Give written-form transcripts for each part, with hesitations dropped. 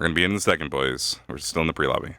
We're gonna be in the second, boys. We're still in the pre-lobby.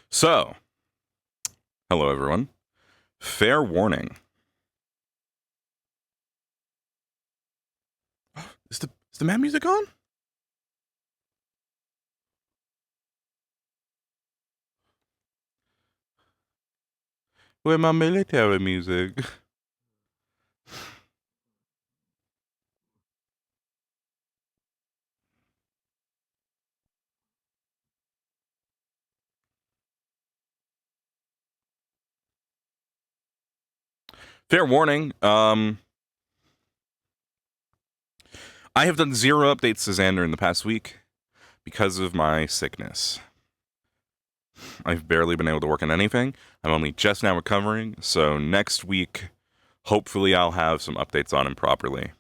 So, hello everyone. Fair warning. Is the mad music on? Where my military music? Fair warning. I have done 0 updates to Xander in the past week because of my sickness. I've barely been able to work on anything. I'm only just now recovering, so next week, hopefully I'll have some updates on him properly.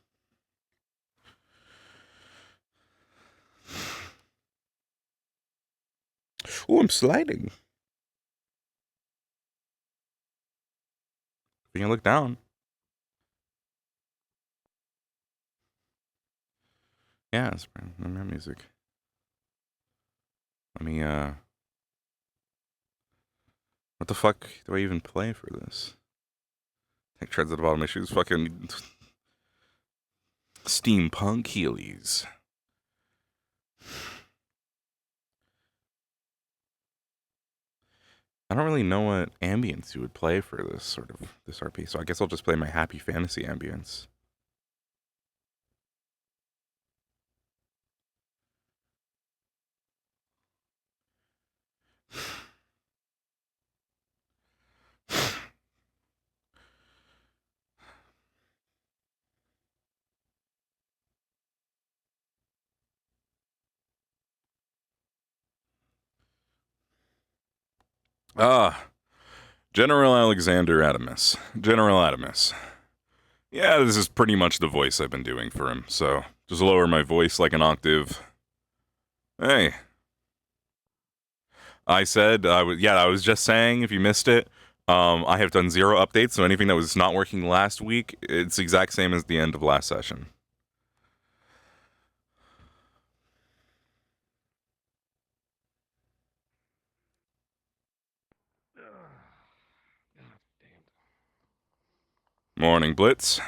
Oh, I'm sliding. You can look down. Yeah, it's my music. Let me, what the fuck do I even play for this? Tech treads at the bottom of my shoes. Fucking steampunk Heelys. I don't really know what ambience you would play for this RP, so I guess I'll just play my happy fantasy ambience. General Alexander Adamus. General Adamus. Yeah, this is pretty much the voice I've been doing for him, so just lower my voice like an octave. Hey. I said, I was just saying, if you missed it, I have done 0 updates, so anything that was not working last week, it's the exact same as the end of last session. Morning, Blitz.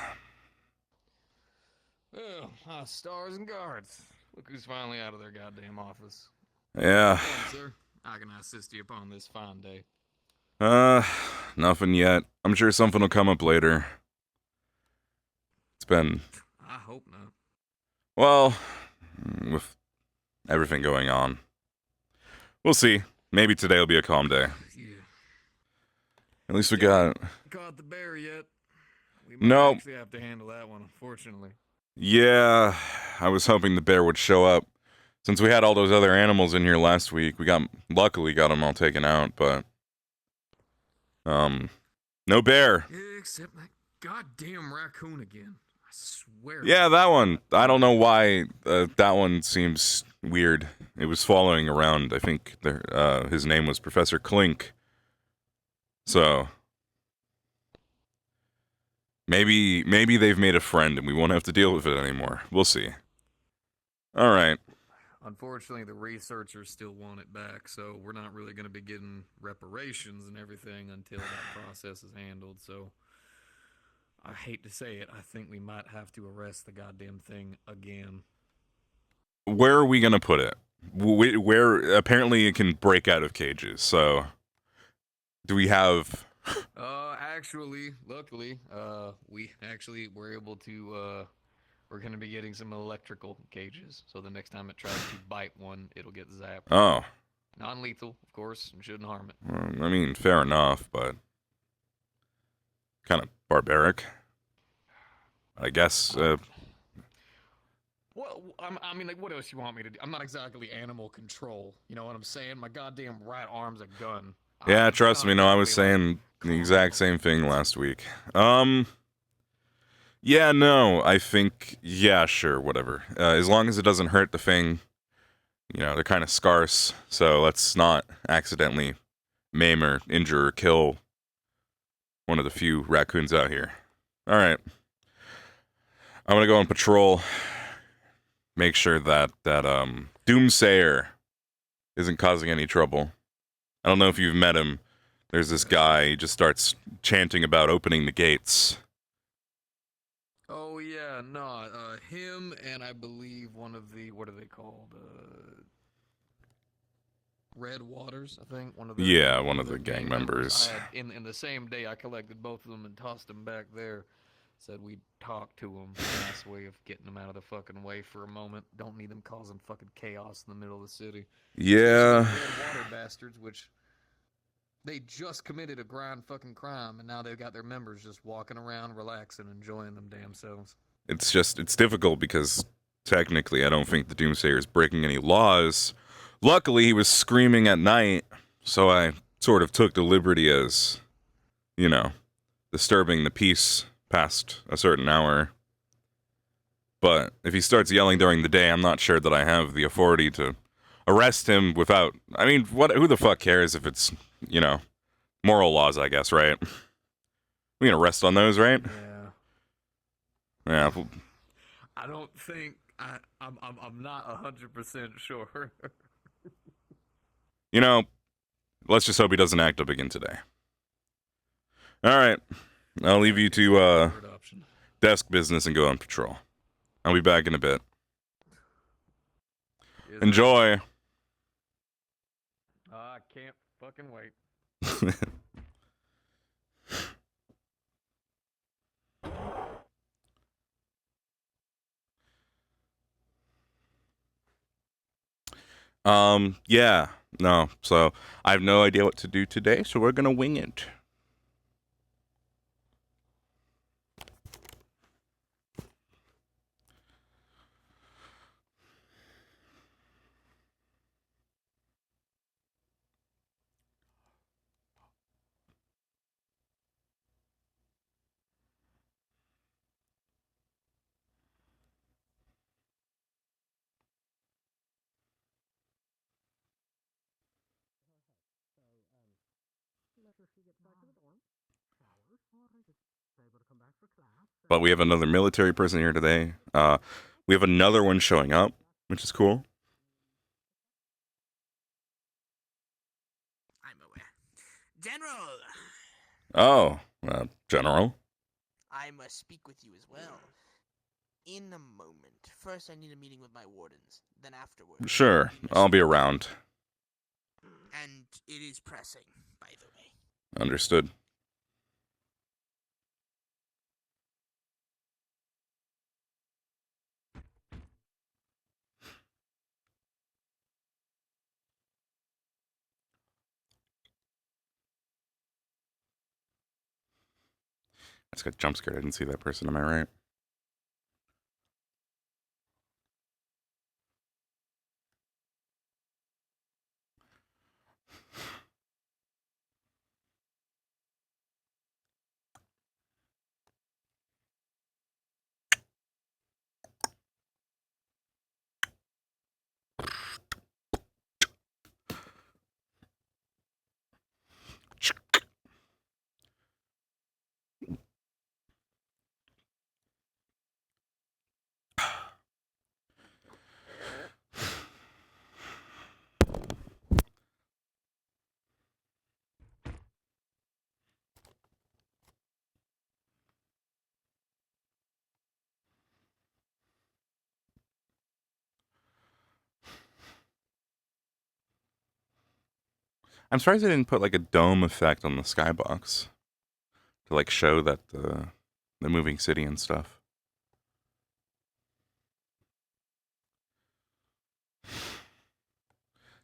Oh, stars and guards. Look who's finally out of their goddamn office. Yeah. Fine, sir. How can I assist you upon this fine day? Nothing yet. I'm sure something will come up later. It's been... I hope not. Well, with everything going on. We'll see. Maybe today will be a calm day. Yeah. At least we got... Caught the bear yet? We might Nope. actually have to handle that one, unfortunately. Yeah, I was hoping the bear would show up. Since we had all those other animals in here last week, luckily got them all taken out, but... no bear. Except that goddamn raccoon again. I swear. Yeah, that one. I don't know why that one seems weird. It was following around. I think his name was Professor Clink. So maybe they've made a friend and we won't have to deal with it anymore. We'll see. All right. Unfortunately, the researchers still want it back, so we're not really going to be getting reparations and everything until that process is handled, so I hate to say it, I think we might have to arrest the goddamn thing again. Where are we going to put it? Where apparently it can break out of cages, so do we have... Actually, luckily, we actually were able to, we're going to be getting some electrical cages, so the next time it tries to bite one, it'll get zapped. Oh. Non-lethal, of course, and shouldn't harm it. I mean, fair enough, but kind of barbaric. I guess, Well, I mean, like, what else you want me to do? I'm not exactly animal control, you know what I'm saying? My goddamn right arm's a gun. Yeah, trust me, no, I was saying the exact same thing last week. Yeah, no, I think, yeah, sure, whatever. As long as it doesn't hurt the thing, you know, they're kind of scarce, so let's not accidentally maim or injure or kill one of the few raccoons out here. All right. I'm gonna go on patrol, make sure that Doomsayer isn't causing any trouble. I don't know if you've met him. There's this guy, he just starts chanting about opening the gates. Oh yeah, no, him and I believe one of the what are they called? Red Waters, I think Yeah, one one of of their the gang gang members. I members. had in the same day I collected both of them and tossed them back there. Said we'd talk to them. Nice way of getting them out of the fucking way for a moment. Don't need them causing fucking chaos in the middle of the city. Especially Yeah. these Red Water bastards, which they just committed a grand fucking crime, and now they've got their members just walking around, relaxing, enjoying them damn selves. It's difficult because technically I don't think the Doomsayer is breaking any laws. Luckily, he was screaming at night, so I sort of took the liberty as, you know, disturbing the peace past a certain hour. But if he starts yelling during the day, I'm not sure that I have the authority to arrest him without. I mean, what? Who the fuck cares if it's, you know, moral laws? I guess, right? We can arrest on those, right? Yeah. Yeah. I don't think I'm not 100% sure. You know, let's just hope he doesn't act up again today. All right, I'll leave you to desk business and go on patrol. I'll be back in a bit. Enjoy. I can't fucking wait. Yeah, no. So I have no idea what to do today, so we're gonna wing it. But we have another military person here today. We have another one showing up, which is cool. I'm aware. General! Oh, General. I must speak with you as well. In a moment. First, I need a meeting with my wardens. Then afterwards. Sure, I'll be around. And it is pressing, by the way. Understood. I just got jump scared. I didn't see that person. Am I right? I'm surprised they didn't put like a dome effect on the skybox to like show that the moving city and stuff.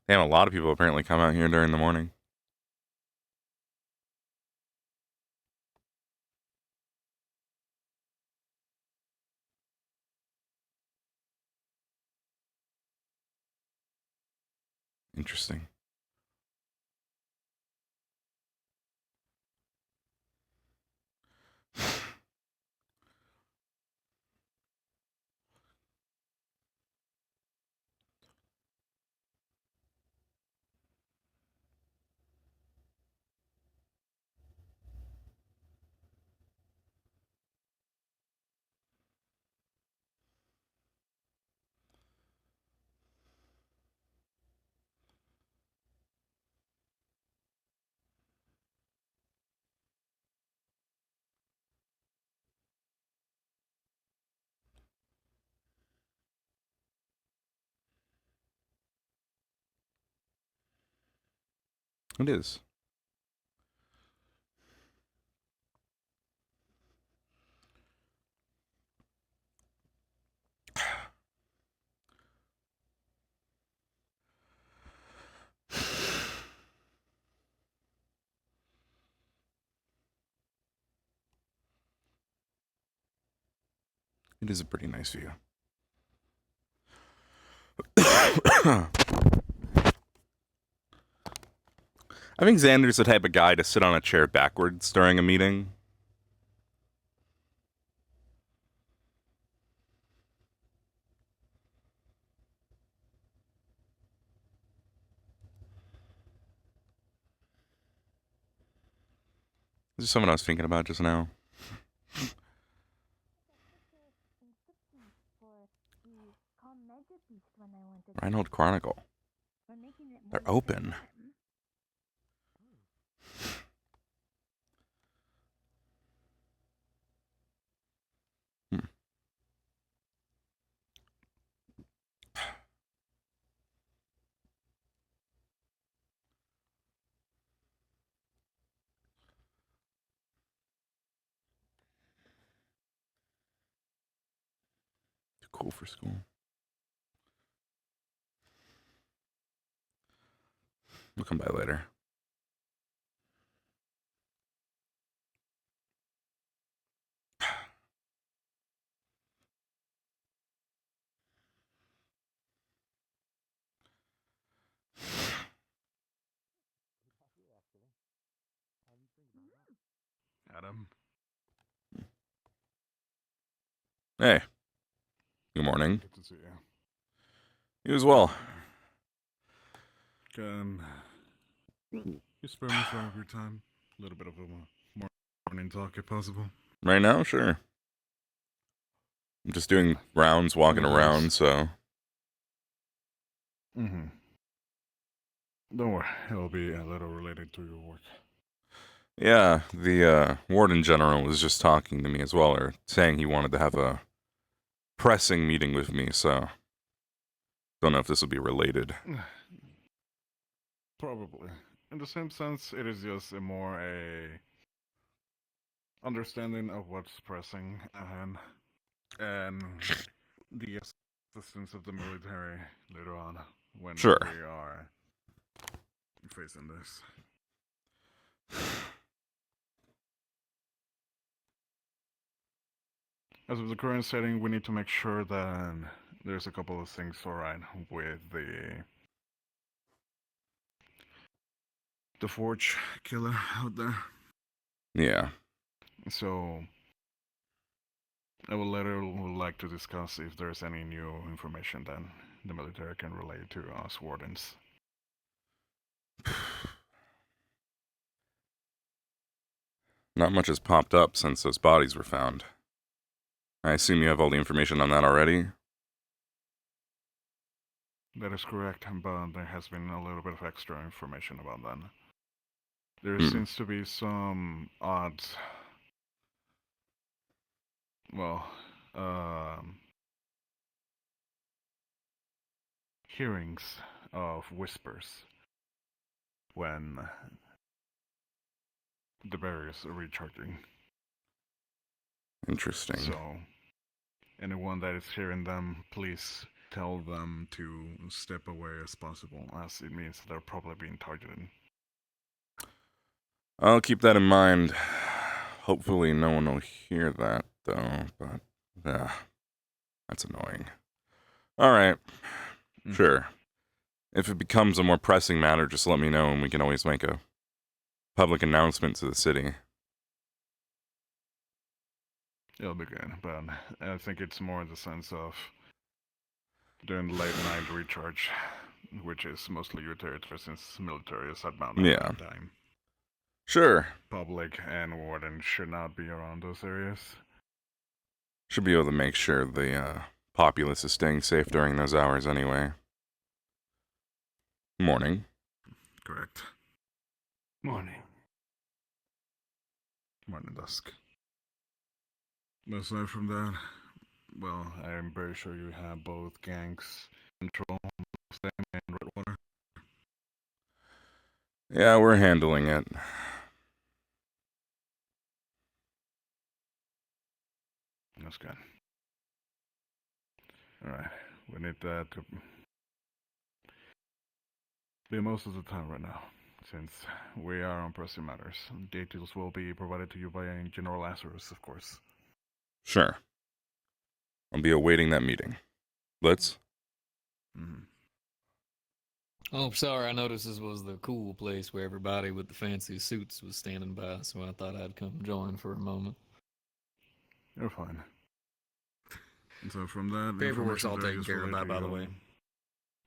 Damn, a lot of people apparently come out here during the morning. Interesting. It is. It is a pretty nice view. I think Xander's the type of guy to sit on a chair backwards during a meeting. This is someone I was thinking about just now. Reinhold Chronicle. They're open. Too cool for school. We'll come by later. Adam. Hey. Good morning. Good to see you. You as well. Can you spare me some of your time? A little bit of a morning talk, if possible. Right now? Sure. I'm just doing rounds, walking around, so... Mm-hmm. Don't worry, it'll be a little related to your work. Yeah, the warden general was just talking to me as well, or saying he wanted to have a pressing meeting with me, so... Don't know if this will be related. Probably. In the same sense, it is just a understanding of what's pressing and the assistance of the military later on when Sure. we are facing this. As of the current setting, we need to make sure that there's a couple of things alright with the Forge killer out there. Yeah. So I would like to discuss if there's any new information that the military can relay to us wardens. Not much has popped up since those bodies were found. I assume you have all the information on that already? That is correct, but there has been a little bit of extra information about that. There Hmm. seems to be some odd, well, hearings of whispers when the barriers are recharging. Interesting. So, anyone that is hearing them, please tell them to step away as possible, as it means they're probably being targeted. I'll keep that in mind. Hopefully no one will hear that, though, but, yeah, that's annoying. Alright, sure. If it becomes a more pressing matter, just let me know and we can always make a public announcement to the city. It'll be good, but I think it's more in the sense of doing late night recharge, which is mostly your territory since military is outbound at that time. Sure. Public and warden should not be around those areas. Should be able to make sure the populace is staying safe during those hours anyway. Morning. Correct. Morning. Morning dusk. But aside from that, well, I'm very sure you have both gangs control them and Redwater. Yeah, we're handling it. That's good. Alright, we need that to be most of the time right now, since we are on pressing matters. Details will be provided to you by General Lazarus, of course. Sure. I'll be awaiting that meeting. Blitz? Mm-hmm. Oh, sorry. I noticed this was the cool place where everybody with the fancy suits was standing by, so I thought I'd come join for a moment. You're fine. And so from that, Paperwork's information all there taken is care of, related by to the way.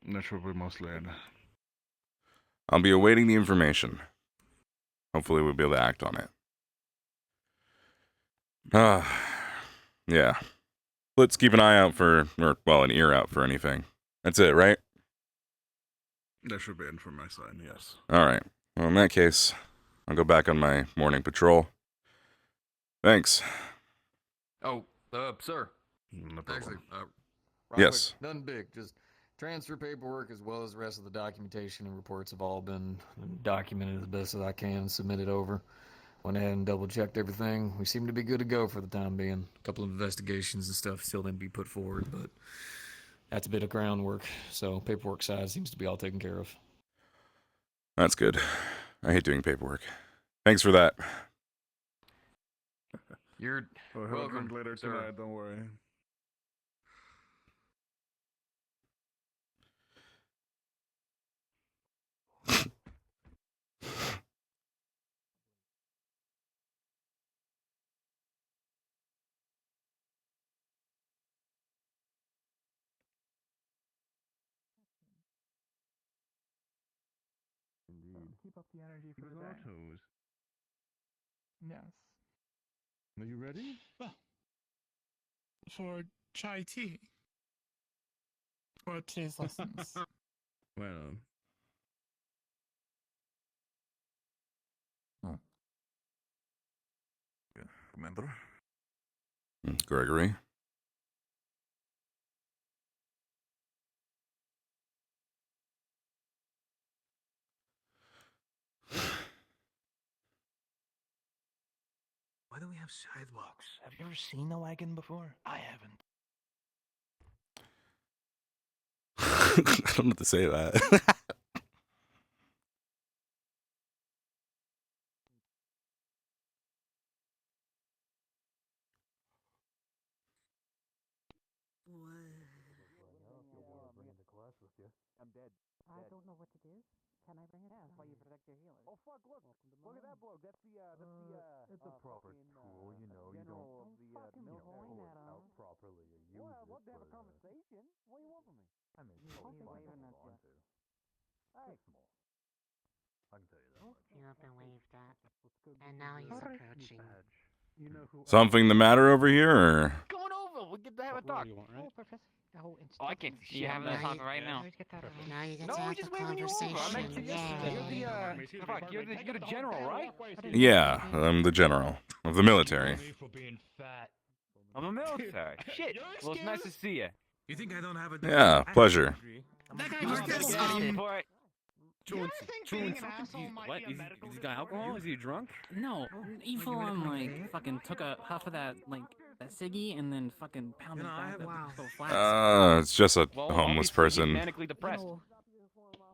you. That should be mostly it. I'll be awaiting the information. Hopefully we'll be able to act on it. Yeah. Let's keep an eye out for, an ear out for anything. That's it, right? That should be it from my side, yes. Alright. Well, in that case, I'll go back on my morning patrol. Thanks. Oh, sir. No problem. Actually, Yes. quick, nothing big. Just transfer paperwork as well as the rest of the documentation and reports have all been documented as best as I can, submitted over. Went ahead and double checked everything. We seem to be good to go for the time being. A couple of investigations and stuff still need to be put forward, but that's a bit of groundwork. So paperwork side seems to be all taken care of. That's good. I hate doing paperwork. Thanks for that. You're We'll have a welcome, drink later sir. tonight, don't worry. Keep up the energy for Good the day. autos. Yes. Are you ready? For chai tea. Or today's lessons. Well, Commander? Gregory? Why do we have sidewalks? Have you ever seen a wagon before? I haven't. I don't know what to say to that. I'm dead. I don't know what it is. Can I bring it? Yeah, that's why you protect your healer. Oh fuck! Look! Look at that bloke. That's the It's a proper tool, you know. You don't fucking pull point it at out him. properly. You use Well, I'd love to have a it for, conversation. What do you want from me? I mean, You probably think fine I'm to gonna hold on do- to. Hey. It's small. I can tell you that much. You up and waved at. And now he's approaching. you know who. Something the matter over here, or? Come on over. We get to have a What talk. do you want, right? Oh, Professor. Oh, Oh, I can't see You shit. have I'm a gonna talk right now. Now you get No, to we're have just the waving you over. I met conversation. you yesterday. You're the Yeah. fuck, you're the general, right? Yeah, I'm the general of the military. For being fat. I'm a military. Shit. Well, it's nice to see you. You think I don't have a... Yeah, pleasure. That guy You just want gets to some. Do you ever think being an asshole might be a medical disorder? Is he drunk? No, evil on like fucking took a puff of that that ciggy and then fucking pounded You know, I back have- the Wow. little flags. It's just a Well, homeless obviously he's person. manically depressed.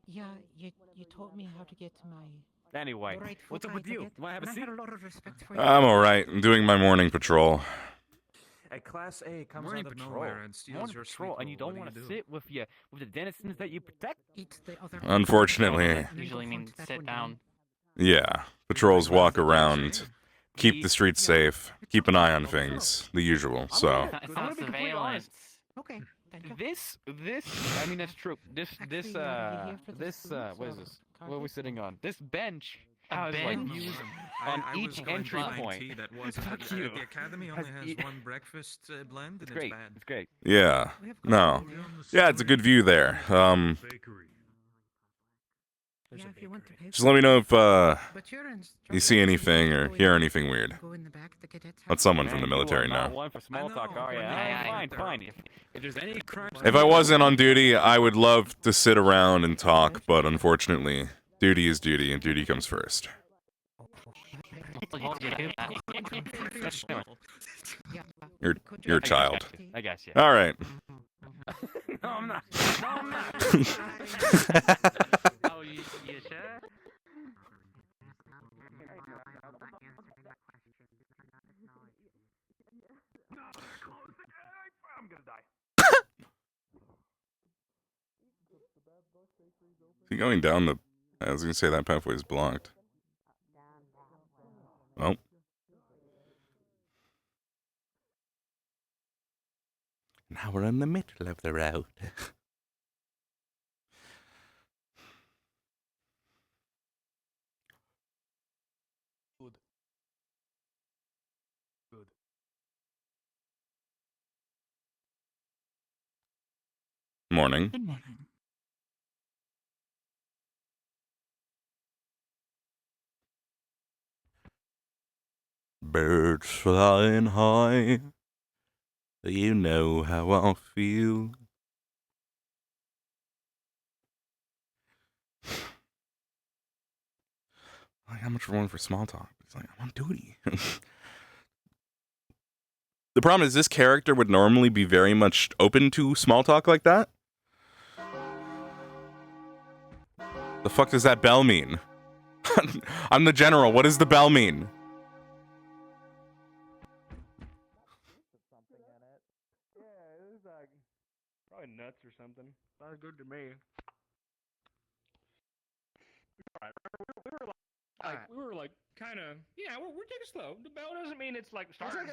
Yeah, you taught me how to get to my Anyway, right foot. what's up with I you? forget. Want to have a And seat? I had a lot of respect for you. I'm alright. I'm doing my morning patrol. A Class A comes Morning out of patrol. nowhere and steals Morning your patrol, and you don't want to sit with the denizens that you protect? Eat the other. Unfortunately, And then go Usually hunt means that sit one down. yeah. Patrols walk around, keep the streets safe, keep an eye on things, the usual, so. It's I'm not gonna be completely honest. surveillance. Okay, thank you. This, I mean, that's true. This, Actually, you here for the students what is or this? What are we targets sitting or- on? This bench A has like bench? views I on was each going entry to find point. tea that wasn't Fuck at you. the academy only Has has e- one breakfast blend, and It's it's great. bad. It's great. Yeah. We have No. coffee there. Yeah, it's a good view there. Yeah, if you want to pay Just for let me it. know if But you're in you see anything or hear anything weird. Go in the back, the cadets Let have- someone from the Man, you military are not know. one for small I talk, know, are you? but yeah, Fine, yeah. fine. If there's any crimes, If I wasn't on duty, I would love to sit around and talk, but unfortunately, Duty is duty, and duty comes first. You're a child. I guess, yeah. All right. No, I'm not. No, I'm not. Oh, you sure? I'm gonna die. Is he going down the... I was gonna say that pathway is blocked. Oh. Now we're in the middle of the road. Good. Morning. Good morning. Birds flying high. You know how I feel. Like, how much room for small talk? He's like, I'm on duty. The problem is this character would normally be very much open to small talk like that. The fuck does that bell mean? I'm the general. What does the bell mean? Yeah, it was like probably nuts or something. Sounds good to me. We were like kind of, yeah, we're taking it slow. The bell doesn't mean it's like starting.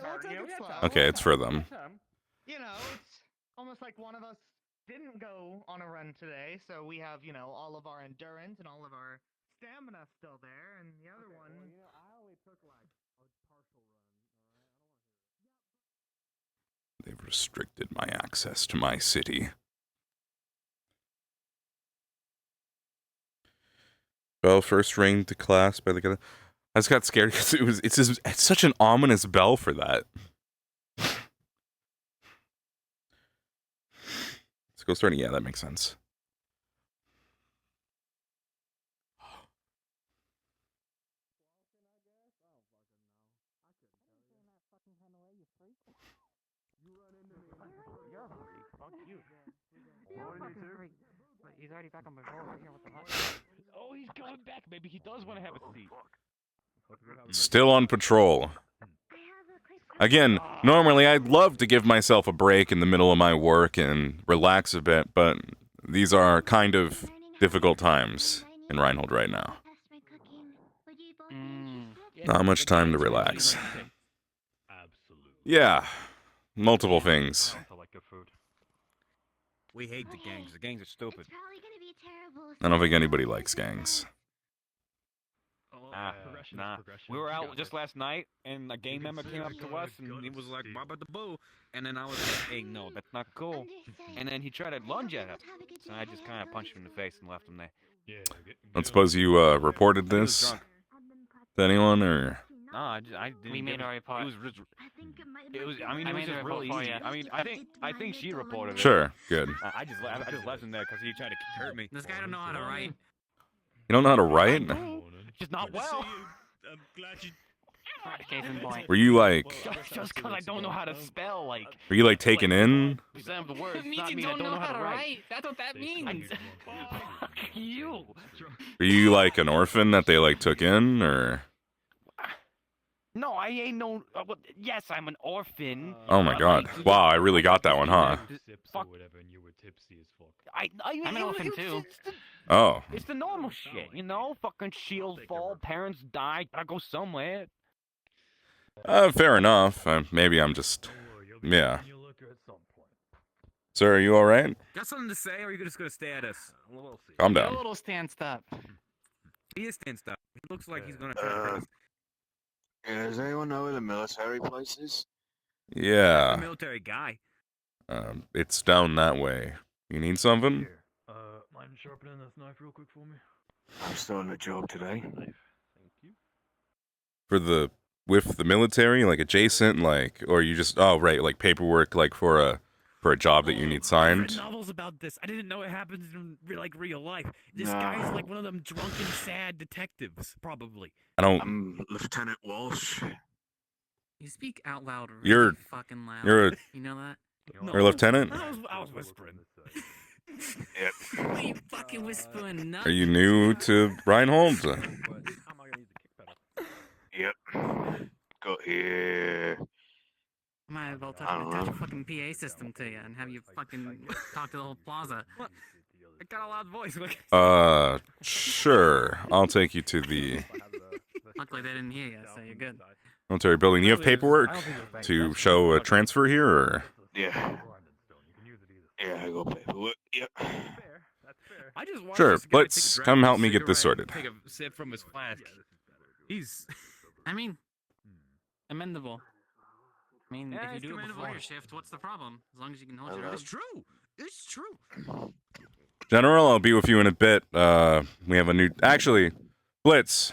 Okay, it's for them. You know, it's almost like one of us didn't go on a run today, so we have, you know, all of our endurance and all of our stamina still there, and the other one. Well, you know, I only took like a partial run. They've restricted my access to my city. Bell first rang to class by the guy. I just got scared because it's such an ominous bell for that. Let's go starting. Yeah, that makes sense. You're a freak. Fuck you. But he's already back on patrol right here. What the fuck? Oh, he's coming back. Maybe he does want to have a seat. Still on patrol. Again, normally I'd love to give myself a break in the middle of my work and relax a bit, but these are kind of difficult times in Reinhold right now. Not much time to relax. Absolutely. Yeah, multiple things. We hate the gangs. The gangs are stupid. I don't think anybody likes gangs. Nah. We were out just last night, and a gang member came up to us, and he was like, "Baba the boo," and then I was like, "Hey, no, that's not cool." And then he tried to lunge at us, so I just kind of punched him in the face and left him there. Yeah. I don't suppose you reported this to anyone, or? No, I didn't. We made our report. It was. I mean, it was just really easy. I mean, I think she reported it. Sure, good. I just left him there because he tried to hurt me. This guy don't know how to write. You don't know how to write? Just not well. I'm glad you. Case in point. Were you like? Just because I don't know how to spell, like. Were you like taken in? Some of the words. It means Not you mean I don't know how to write. That's what that means. Fuck you. Were you like an orphan that they like took in, or? No, I ain't no. Yes, I'm an orphan. Oh my god! Wow, I really got that one, huh? Fuck. Whatever, and you were tipsy as fuck. I'm an orphan too. Oh. It's the normal shit, you know? Fucking shield fall, parents die, gotta go somewhere. Fair enough. Maybe I'm just. Yeah. Sir, are you all right? Got something to say, or are you just gonna stay at us? We'll see. Calm You're a down. little stanced up. He is stand up. He looks like he's gonna try to hurt us. Yeah, does anyone know where the military place is? A Yeah. military guy. It's down that way. You need something? Mind sharpening this knife real quick for me? I'm starting a job today. Thank you. For with the military, like adjacent, like, or you just, oh right, like paperwork, like for a for a job that you need I've read signed. novels about this. I didn't know it happens in real life. This guy's like one of them drunken, sad detectives, probably. I don't. I'm Lieutenant Walsh. You speak out loud really You're- fucking loud. you're a- You know that? No, You're a lieutenant? I was whispering. Yep. What are you fucking whispering? Nuts? Are you new to Reinhold? Yep. Go here. Might as well I don't touch know. a fucking PA system to you and have you fucking talk to the whole plaza. What? I got a loud voice. Sure. I'll take you to the Luckily they didn't hear you, so you're good. military building. You have paperwork to show a transfer here, or? Yeah. Yeah, I go paperwork. Yep. I just watched Sure, this guy let's take a come drag help of me get this cigarette sorted. and Take a sip from his flask. He's. I mean, amendable. I mean, Yeah, if you it's do it commendable. before your shift, what's the problem? As long as you can hold your Hello. own. It's true. It's true. General, I'll be with you in a bit. We have a new. Actually, Blitz,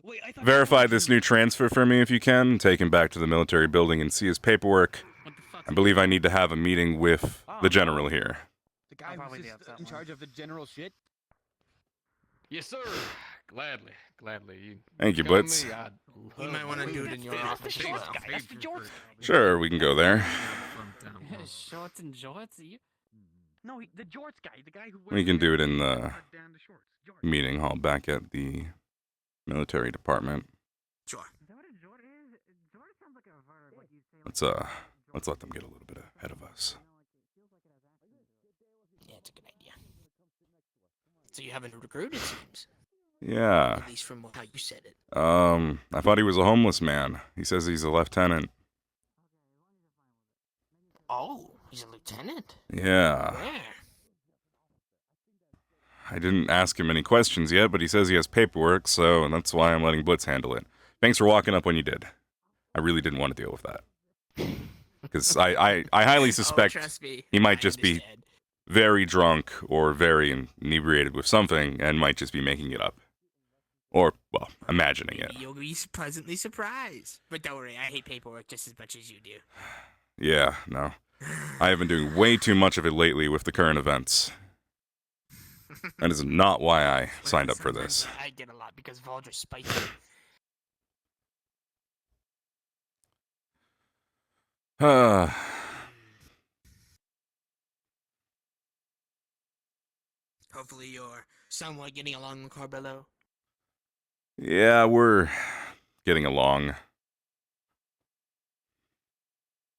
Wait, I thought verify this new transfer for me if you can. Take him back to the military building and see his paperwork. What the fuck? I believe I need to have a meeting with the general here. The guy probably who's be just upset in one. charge of the general shit. Yes, sir. Gladly, gladly. Thank you, tell Blitz. me, I'd You might love want to to do it be in your fit. office as Big well. That's the favor George for- Sure, we can go there. From town hall. Shorts and jorts? You... No, the George guy, the guy who. We can do it in the Down to shorts. George. meeting hall back at the military department. Sure. Let's let them get a little bit ahead of us. Yeah, it's a good idea. So you have a new recruit, it seems. Yeah. At least from how you said it. I thought he was a homeless man. He says he's a lieutenant. Oh, he's a lieutenant. Yeah. Where? I didn't ask him any questions yet, but he says he has paperwork, so that's why I'm letting Blitz handle it. Thanks for walking up when you did. I really didn't want to deal with that. Because I highly suspect oh, trust me, he might I just be understand. very drunk or very inebriated with something and might just be making it up. Or, well, imagining it. You'll be pleasantly surprised. But don't worry, I hate paperwork just as much as you do. Yeah, no. I have been doing way too much of it lately with the current events. That is not why I Well, signed up for sometimes this. I get a lot because Valdre's spicy. Hopefully you're somewhat getting along with Carbello. Yeah, we're getting along.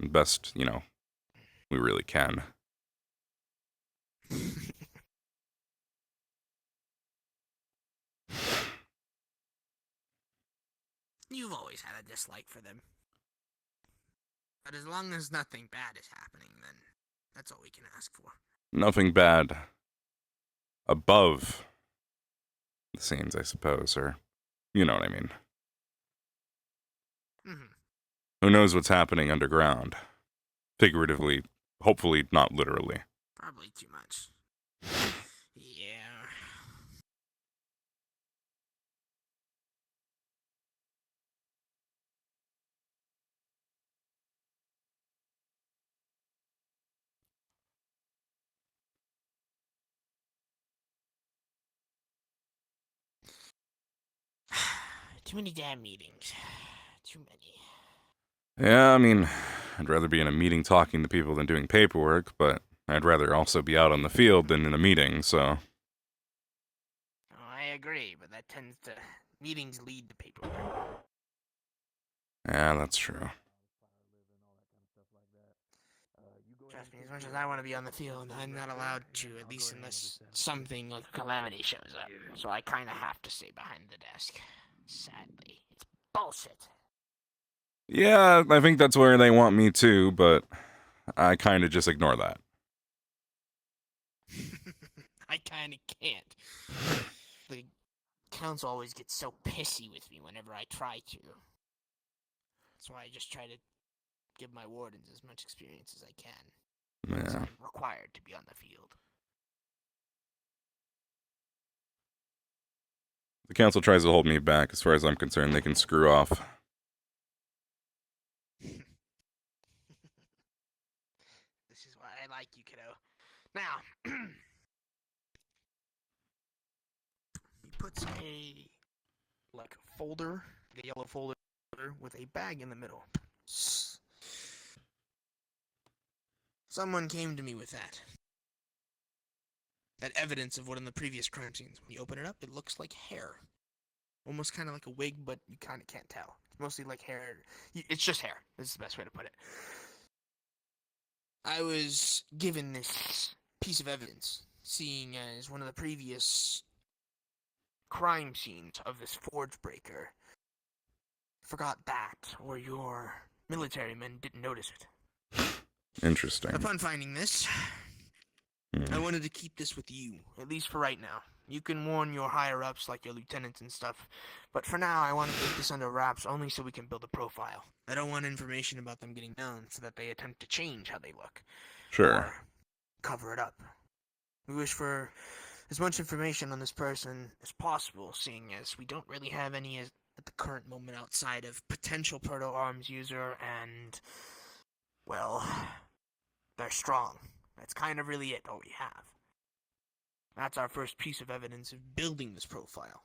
Best, we really can. You've always had a dislike for them. But as long as nothing bad is happening, then that's all we can ask for. Nothing bad above the scenes, I suppose, or you know what I mean. Mm-hmm. Who knows what's happening underground? Figuratively, hopefully not literally. Probably too much. Yeah. Too many damn meetings. Too many. Yeah, I mean, I'd rather be in a meeting talking to people than doing paperwork, but I'd rather also be out on the field than in a meeting, so. Oh, I agree, but that tends to... Meetings lead to paperwork. Yeah, that's true. Trust me, as much as I want to be on the field, I'm not allowed to, at least unless something like a calamity shows up. So I kind of have to stay behind the desk. Sadly. It's bullshit. Yeah, I think that's where they want me too, but I kind of just ignore that. I kind of can't. The council always gets so pissy with me whenever I try to. That's why I just try to give my wardens as much experience as I can. Because Yeah. I'm required to be on the field. The council tries to hold me back. As far as I'm concerned, they can screw off. The puts like a folder, a yellow folder with a bag in the middle. Someone came to me with that. That evidence of one of the previous crime scenes. When you open it up, it looks like hair. Almost kind of like a wig, but you kind of can't tell. It's mostly like hair. It's just hair. This is the best way to put it. I was given this piece of evidence, seeing as one of the previous crime scenes of this forge breaker forgot that, or your military men didn't notice it. Interesting. Upon finding this, I wanted to keep this with you, at least for right now. You can warn your higher-ups, like your lieutenants and stuff, but for now, I want to keep this under wraps only so we can build a profile. I don't want information about them getting known so that they attempt to change how they look. Sure. Or cover it up. We wish for as much information on this person as possible, seeing as we don't really have any at the current moment outside of potential proto-arms user and, well, they're strong. That's kind of really it, all we have. That's our first piece of evidence of building this profile,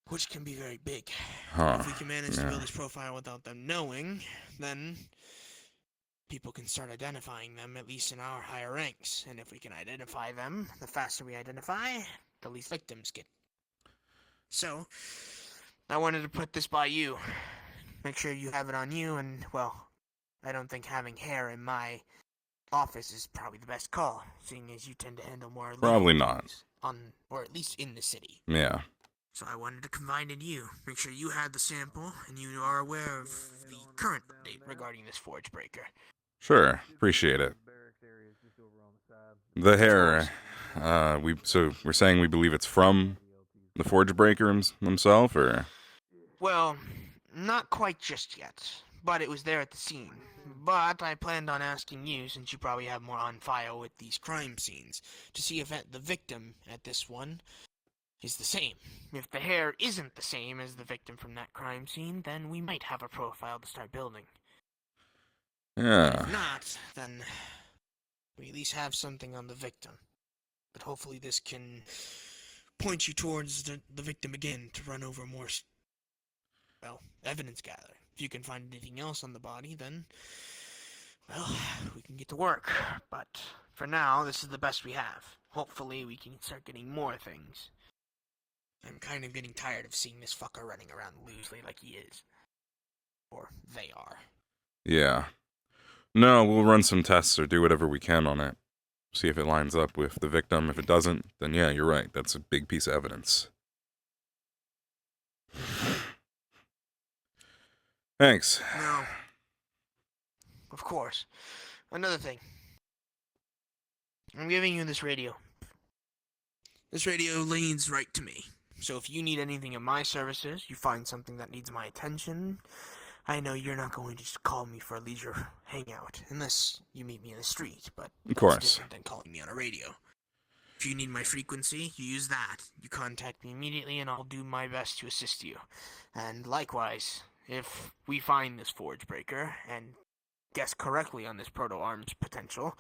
which can be very big. If we can manage to build this profile without them knowing, then people can start identifying them, at least in our higher ranks. And if we can identify them, the faster we identify, the least victims get. So, I wanted to put this by you. Make sure you have it on you, and, well, I don't think having hair in my office is probably the best call, seeing as you tend to handle more. Probably not. Or at least in the city. Yeah. So I wanted to confide in you, make sure you had the sample, and you are aware of the current update regarding this forge breaker. Sure. Appreciate it. The hair, we're saying we believe it's from the forge breaker himself, or? Well, not quite just yet, but it was there at the scene. But I planned on asking you, since you probably have more on file with these crime scenes, to see if the victim at this one is the same. If the hair isn't the same as the victim from that crime scene, then we might have a profile to start building. Yeah. If not, then we at least have something on the victim. But hopefully this can point you towards the victim again to run over more, well, evidence gathering. If you can find anything else on the body, then, well, we can get to work. But for now, this is the best we have. Hopefully we can start getting more things. I'm kind of getting tired of seeing this fucker running around loosely like he is. Or they are. Yeah. No, we'll run some tests or do whatever we can on it. See if it lines up with the victim. If it doesn't, then yeah, you're right. That's a big piece of evidence. Thanks. No. Of course. Another thing. I'm giving you this radio. This radio leads right to me. So if you need anything of my services, you find something that needs my attention, I know you're not going to just call me for a leisure hangout, unless you meet me in the street, but of course. That's different than calling me on a radio. If you need my frequency, you use that. You contact me immediately and I'll do my best to assist you. And likewise, if we find this forge breaker and guess correctly on this proto-arms potential,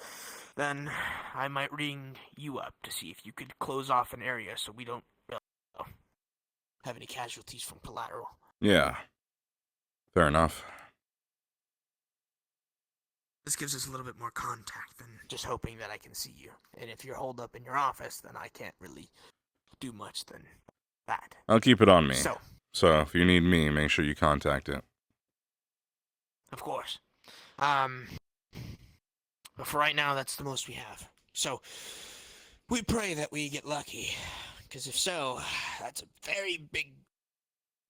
then I might ring you up to see if you could close off an area so we don't have any casualties from collateral. Yeah. Fair enough. This gives us a little bit more contact than just hoping that I can see you. And if you're holed up in your office, then I can't really do much than that. I'll keep it on me. So if you need me, make sure you contact it. Of course. But for right now, that's the most we have. So, we pray that we get lucky. Because if so, that's a very big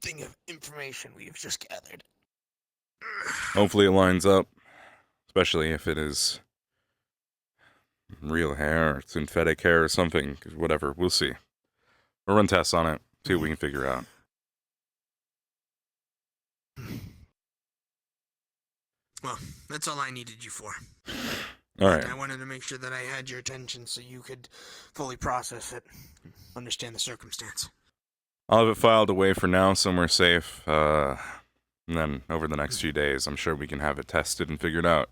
thing of information we've just gathered. Hopefully it lines up. Especially if it is real hair, or synthetic hair, or something. Whatever, we'll see. We'll run tests on it, see what we can figure out. Well, that's all I needed you for. All right. I wanted to make sure that I had your attention so you could fully process it, understand the circumstance. I'll have it filed away for now, somewhere safe. And then over the next few days, I'm sure we can have it tested and figured out.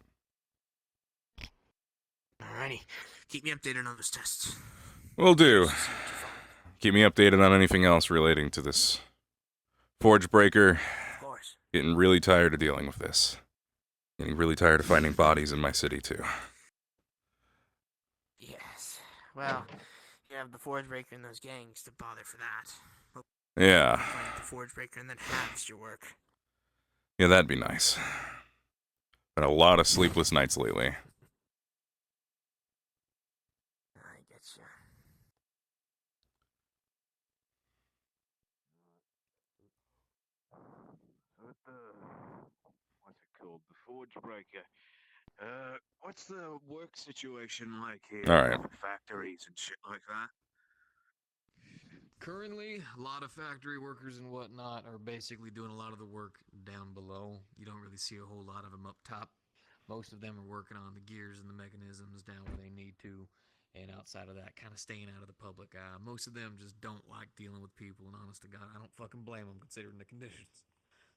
Alrighty. Keep me updated on those tests. Will do. keep me updated on anything else relating to this forge breaker. Of course. Getting really tired of dealing with this. Getting really tired of finding bodies in my city, too. Yes. Well, you have the Forge Breaker and those gangs to bother for that. Hope Yeah. you find the Forge Breaker and then halves your work. Yeah, that'd be nice. Been a lot of sleepless nights lately. I get you. What's it called? The Forge Breaker. What's the work situation like here? All right. Factories and shit like that. Currently, a lot of factory workers and whatnot are basically doing a lot of the work down below. You don't really see a whole lot of them up top. Most of them are working on the gears and the mechanisms down where they need to, and outside of that, kind of staying out of the public eye. Most of them just don't like dealing with people, and honest to God, I don't fucking blame them considering the conditions.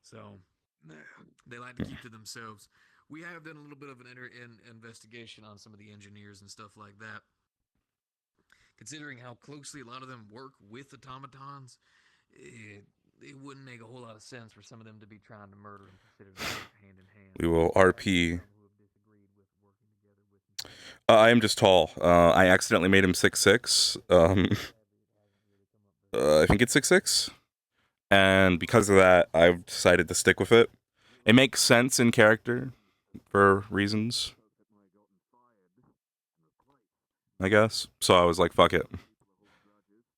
So, they like to keep to themselves. We have done a little bit of an investigation on some of the engineers and stuff like that. Considering how closely a lot of them work with automatons, it wouldn't make a whole lot of sense for some of them to be trying to murder and consider them hand in hand. We will RP. I am just tall. I accidentally made him 6'6". I think it's 6'6". And because of that, I've decided to stick with it. It makes sense in character for reasons, I guess. So I was like, fuck it.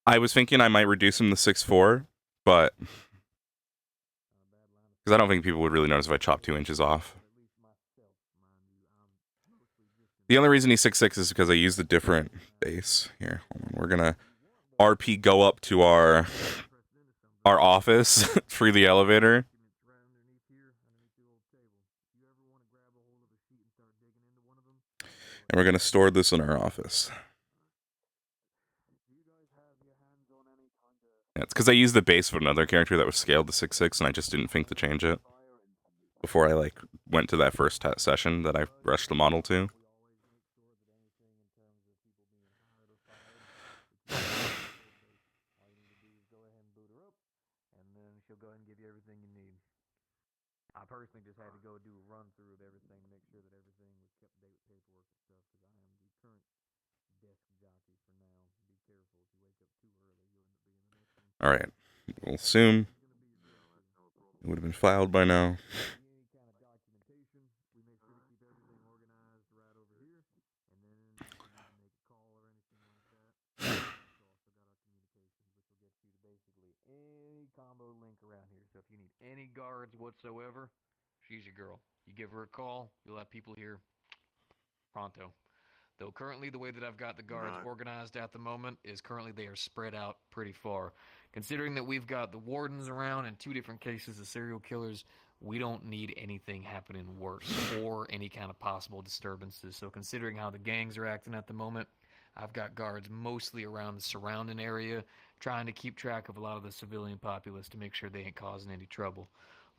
I was thinking I might reduce him to 6'4", but because I don't think people would really notice if I chop 2 inches off. The only reason he's 6'6" is because I used a different base. Here, hold on. We're gonna RP go up to our office through the elevator. And we're gonna store this in our office. Yeah, it's because I used the base of another character that was scaled to 6'6", and I just didn't think to change it before I went to that first session that I rushed the model to. I personally just had to go do a run through of everything to make sure that everything was kept up to date with paperwork and stuff, because I am the current desk jockey for now. Be careful, if you wake up too early, you'll end up being the next one. Alright, we'll assume it would have been filed by now. Any kind of documentation, we make sure to keep everything organized right over here, and then if you need to make a call or anything like that, we also got our communications, which will get you to basically any combo link around here. So if you need any guards whatsoever, she's your girl. You give her a call, you'll have people here pronto. Though currently the way that I've got the guards organized at the moment is currently they are spread out pretty far. Considering that we've got the wardens around and 2 different cases of serial killers, we don't need anything happening worse or any kind of possible disturbances. So considering how the gangs are acting at the moment, I've got guards mostly around the surrounding area, trying to keep track of a lot of the civilian populace to make sure they ain't causing any trouble.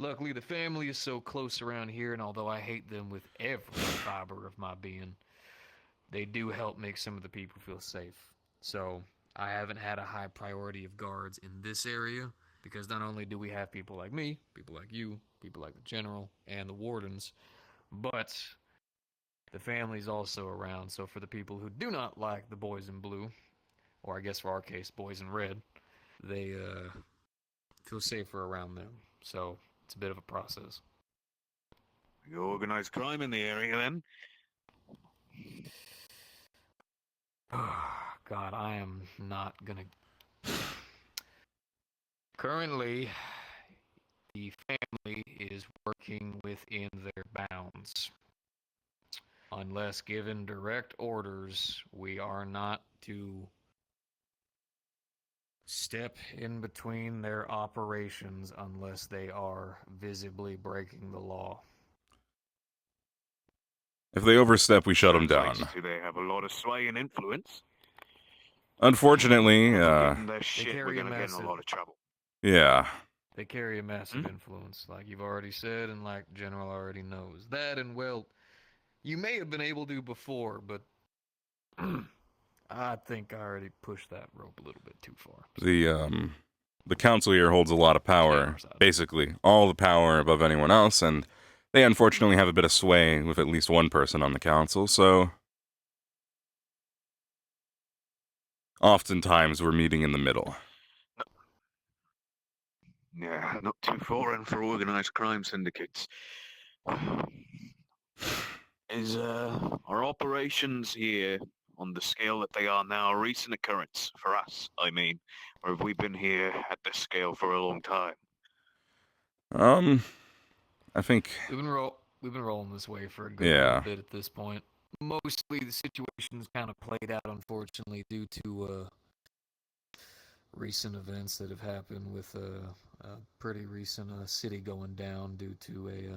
Luckily, the family is so close around here, and although I hate them with every fiber of my being, they do help make some of the people feel safe. So I haven't had a high priority of guards in this area, because not only do we have people like me, people like you, people like the general, and the wardens, but the family's also around. So for the people who do not like the boys in blue, or I guess for our case, boys in red, they feel safer around them. So it's a bit of a process. You organized crime in the area then? God, I am not gonna... Currently, the family is working within their bounds. Unless given direct orders, we are not to step in between their operations unless they are visibly breaking the law. If they overstep, we shut them down. Do they have a lot of sway and influence? Unfortunately, Given their shit, we're gonna get in a lot of trouble. Yeah. They carry a massive influence, like you've already said, and like General already knows. That, and well, you may have been able to before, but I think I already pushed that rope a little bit too far. The council here holds a lot of power, basically all the power above anyone else, and they unfortunately have a bit of sway with at least one person on the council, so oftentimes we're meeting in the middle. Yeah, not too foreign for organized crime syndicates. Is our operations here on the scale that they are now a recent occurrence for us? I mean, or have we been here at this scale for a long time? I think We've been rolling this way for a good little bit at this point. Mostly the situation's kind of played out, unfortunately, due to recent events that have happened with a pretty recent city going down due to a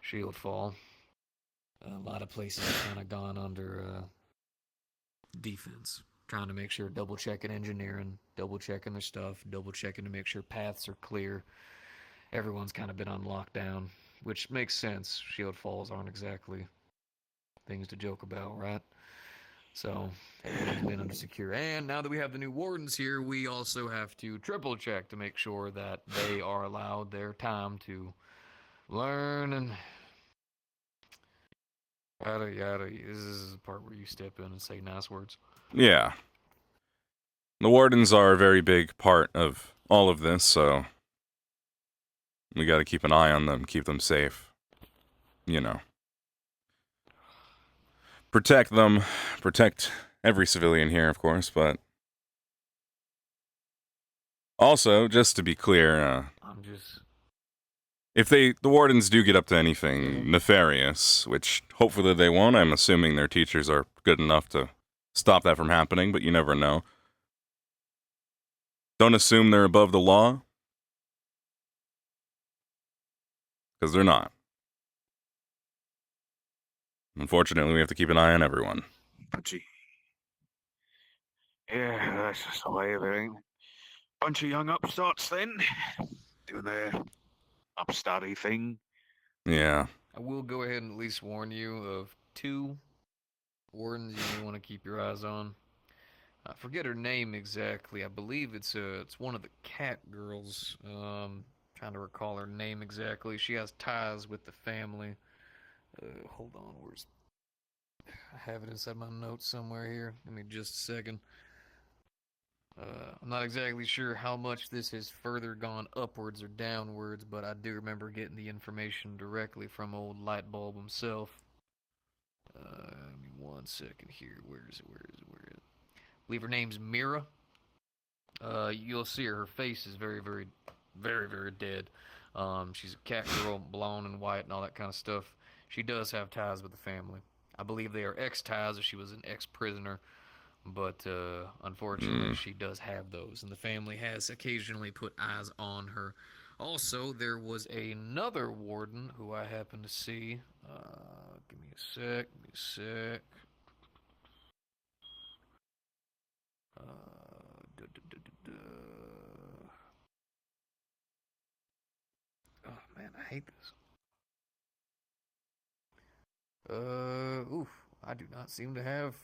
shield fall. A lot of places have kind of gone under defense, trying to make sure double checking engineering, double checking their stuff, double checking to make sure paths are clear. Everyone's kind of been on lockdown, which makes sense. Shield falls aren't exactly things to joke about, right? So everything's been under secure. And now that we have the new wardens here, we also have to triple check to make sure that they are allowed their time to learn and yada yada. This is the part where you step in and say nice words. Yeah. The wardens are a very big part of all of this, so we gotta keep an eye on them, keep them safe. You know. Protect them, protect every civilian here, of course, but also, just to be clear, if the wardens do get up to anything nefarious, which hopefully they won't, I'm assuming their teachers are good enough to stop that from happening, but you never know. Don't assume they're above the law, because they're not. Unfortunately, we have to keep an eye on everyone. Yeah, that's just the way of it, ain't it? Bunch of young upstarts then, doing their upstarty thing. Yeah. I will go ahead and at least warn you of two wardens you may want to keep your eyes on. I forget her name exactly. I believe it's one of the cat girls. Trying to recall her name exactly. She has ties with the family. Hold on, I have it inside my notes somewhere here. Give me just a second. I'm not exactly sure how much this has further gone upwards or downwards, but I do remember getting the information directly from old Lightbulb himself. Give me 1 second here. Where is it? I believe her name's Mira. You'll see her. Her face is very, very, very, very dead. She's a cat girl, blonde and white and all that kind of stuff. She does have ties with the family. I believe they are ex-ties if she was an ex-prisoner. But unfortunately, she does have those, and the family has occasionally put eyes on her. Also, there was another warden who I happened to see. Give me a sec. Oh man, I hate this. I do not seem to have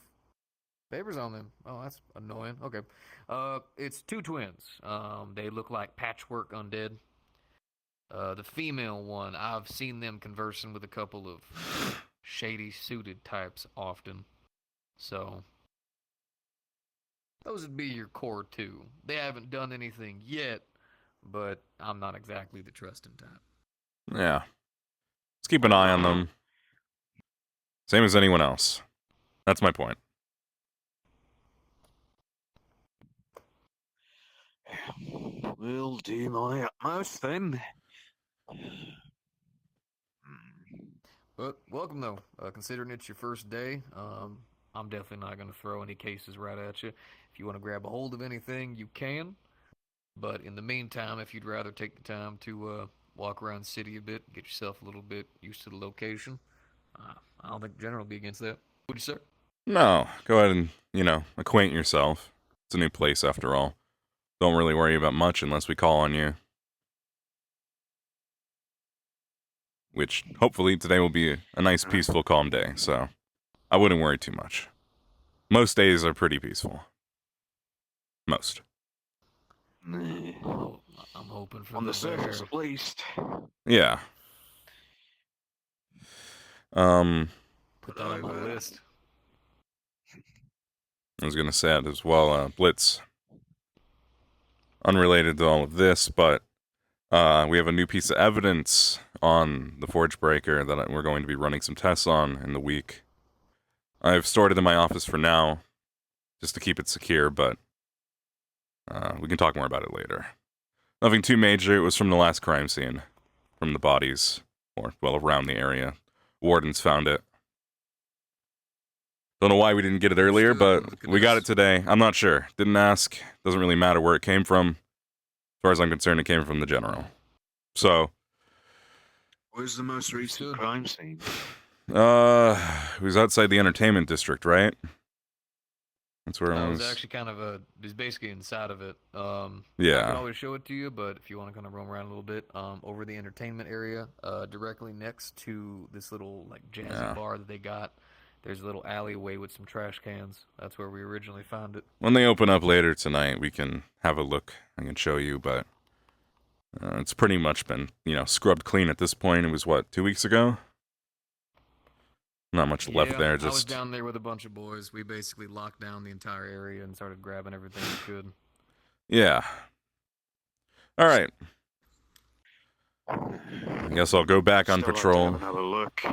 papers on them. Oh, that's annoying. Okay. It's two twins. They look like patchwork undead. The female one, I've seen them conversing with a couple of shady suited types often. So, those would be your core two. They haven't done anything yet, but I'm not exactly the trusting type. Yeah. Let's keep an eye on them. Same as anyone else. That's my point. We'll do my utmost then. But welcome though. Considering it's your first day, I'm definitely not going to throw any cases right at you. If you want to grab a hold of anything, you can. But in the meantime, if you'd rather take the time to walk around the city a bit, get yourself a little bit used to the location, I don't think the general will be against that. Would you, sir? No, go ahead and, acquaint yourself. It's a new place after all. Don't really worry about much unless we call on you. Which, hopefully, today will be a nice, peaceful, calm day, so I wouldn't worry too much. Most days are pretty peaceful. Most. I'm hoping for On the the surface, bear. at least. Yeah. Put that on my list. I was gonna say it as well, Blitz. Unrelated to all of this, but we have a new piece of evidence on the Forge Breaker that we're going to be running some tests on in the week. I've stored it in my office for now, just to keep it secure, but we can talk more about it later. Nothing too major. It was from the last crime scene, from the bodies, or, well, around the area. Wardens found it. Don't know why we didn't get it earlier, but we got it today. I'm not sure. Didn't ask. Doesn't really matter where it came from. As far as I'm concerned, it came from the general. So, Where's the most recent crime scene? it was outside the entertainment district, right? That's where it It was. was actually kind of it was basically inside of it. I Yeah. can always show it to you, but if you want to kind of roam around a little bit, over the entertainment area, directly next to this little like jazzy bar that they got, there's a little alleyway with some trash cans. That's where we originally found it. When they open up later tonight, we can have a look. I can show you, but it's pretty much been, scrubbed clean at this point. It was, 2 weeks ago? Not much left there, I was just... down there with a bunch of boys. We basically locked down the entire area and started grabbing everything we could. Yeah. All right. I guess I'll go back on patrol. Have another look.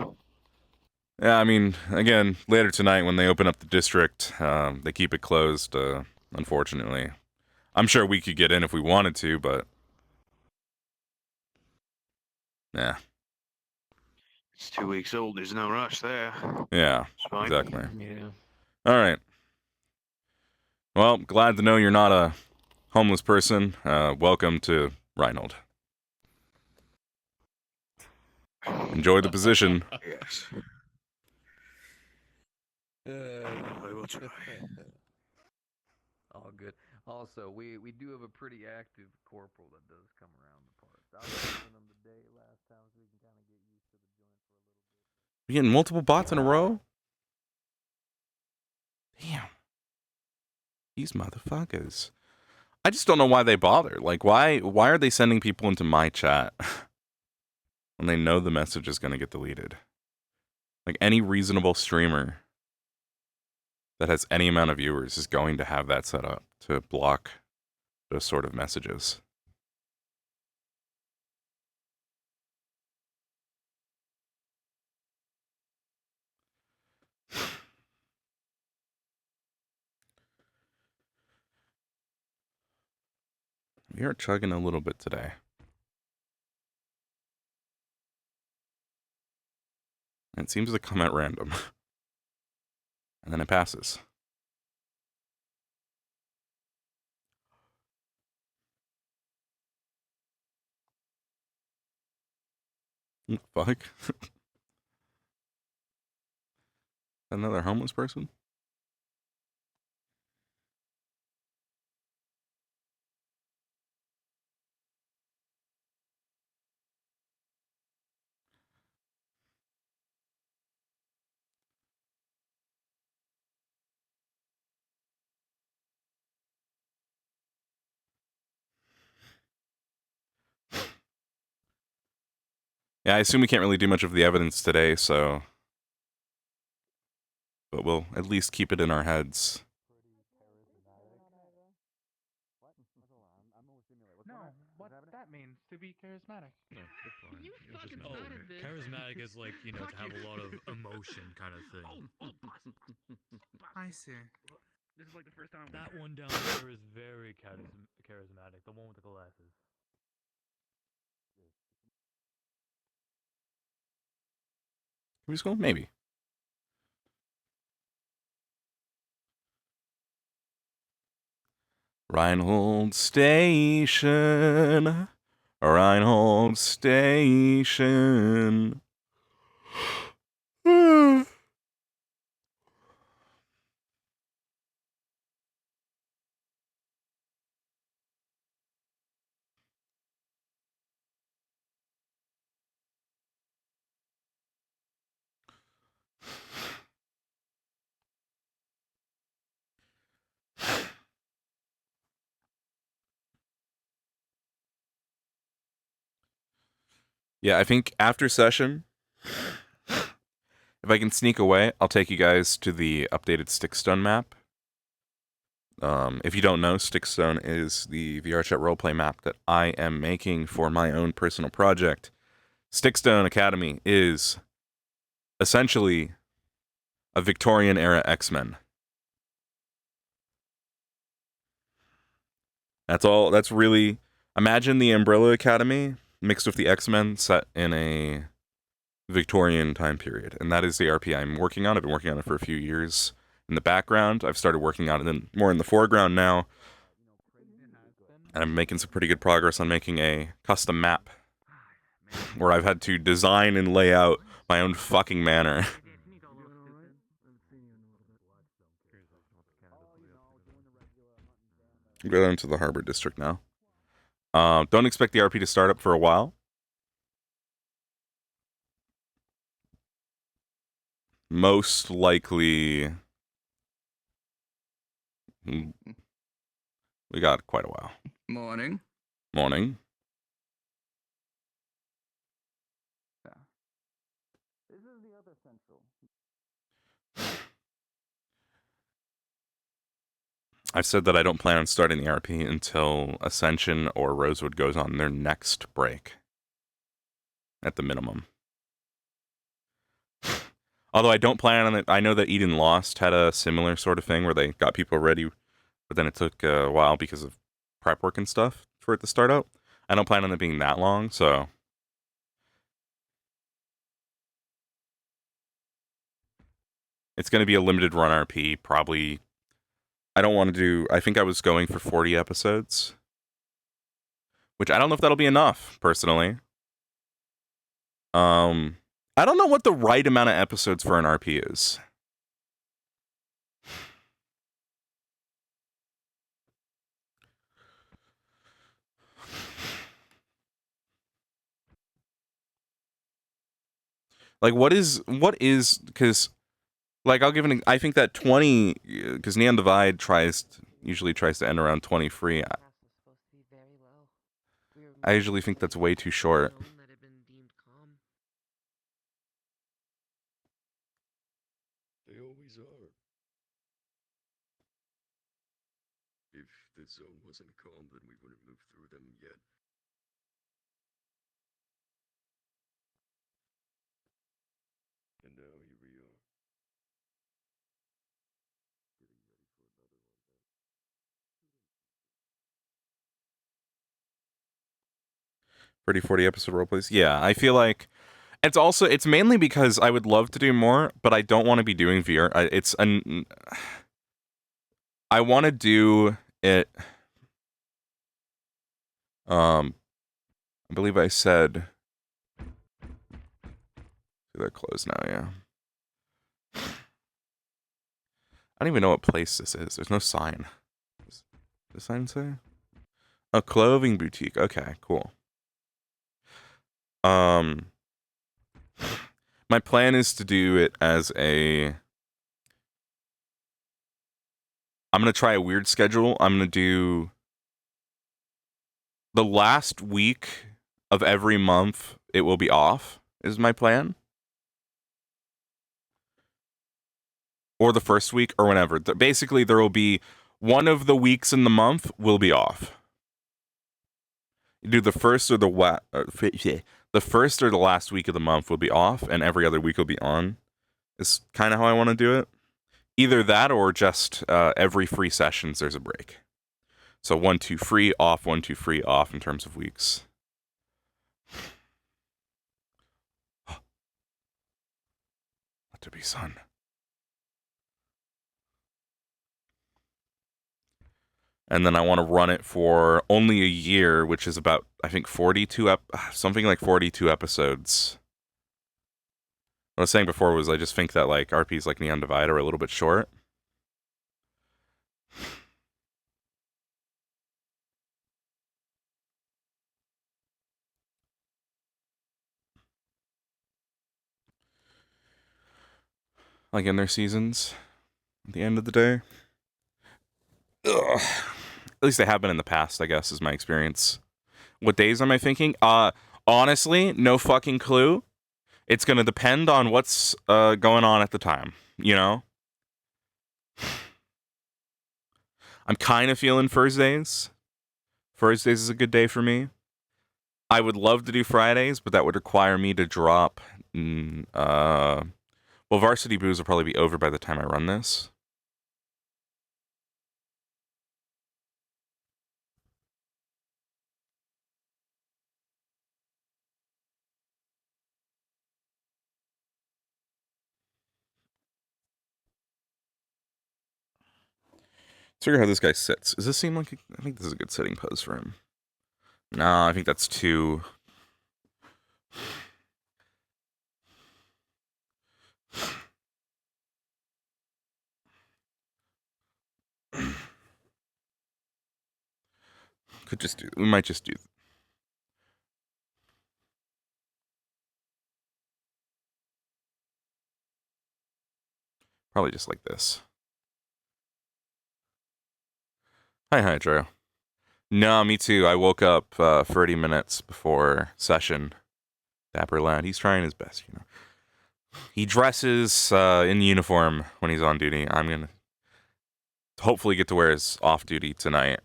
Yeah, I mean, again, later tonight when they open up the district, they keep it closed, unfortunately. I'm sure we could get in if we wanted to, but... Yeah. It's 2 weeks old. There's no rush there. Yeah, It's fine. exactly. Yeah. All right. Well, glad to know you're not a homeless person. Welcome to Reinhold. Enjoy the position. Yes. I will try. All good. Also, we do have a pretty active corporal that does come around the parts. I was using him today last time, so we can kind of get used to the joint for a little bit. We getting multiple bots in a row? Damn. These motherfuckers. I just don't know why they bother. Like, why are they sending people into my chat when they know the message is going to get deleted? Like, any reasonable streamer that has any amount of viewers is going to have that set up to block those sort of messages. We are chugging a little bit today. It seems to come at random. And then it passes. Fuck. Another homeless person? Yeah, I assume we can't really do much of the evidence today, so... But we'll at least keep it in our heads. No, what that means to be charismatic. No, that's fine. It was just charismatic is like, to have a lot of emotion kind of thing. I see. This is like the first time. That one down there is very charismatic, the one with the glasses. Can we just go? Maybe. Reinhold Station. Reinhold Station. Yeah, I think after session, if I can sneak away, I'll take you guys to the updated Stickstone map. If you don't know, Stickstone is the VRChat roleplay map that I am making for my own personal project. Stickstone Academy is essentially a Victorian-era X-Men. That's all. That's really... Imagine the Umbrella Academy mixed with the X-Men set in a Victorian time period. And that is the RP I'm working on. I've been working on it for a few years in the background. I've started working on it more in the foreground now. And I'm making some pretty good progress on making a custom map where I've had to design and lay out my own fucking manor. Go into the Harbor District now. Don't expect the RP to start up for a while. Most likely... We got quite a while. Morning. Morning. Yeah. This is the other central. I've said that I don't plan on starting the RP until Ascension or Rosewood goes on their next break. At the minimum. Although I don't plan on it. I know that Eden Lost had a similar sort of thing where they got people ready, but then it took a while because of prep work and stuff for it to start out. I don't plan on it being that long, so... It's going to be a limited run RP, probably... I don't want to do... I think I was going for 40 episodes. Which I don't know if that'll be enough, personally. I don't know what the right amount of episodes for an RP is. Like, what is, because, like, I'll give I think that 20, because Neon Divide usually tries to end around 20 free. I usually think that's way too short. They always are. If the zone wasn't calm, then we wouldn't move through them yet. And now here we are. 40 episode roleplays. Yeah, I feel like it's mainly because I would love to do more, but I don't want to be doing VR. I want to do it. I believe I said. They're closed now. Yeah. I don't even know what place this is. There's no sign. Does the sign say? A clothing boutique. Okay, cool. My plan is to do it as I'm gonna try a weird schedule. I'm gonna do the last week of every month. It will be off, is my plan. Or the first week, or whenever. Basically, there will be one of the weeks in the month will be off. You do the first or the first or the last week of the month will be off, and every other week will be on. Is kind of how I want to do it. Either that, or just every free sessions there's a break. So 1, 2 free off, 1, 2 free off in terms of weeks. Let there be sun. And then I want to run it for only a year, which is about, I think, 42 something like 42 episodes. What I was saying before was I just think that like RPs like Neon Divide are a little bit short. Like in their seasons, at the end of the day. Ugh. At least they have been in the past, I guess, is my experience. What days am I thinking? Honestly, no fucking clue. It's going to depend on what's going on at the time, you know? I'm kind of feeling Thursdays. Thursdays is a good day for me. I would love to do Fridays, but that would require me to drop. Well, Varsity Booze will probably be over by the time I run this. Let's figure out how this guy sits. Does this seem like... I think this is a good sitting pose for him. No, I think that's too... Could just do... We might just do... Probably just like this. Hi, Drew. No, me too. I woke up 30 minutes before session. Dapper lad. He's trying his best, you know. He dresses in uniform when he's on duty. I'm going to hopefully get to wear his off-duty tonight.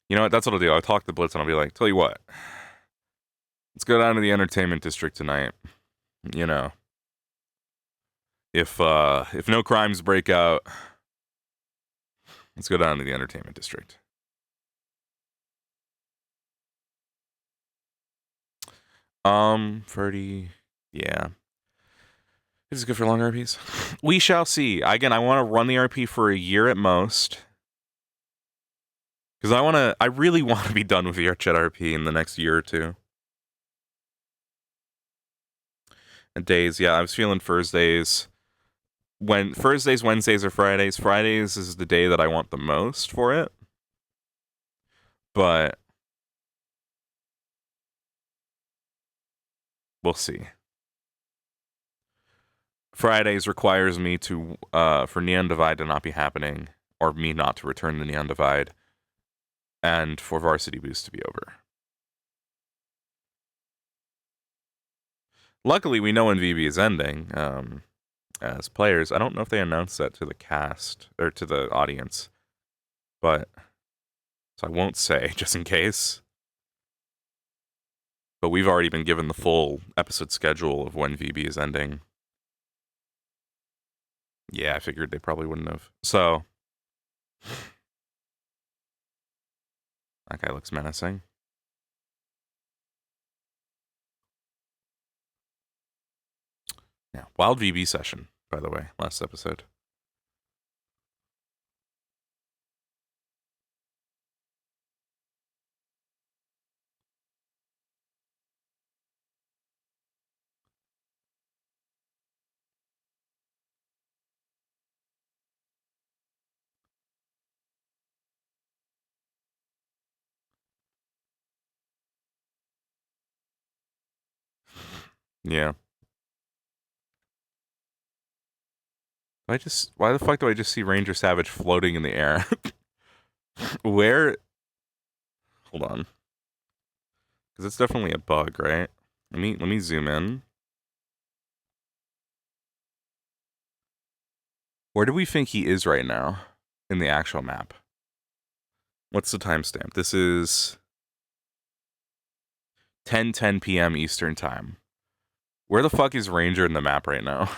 You know what? That's what I'll do. I'll talk to Blitz and I'll be like, tell you what. Let's go down to the entertainment district tonight. You know. If no crimes break out, let's go down to the entertainment district. Ferdy, yeah. This is good for long RPs. We shall see. Again, I want to run the RP for a year at most. Because I really want to be done with the Chat RP in the next year or two. And days, yeah, I was feeling Thursdays. When Thursdays, Wednesdays, or Fridays. Fridays is the day that I want the most for it. But we'll see. Fridays requires me to for Neon Divide to not be happening, or me not to return the Neon Divide, and for Varsity Boost to be over. Luckily, we know when VB is ending. As players, I don't know if they announced that to the cast or to the audience, but so I won't say just in case. But we've already been given the full episode schedule of when VB is ending. Yeah, I figured they probably wouldn't have. So that guy looks menacing. Yeah, wild VB session, by the way, last episode. Yeah. Why the fuck do I just see Ranger Savage floating in the air? Where? Hold on. Because it's definitely a bug, right? Let me zoom in. Where do we think he is right now in the actual map? What's the timestamp? This is 10:10 p.m. Eastern Time. Where the fuck is Ranger in the map right now?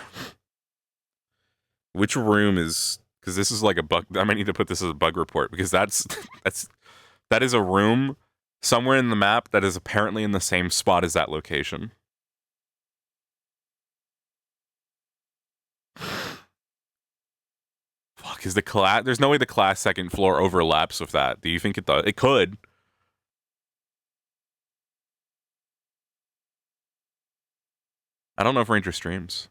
Which room is... Because this is like a bug... I might need to put this as a bug report, because that is a room somewhere in the map that is apparently in the same spot as that location. Fuck, is the class... There's no way the class second floor overlaps with that. Do you think it does? It could. I don't know if Ranger streams.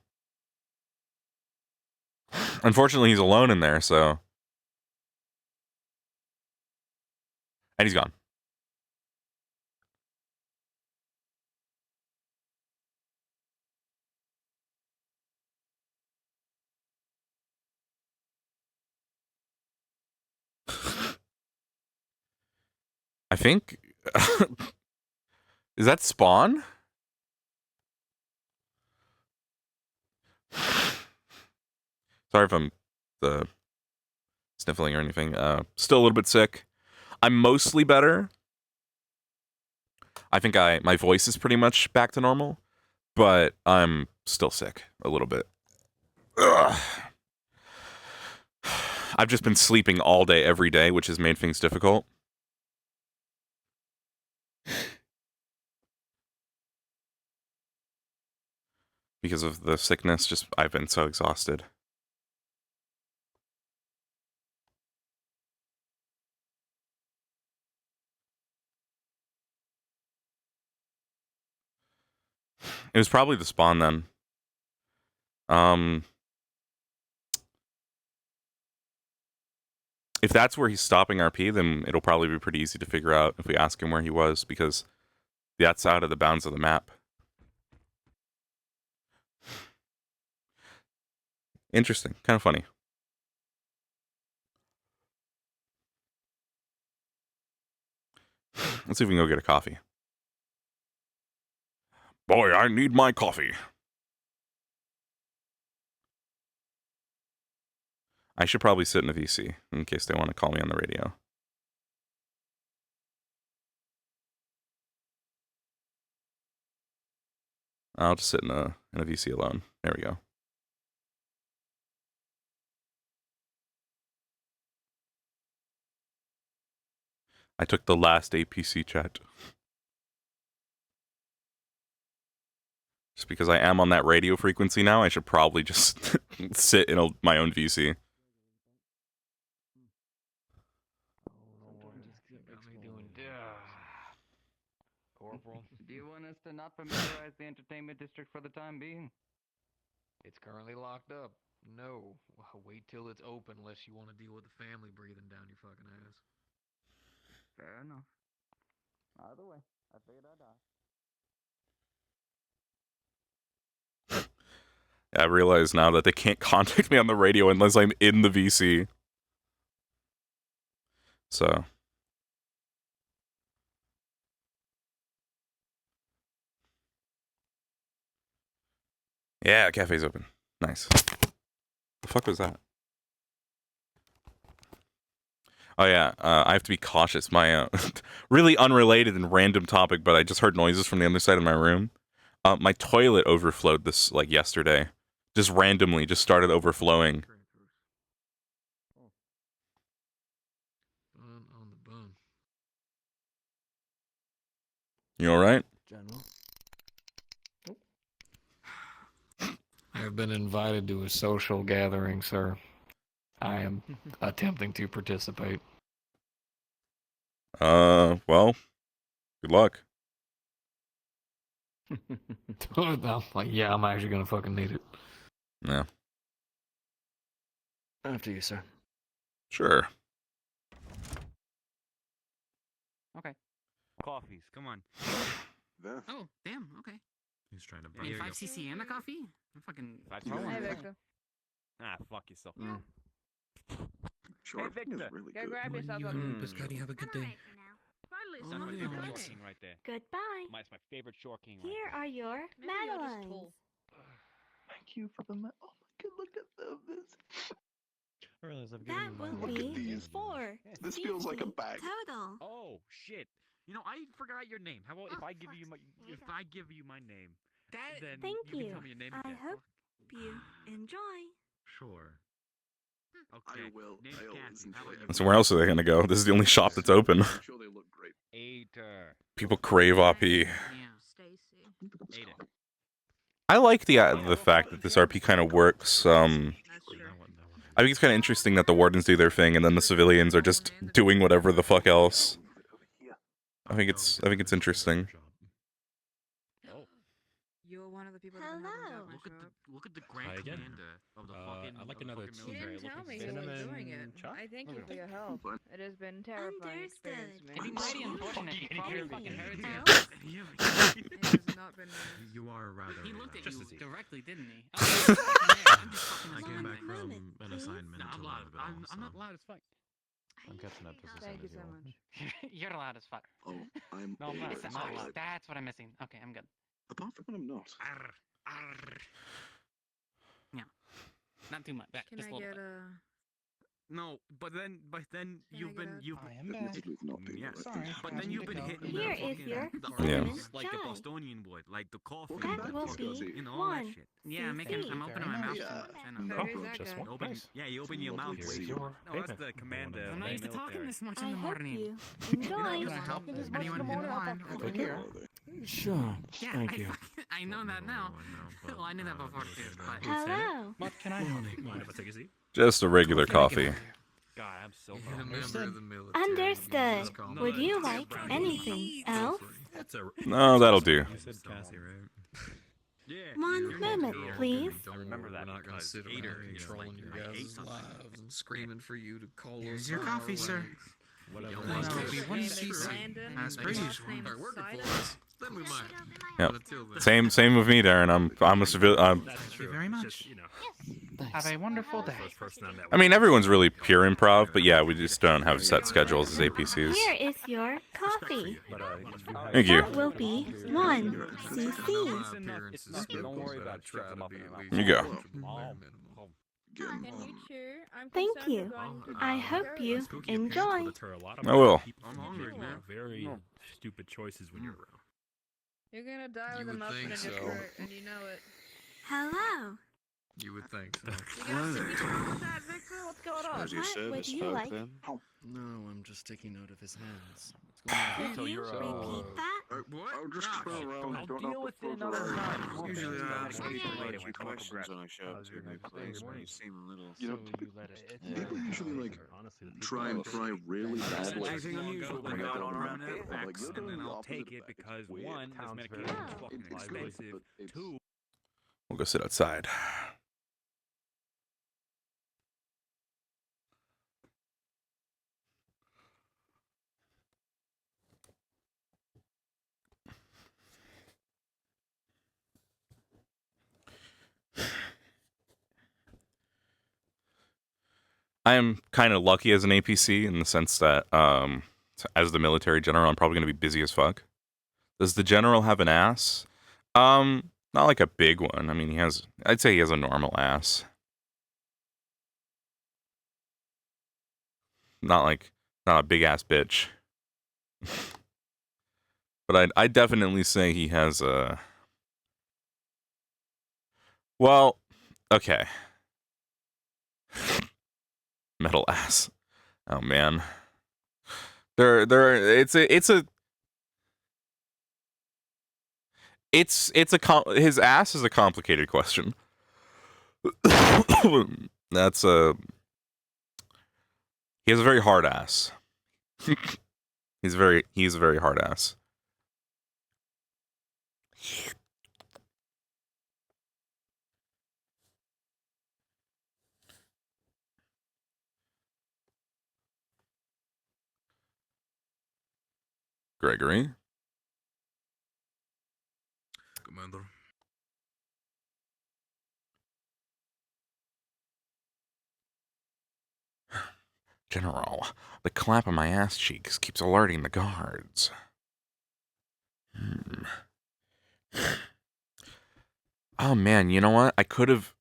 Unfortunately, he's alone in there, so... And he's gone. I think... Is that Spawn? Sorry if I'm sniffling or anything. Still a little bit sick. I'm mostly better. I think my voice is pretty much back to normal, but I'm still sick a little bit. Ugh. I've just been sleeping all day, every day, which has made things difficult. Because of the sickness, I've been so exhausted. It was probably the Spawn then. If that's where he's stopping RP, then it'll probably be pretty easy to figure out if we ask him where he was, because that's out of the bounds of the map. Interesting. Kind of funny. Let's see if we can go get a coffee. Boy, I need my coffee. I should probably sit in a VC in case they want to call me on the radio. I'll just sit in a VC alone. There we go. I took the last APC chat. Just because I am on that radio frequency now, I should probably just sit in my own VC. Corporal. Do you want us to not familiarize the entertainment district for the time being? It's currently locked up. No. Wait till it's open unless you want to deal with the family breathing down your fucking ass. Fair enough. Either way, I figured I'd ask. I realize now that they can't contact me on the radio unless I'm in the VC. So... Yeah, cafe's open. Nice. The fuck was that? Oh yeah, I have to be cautious. My really unrelated and random topic, but I just heard noises from the other side of my room. My toilet overflowed yesterday. Just randomly, just started overflowing. On the bone. You all right? General. I have been invited to a social gathering, sir. I am attempting to participate. Well, good luck. Yeah, I'm actually gonna fucking need it. Yeah. After you, sir. Sure. Okay. Coffees, come on. Oh, damn, okay. He's trying to I mean, 5cc and a coffee? I'm fucking... Hey, Victor. Ah, fuck yourself. Sure, hey, Victor. really go good. grab yourself a... Biscotti, have a good day. That's my favorite short king right there. Goodbye. It's my favorite short king Here right are your Madeleines. Thank you for the oh my god, look at them. I realize I've That given will you be these. 4. This feels like a bag. Total. Oh, shit. You know, I forgot your name. How about if I give you my name? Then Thank you. you. Can tell me your name I again. hope you enjoy. Sure. Okay. I will. Name's I always Kathy. How enjoy about you? every- So where else are they gonna go? This is the only shop that's open. I'm sure they look great. People crave RP. Stacy. I like the fact that this RP kind of works. I think it's kind of interesting that the wardens do their thing and then the civilians are just doing whatever the fuck else. I think it's interesting. You're one of the people Hello. Look at the grand Hi again. commander of the fucking. I'd like of the another fucking tea. military. You didn't tell me Cinnamon who was doing it. chop? I thank you for your help. It has been terrifying experience for me. It'd be mighty unfortunate if you probably fucking heard Help. you. It has not been nice. You are rather. He looked at just you as easy. directly, didn't he? I'm just fucking there. I'm just fucking I came back assignment. from an assignment. No, I'm a loud. little bit I'm not also. loud as fuck. I'm catching up just as Thank soon you as so you much. You're loud as fuck. Oh, I'm. No, I'm not. It's I'm not all loud. right. That's what I'm missing. Okay, I'm good. Apart from that, I'm not. Yeah. Not too much. Can Just I a little get bit. No, but then you've been Admittedly, not being yeah. the right Sorry, thing. but then you've been hitting Here the is fucking your the Yeah. herbs like the Bostonian would, like the coffee, That the will fucking, be you know, all that 1 shit. Yeah, I'm opening my mouth too much. I know. So who's that Just guy? one. Open, Nice. yeah, you open your mouth Lovely way to see too you. much. No, that's the commander. I'm not used to talking this much I in the hope morning. you You're not enjoy. gonna help Anyone anyone in line over Take here? care. Sure. Yeah, Thank I you. I know that now. Well, I knew that before too. But Hello. What can I help you? Mind if I take a seat? Just a regular coffee. God, I'm so You're a member of the military. Understood. Just call me Would you Mike. like anything else? That's a. No, that'll do. You said Cassie, right? Yeah. One moment, please. Don't remember worry, that we're not gonna because sit around Hater here is controlling like, your I hate guys' something. lives and screaming for you to call Here's us your on coffee, our sir. ranks. Whatever. Y'all There must will be be one That's piece true. as per Thank you. usual. Start working for us. Then we might. Yep. But until then. Same with me, Darren. I'm a civil. That's Thank true. you very It's much. just, you know, Have a wonderful day. first person I met. I mean, everyone's really pure improv, but yeah, we just don't have set schedules as APCs. Here is your coffee. But Thank you. That will be 1 cc. My appearance is good, Don't worry but about I try shoving to up be in at your least You go. comfortable bare minimum. Again, Can you cheer? I'm Thank concerned you. you're going to I be hope very you upset. Spooky appearance enjoy. will deter a lot of I will. people I'm from hungry, making man. very stupid choices when you're around. You're gonna die You with a would muffin in think your so. throat, and you know it. Hello. You would think so. You got to that, Victor? What's going on? how's your What would service, you folk, like? then? No, I'm just taking note of his hands. What's going on? Would So you you're, repeat that? What? I'll just Gosh, turn around. I'll Don't deal have with to it another close time. your eyes. Usually I ask Later people when A few come up questions aggressive. when I show up to a new place, but you seem a little. You know, People usually like try really There's badly. anything unusual Bring going it on down around around here, here. facts, Like, and then you're I'll the take opposite it of that. because It's weird. one, this Sounds medication very is fucking It's good, expensive. but it's- Two, We'll go sit outside. I am kind of lucky as an APC in the sense that, as the military general, I'm probably going to be busy as fuck. Does the general have an ass? Not like a big one. I mean, I'd say he has a normal ass. Not a big ass bitch. But I'd definitely say he has a. Well, okay. Metal ass. Oh man. His ass is a complicated question. That's he has a very hard ass. He's a very hard ass. Gregory. Commander. General, the clap on my ass cheeks keeps alerting the guards. Oh man, you know what? I could have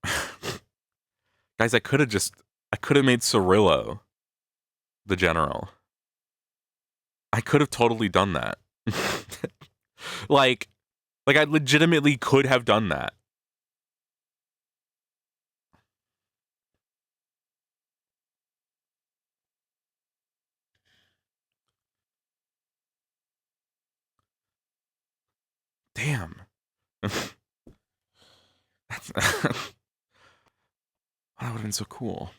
guys, I could have made Cirillo the general. I could have totally done that. like I legitimately could have done that. Damn. That would have been so cool.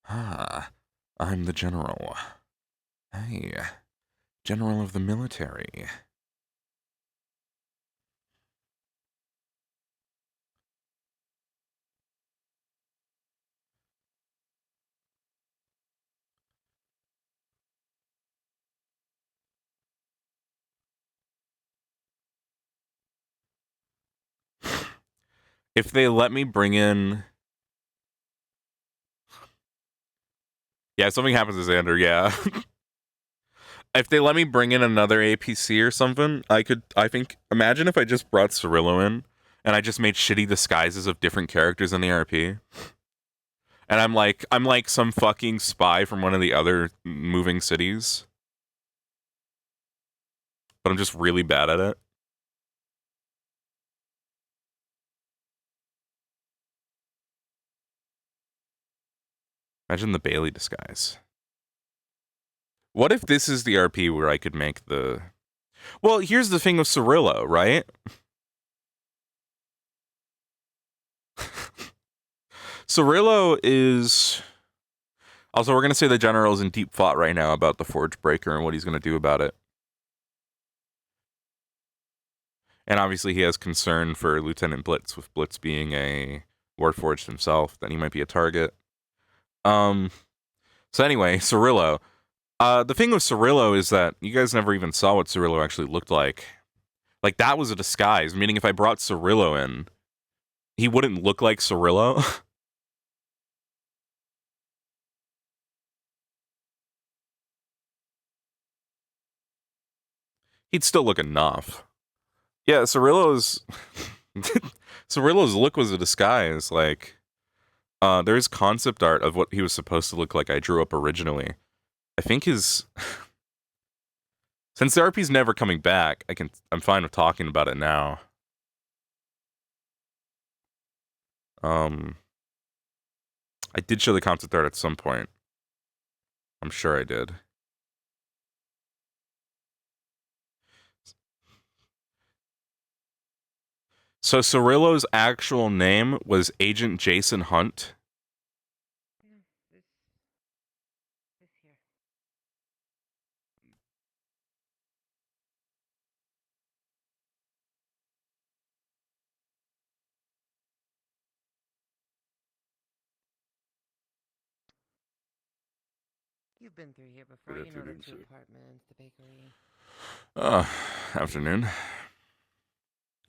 Ah, I'm the general. Hey, general of the military. if they let me bring in... Yeah, if something happens to Xander, yeah. If they let me bring in another APC or something, I think, imagine if I just brought Cirillo in, and I just made shitty disguises of different characters in the RP. And I'm like some fucking spy from one of the other moving cities. But I'm just really bad at it. Imagine the Bailey disguise. What if this is the RP where I could make the... Well, here's the thing with Cirillo, right? Cirillo is... Also, we're going to say the general's in deep thought right now about the Forge Breaker and what he's going to do about it. And obviously he has concern for Lieutenant Blitz, with Blitz being a Warforged himself, that he might be a target. So anyway, Cirillo. The thing with Cirillo is that you guys never even saw what Cirillo actually looked like. Like, that was a disguise, meaning if I brought Cirillo in, he wouldn't look like Cirillo. He'd still look enough. Yeah, Cirillo's look was a disguise. Like, there's concept art of what he was supposed to look like I drew up originally. I think his... Since the RP's never coming back, I'm fine with talking about it now. I did show the concept art at some point. I'm sure I did. So Cirillo's actual name was Agent Jason Hunt. You've been through here before. Good You know the afternoon, two sir. apartments, the bakery. Afternoon.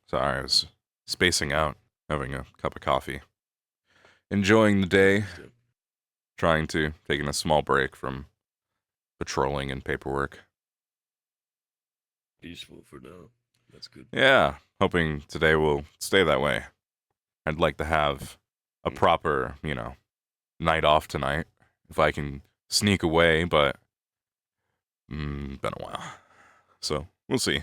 Sorry, I was spacing out, having a cup of coffee. Enjoying the day. Trying to, taking a small break from patrolling and paperwork. Peaceful for now. That's good. Yeah, hoping today will stay that way. I'd like to have a proper, night off tonight. If I can sneak away, but been a while. So, we'll see.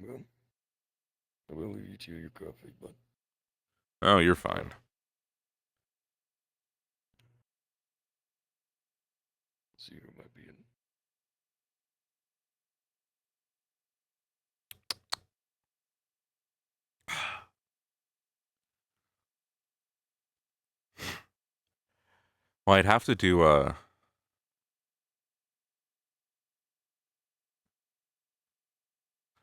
Well, I will leave you to your coffee, but... Oh, you're fine. See who might be in. Well, I'd have to do,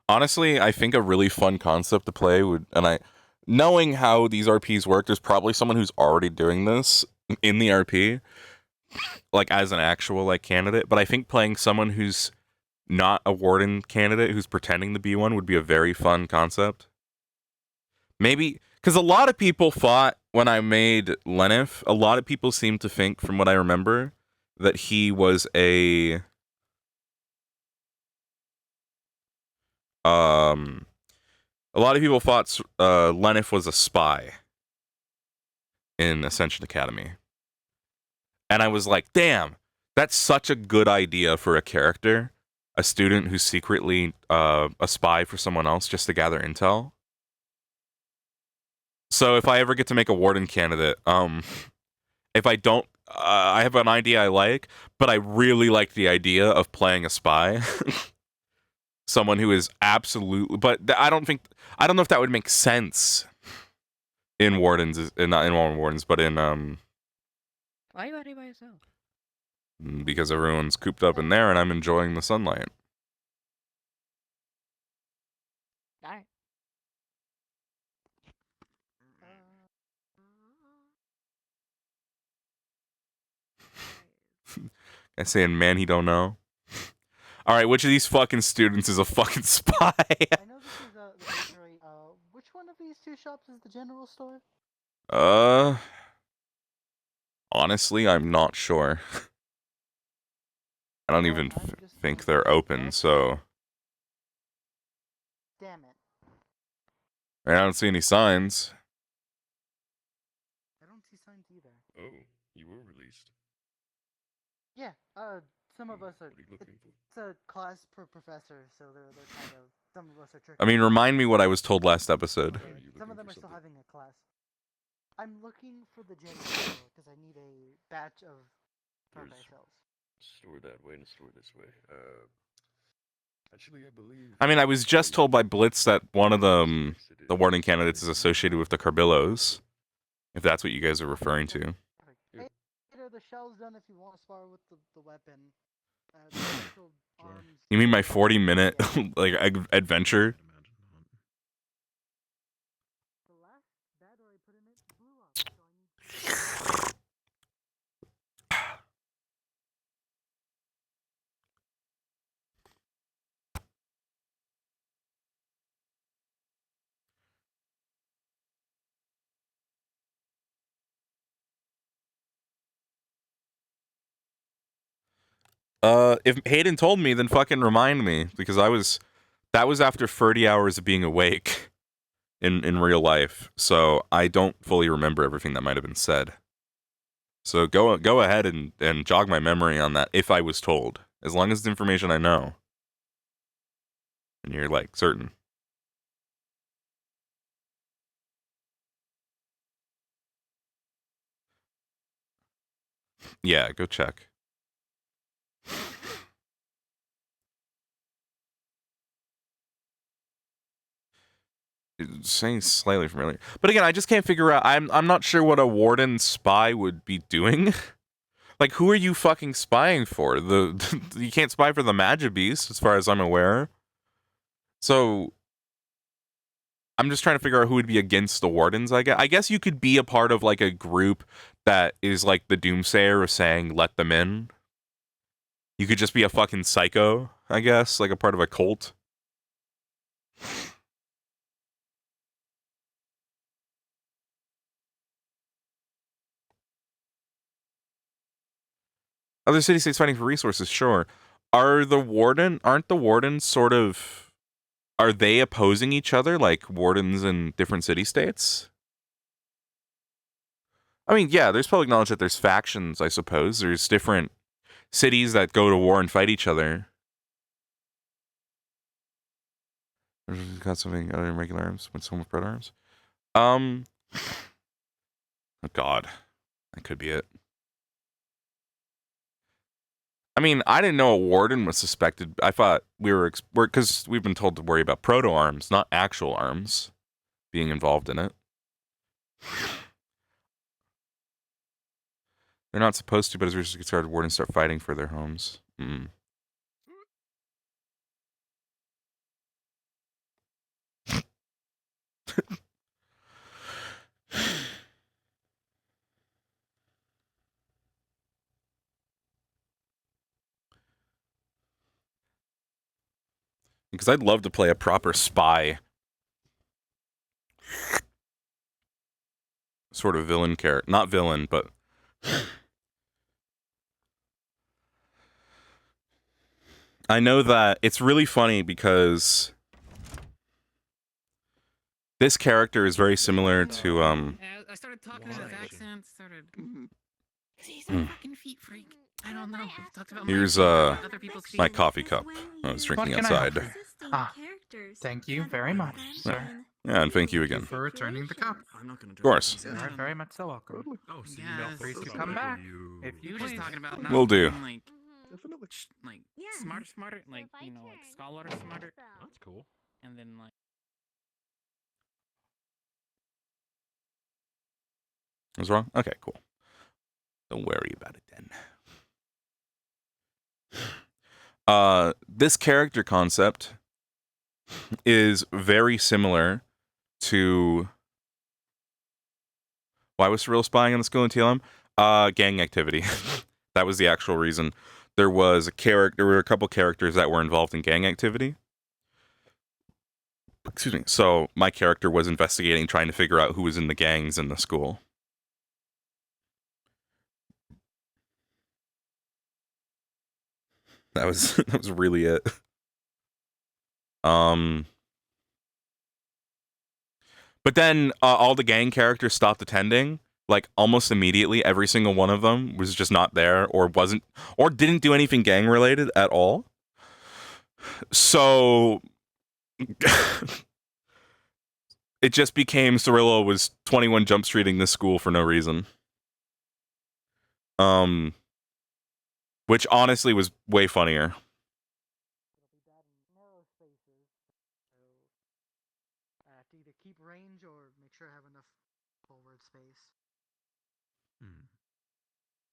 honestly, I think a really fun concept to play would, knowing how these RPs work, there's probably someone who's already doing this in the RP, like as an actual candidate. But I think playing someone who's not a warden candidate who's pretending to be one would be a very fun concept. Maybe because a lot of people thought when I made Lenif, a lot of people seem to think, from what I remember, that he was a lot of people thought Lenif was a spy in Ascension Academy. And I was like, damn, that's such a good idea for a character. A student who's secretly a spy for someone else just to gather intel. So if I ever get to make a warden candidate, if I don't, I have an idea I like, but I really like the idea of playing a spy. Someone who is absolutely, but I don't know if that would make sense in Wardens, not in Wardens, but in Why are you out here by yourself? because everyone's cooped up in there and I'm enjoying the sunlight. Alright. I saying, man, he don't know. All right, which of these fucking students is a fucking spy? I know this is the bakery. Which one of these two shops is the general store? Honestly, I'm not sure. I don't even think they're open, so Damn it. I don't see any signs. I don't see signs either. Oh, you were released. Yeah, some of us are. What are you looking for? It's a class per professor, so they're kind of. Some of us are tricky. I mean, remind me what I was told last episode. Some of them are still having a class. I'm looking for the general store because I need a batch of There's ourselves. store that way and store this way. Actually, I believe. I mean, I was just told by Blitz that one of the warden candidates is associated with the Carbillos. If that's what you guys are referring to. Hey, the shell's done if you want to spar with the weapon. The actual arms. You mean my 40-minute like adventure? The last battery I put in it blew up, so I need. If Hayden told me, then fucking remind me, because that was after 30 hours of being awake in real life, so I don't fully remember everything that might have been said. So go ahead and jog my memory on that if I was told, as long as it's information I know, and you're like certain. Yeah, go check. It's saying slightly familiar, but again, I just can't figure out. I'm not sure what a warden spy would be doing. Like, who are you fucking spying for? You can't spy for the Magic Beast, as far as I'm aware. So I'm just trying to figure out who would be against the wardens. I guess you could be a part of like a group that is like the Doomsayer of saying let them in. You could just be a fucking psycho, I guess, like a part of a cult. Other city-states fighting for resources, sure. Aren't the wardens sort of, are they opposing each other like wardens in different city-states? I mean, yeah, there's public knowledge that there's factions, I suppose. There's different cities that go to war and fight each other. Got something other than regular arms, went some with bread arms. Oh god. That could be it. I mean, I didn't know a warden was suspected. I thought we were because we've been told to worry about proto arms, not actual arms being involved in it. They're not supposed to, but as researchers get started, wardens start fighting for their homes. Because I'd love to play a proper spy. Sort of villain character. Not villain, but... I know that it's really funny because... this character is very similar to, I started talking in his accent, started... He's a fucking feet freak. I don't know. Talked about Here's other people's feet. my coffee cup. I was drinking outside. Thank you very much, sir. Yeah, and thank you again. For returning the cup. I'm not gonna Of course. You are very much so welcome. Oh, so Yeah, Please to come back if you were just please. talking about not Will do. being, like smarter, like like scholar smarter. That's cool. And then like. What's wrong? Okay, cool. Don't worry about it then. This character concept is very similar to... why was Surreal spying on the school in TLM? Gang activity. That was the actual reason. there were a couple characters that were involved in gang activity. Excuse me. So my character was investigating, trying to figure out who was in the gangs in the school. That was really it. But then all the gang characters stopped attending. Like almost immediately, every single one of them was just not there, or didn't do anything gang related at all. So it just became Cirillo was 21 Jump Streeting this school for no reason. Which honestly was way funnier. To either keep range or make sure I have enough forward space. I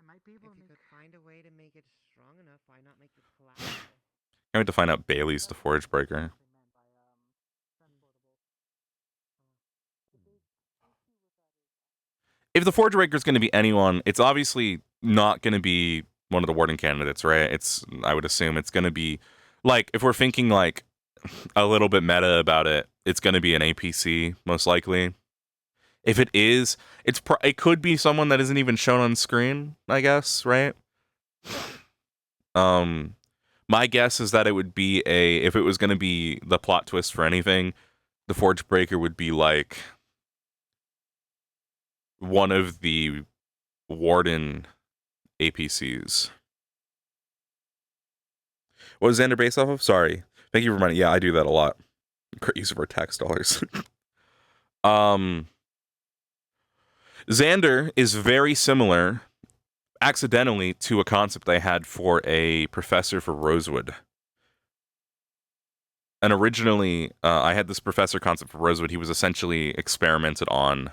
might be able If to you make... could find a way to make it strong enough, why not make it collapsible? I went to find out Bailey's the Forge Breaker. If the Forge Breaker is going to be anyone, it's obviously not going to be one of the warden candidates, right? I would assume it's going to be, like, if we're thinking, like, a little bit meta about it, it's going to be an APC, most likely. If it is, it could be someone that isn't even shown on screen, I guess, right? My guess is that it would be if it was going to be the plot twist for anything, the Forge Breaker would be, like, one of the warden APCs. What was Xander based off of? Sorry. Thank you for reminding. Yeah, I do that a lot. Great use of our tax dollars. Xander is very similar, accidentally, to a concept I had for a professor for Rosewood. And originally, I had this professor concept for Rosewood. He was essentially experimented on.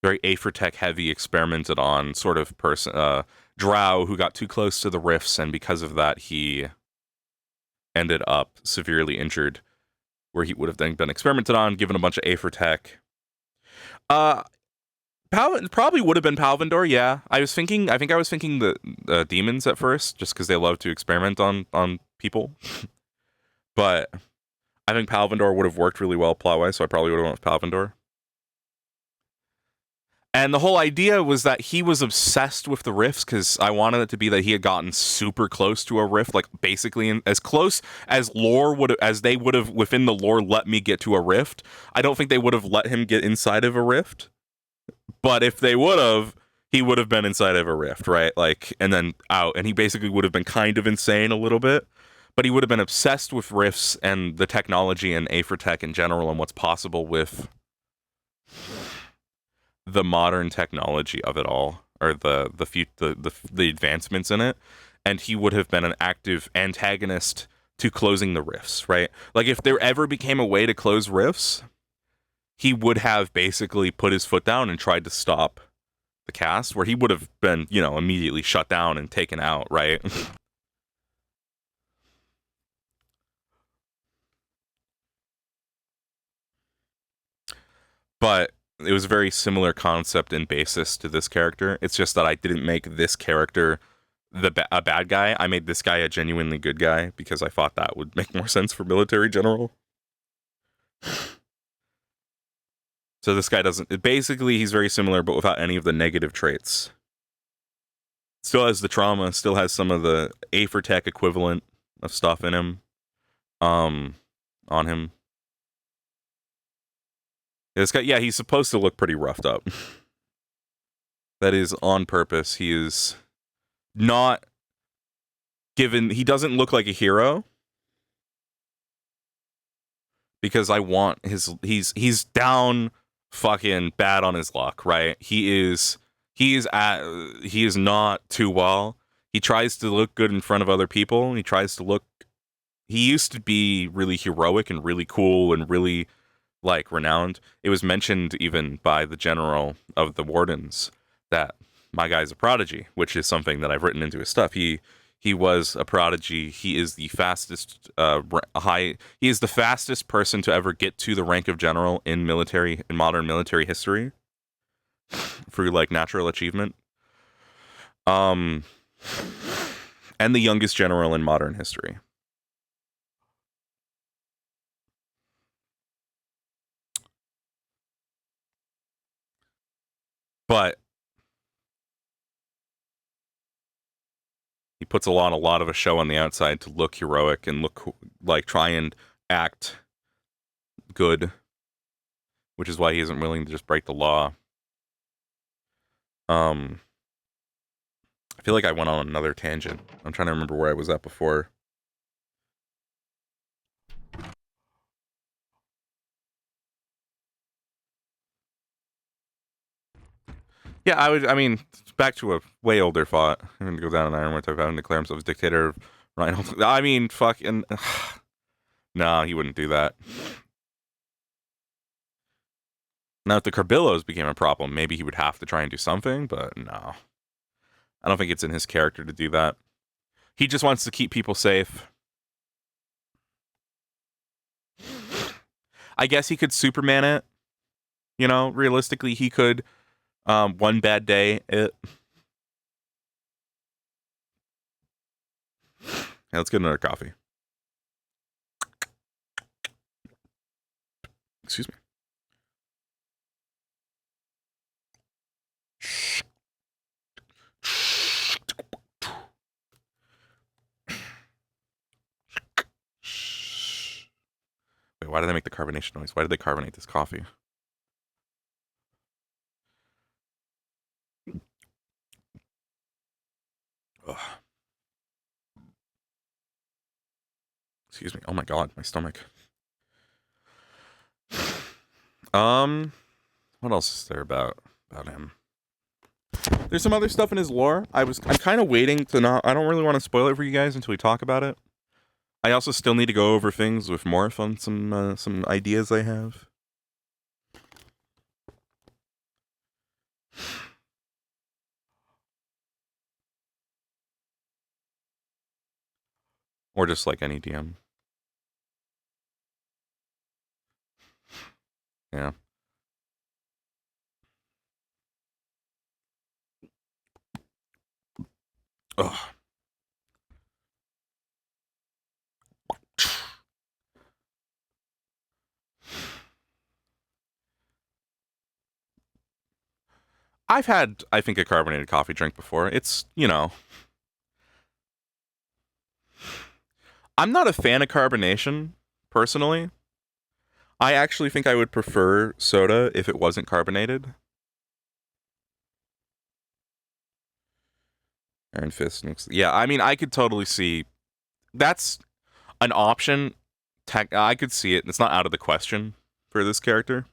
Very Aphrodite heavy, experimented on sort of person, drow who got too close to the rifts, and because of that, he ended up severely injured, where he would have then been experimented on, given a bunch of Aphrodite. Probably would have been Palvindor, yeah. I think I was thinking the demons at first, just because they love to experiment on people. But I think Palvindor would have worked really well plot-wise, so I probably would have went with Palvindor. And the whole idea was that he was obsessed with the rifts, because I wanted it to be that he had gotten super close to a rift, like basically as close as they would have within the lore let me get to a rift. I don't think they would have let him get inside of a rift. But if they would have, he would have been inside of a rift, right? Like, and then out, and he basically would have been kind of insane a little bit. But he would have been obsessed with rifts and the technology and Aphrodite in general and what's possible with the modern technology of it all, or the advancements in it, and he would have been an active antagonist to closing the rifts, right? Like, if there ever became a way to close rifts, he would have basically put his foot down and tried to stop the cast, where he would have been, immediately shut down and taken out, right? But it was a very similar concept and basis to this character. It's just that I didn't make this character a bad guy. I made this guy a genuinely good guy because I thought that would make more sense for military general. So this guy doesn't... Basically, he's very similar, but without any of the negative traits. Still has the trauma, still has some of the Aphrodite equivalent of stuff in him. On him. This guy, yeah, he's supposed to look pretty roughed up. That is on purpose. He is not given... He doesn't look like a hero. Because I want his... He's down fucking bad on his luck, right? He is not too well. He tries to look good in front of other people. He tries to look... He used to be really heroic and really cool and really... like renowned. It was mentioned even by the general of the wardens that my guy's a prodigy, which is something that I've written into his stuff. He was a prodigy. He is the fastest he is the fastest person to ever get to the rank of general in modern military history through like natural achievement. And the youngest general in modern history. But he puts a lot of a show on the outside to look heroic and look like try and act good, which is why he isn't willing to just break the law. I feel like I went on another tangent. I'm trying to remember where I was at before. Yeah, I mean, back to a way older thought. I'm going to go down an iron type of having to declare himself as dictator of Reinhold. I mean, fucking... No, he wouldn't do that. Now, if the Carbillos became a problem, maybe he would have to try and do something, but no. I don't think it's in his character to do that. He just wants to keep people safe. I guess he could Superman it. You know, realistically, he could one bad day it. Yeah, let's get another coffee. Excuse me. Wait, why did they make the carbonation noise? Why did they carbonate this coffee? Ugh. Excuse me. Oh my god, my stomach. What else is there about him? There's some other stuff in his lore. I'm kind of waiting to not. I don't really want to spoil it for you guys until we talk about it. I also still need to go over things with Morph on some ideas I have. Or just like any DM. Yeah. Ugh. I've had, I think, a carbonated coffee drink before. It's, you know. I'm not a fan of carbonation, personally. I actually think I would prefer soda if it wasn't carbonated. Iron Fist. Yeah, I mean, I could totally see. That's an option. I could see it. It's not out of the question for this character.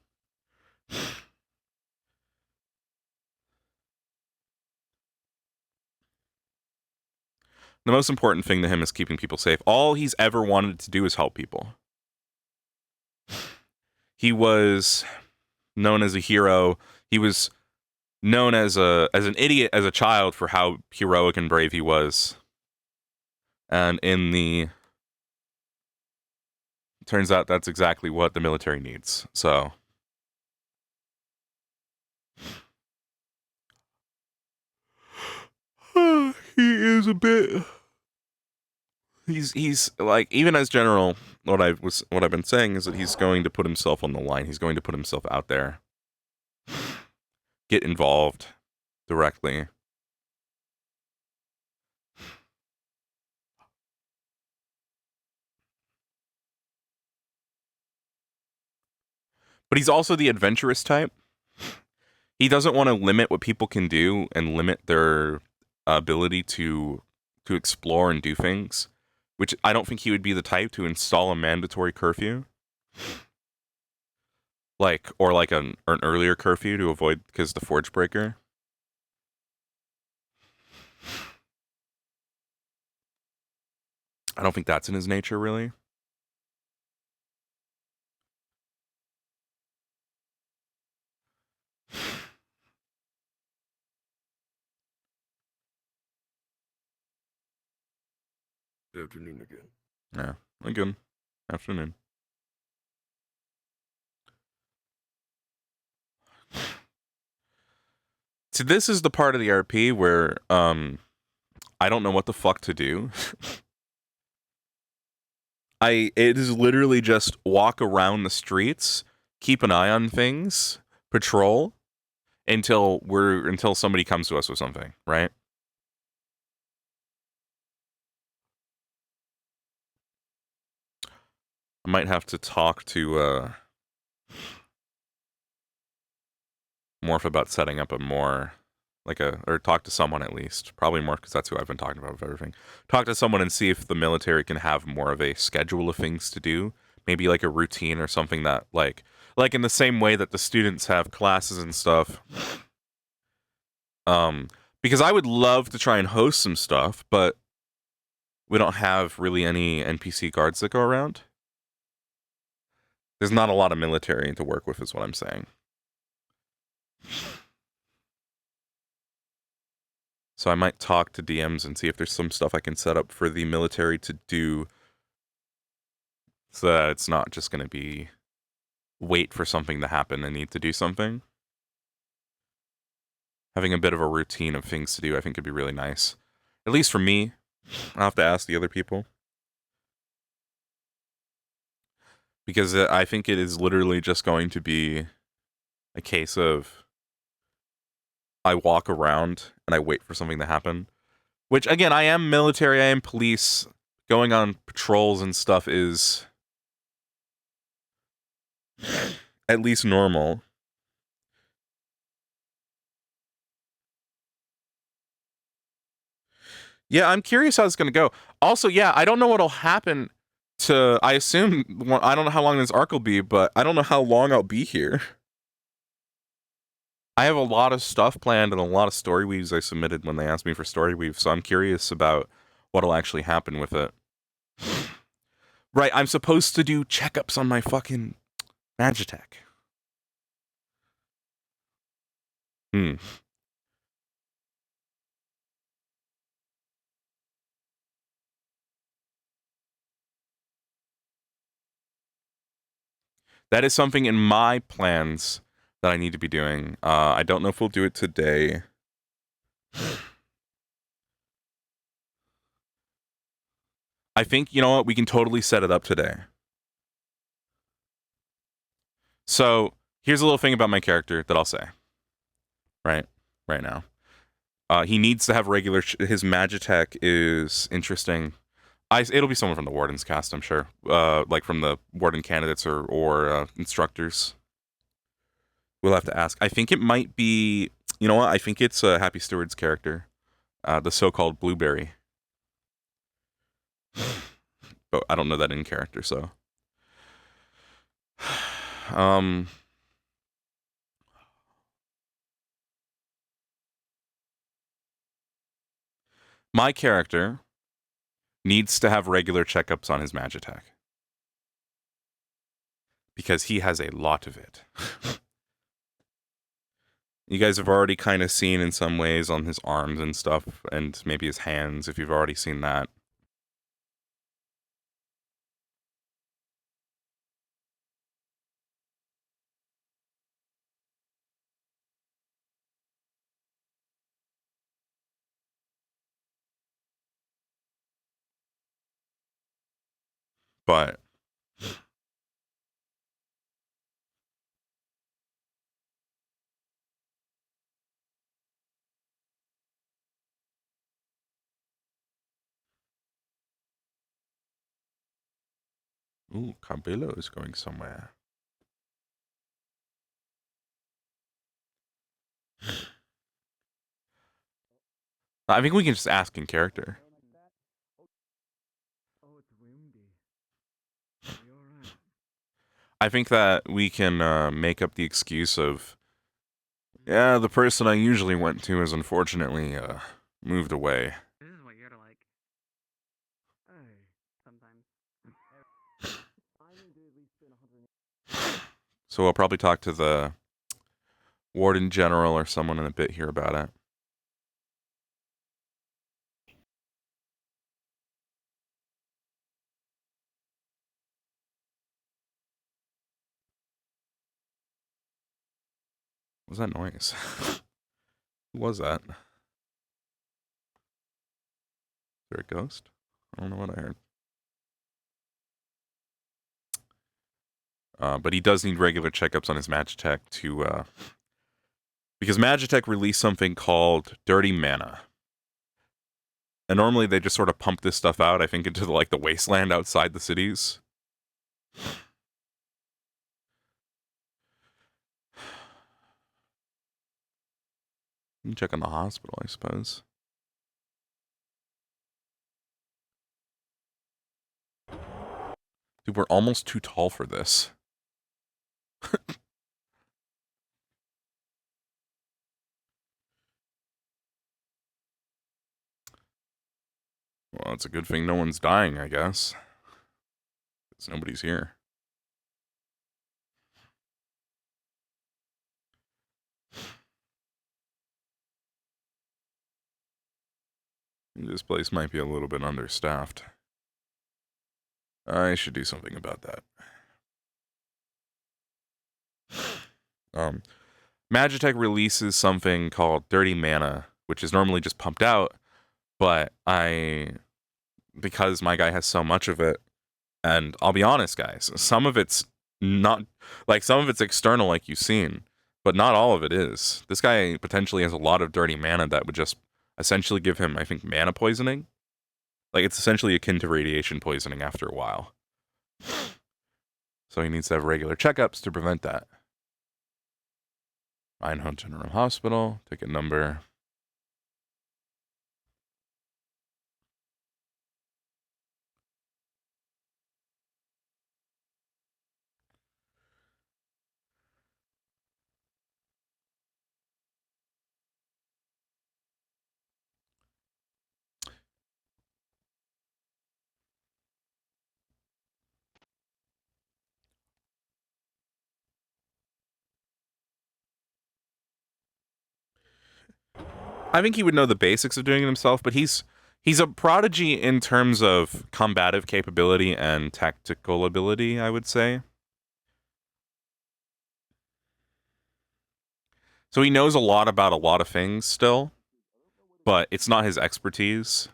The most important thing to him is keeping people safe. All he's ever wanted to do is help people. He was known as a hero. He was known as an idiot as a child for how heroic and brave he was. And turns out that's exactly what the military needs. So he is a bit. He's like, even as general, what I've been saying is that he's going to put himself on the line. He's going to put himself out there. Get involved directly. But he's also the adventurous type. He doesn't want to limit what people can do and limit their ability to explore and do things, which I don't think he would be the type to install a mandatory curfew. Or an earlier curfew to avoid, because the Forge Breaker. I don't think that's in his nature, really. Good afternoon again. Yeah, again. Afternoon. So this is the part of the RP where I don't know what the fuck to do. It is literally just walk around the streets, keep an eye on things, patrol until somebody comes to us with something, right? I might have to talk to Morph about setting up a more or talk to someone at least. Probably Morph because that's who I've been talking about with everything. Talk to someone and see if the military can have more of a schedule of things to do. Maybe like a routine or something that like in the same way that the students have classes and stuff. Because I would love to try and host some stuff, but we don't have really any NPC guards that go around. There's not a lot of military to work with, is what I'm saying. So I might talk to DMs and see if there's some stuff I can set up for the military to do so that it's not just going to be wait for something to happen and need to do something. Having a bit of a routine of things to do, I think, could be really nice. At least for me. I'll have to ask the other people. Because I think it is literally just going to be a case of I walk around and I wait for something to happen. Which, again, I am military, I am police. Going on patrols and stuff is at least normal. Yeah, I'm curious how it's going to go. Also, yeah, I don't know what'll happen to... I assume... I don't know how long this arc will be, but I don't know how long I'll be here. I have a lot of stuff planned and a lot of story weaves I submitted when they asked me for story weaves, so I'm curious about what'll actually happen with it. Right, I'm supposed to do checkups on my fucking Magitech. That is something in my plans that I need to be doing. I don't know if we'll do it today. I think, you know what, we can totally set it up today. So, here's a little thing about my character that I'll say. Right now. He needs to have regular... his Magitech is interesting. It'll be someone from the Warden's cast, I'm sure. Like from the Warden candidates or instructors. We'll have to ask. I think it might be... You know what? I think it's Happy Steward's character. The so-called Blueberry. But I don't know that in character, so... My character needs to have regular checkups on his Magitech. Because he has a lot of it. You guys have already kind of seen in some ways on his arms and stuff, and maybe his hands, if you've already seen that. But... Ooh, Cabello is going somewhere. I think we can just ask in character. I think that we can make up the excuse of, yeah, the person I usually went to has unfortunately moved away. This is what you're like. Sometimes. So I'll probably talk to the Warden General or someone in a bit here about it. What was that noise? Who was that? Is there a ghost? I don't know what I heard. But he does need regular checkups on his Magitech to, because Magitech released something called Dirty Mana. And normally they just sort of pump this stuff out, I think, into the wasteland outside the cities. You can check on the hospital, I suppose. Dude, we're almost too tall for this. Well, it's a good thing no one's dying, I guess. Because nobody's here. This place might be a little bit understaffed. I should do something about that. Magitech releases something called Dirty Mana, which is normally just pumped out, but because my guy has so much of it, and I'll be honest, guys, some of it's not, some of it's external, like you've seen, but not all of it is. This guy potentially has a lot of dirty mana that would just essentially give him, I think, mana poisoning. It's essentially akin to radiation poisoning after a while. So he needs to have regular checkups to prevent that. Reinhold General Hospital, ticket number. I think he would know the basics of doing it himself, but he's a prodigy in terms of combative capability and tactical ability, I would say. So he knows a lot about a lot of things still, but it's not his expertise.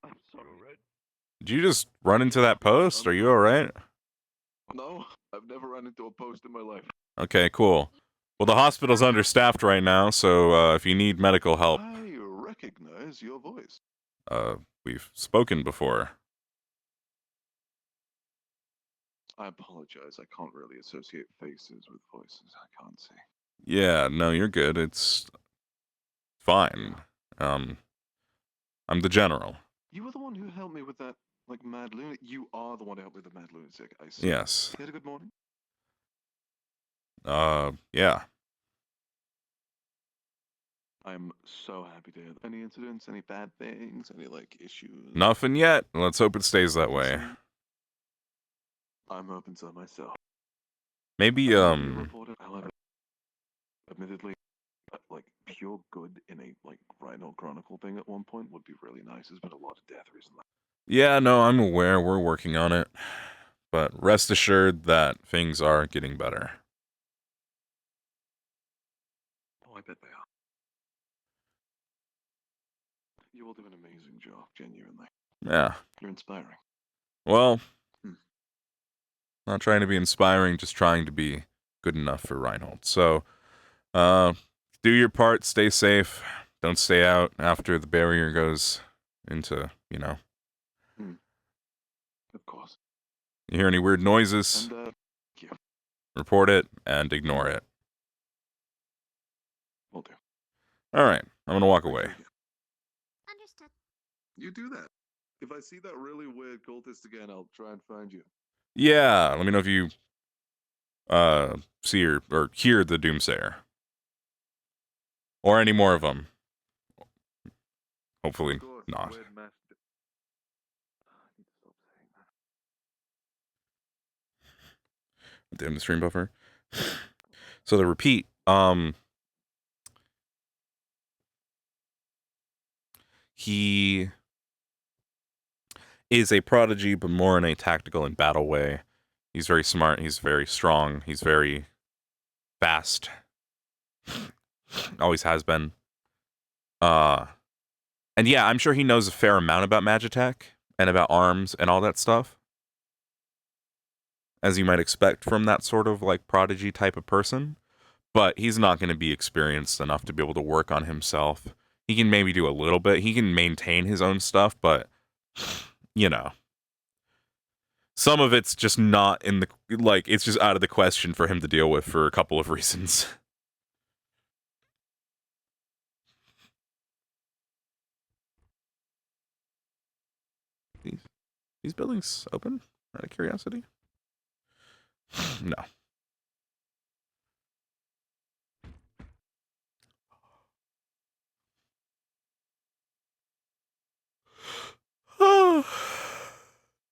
I'm sorry. Did you just run into that post? Are you alright? No, I've never run into a post in my life. Okay, cool. Well, the hospital's understaffed right now, so if you need medical help... I recognize your voice. We've spoken before. I apologize. I can't really associate faces with voices. I can't see. Yeah, no, you're good. It's fine. I'm the general. You were the one who helped me with that, mad lunatic. You are the one who helped me with the mad lunatic. I see. Yes. You had a good morning? Yeah. I'm so happy to hear that. Any incidents, any bad things, any, issues? Nothing yet. Let's hope it stays that way. I'm open to myself. Maybe, However, admittedly, pure good in a, Rhino Chronicle thing at one point would be really nice. There's been a lot of death recently. Yeah, no, I'm aware. We're working on it. But rest assured that things are getting better. Oh, I bet they are. You will do an amazing job, genuinely. Yeah. You're inspiring. Well, not trying to be inspiring, just trying to be good enough for Reinhold. So, do your part, stay safe. Don't stay out after the barrier goes into, Of course. You hear any weird noises? And, thank you. Report it and ignore it. Will do. Alright, I'm gonna walk away. Understood. You do that. If I see that really weird cultist again, I'll try and find you. Yeah, let me know if you see or hear the Doomsayer. Or any more of them. Hopefully not. Damn the stream buffer. So to repeat, he is a prodigy, but more in a tactical and battle way. He's very smart. He's very strong. He's very fast. Always has been. And yeah, I'm sure he knows a fair amount about Magitech and about arms and all that stuff, as you might expect from that sort of like prodigy type of person. But he's not going to be experienced enough to be able to work on himself. He can maybe do a little bit. He can maintain his own stuff, but you know, some of it's just not in the, like, it's just out of the question for him to deal with for a couple of reasons. These buildings open out of curiosity? No.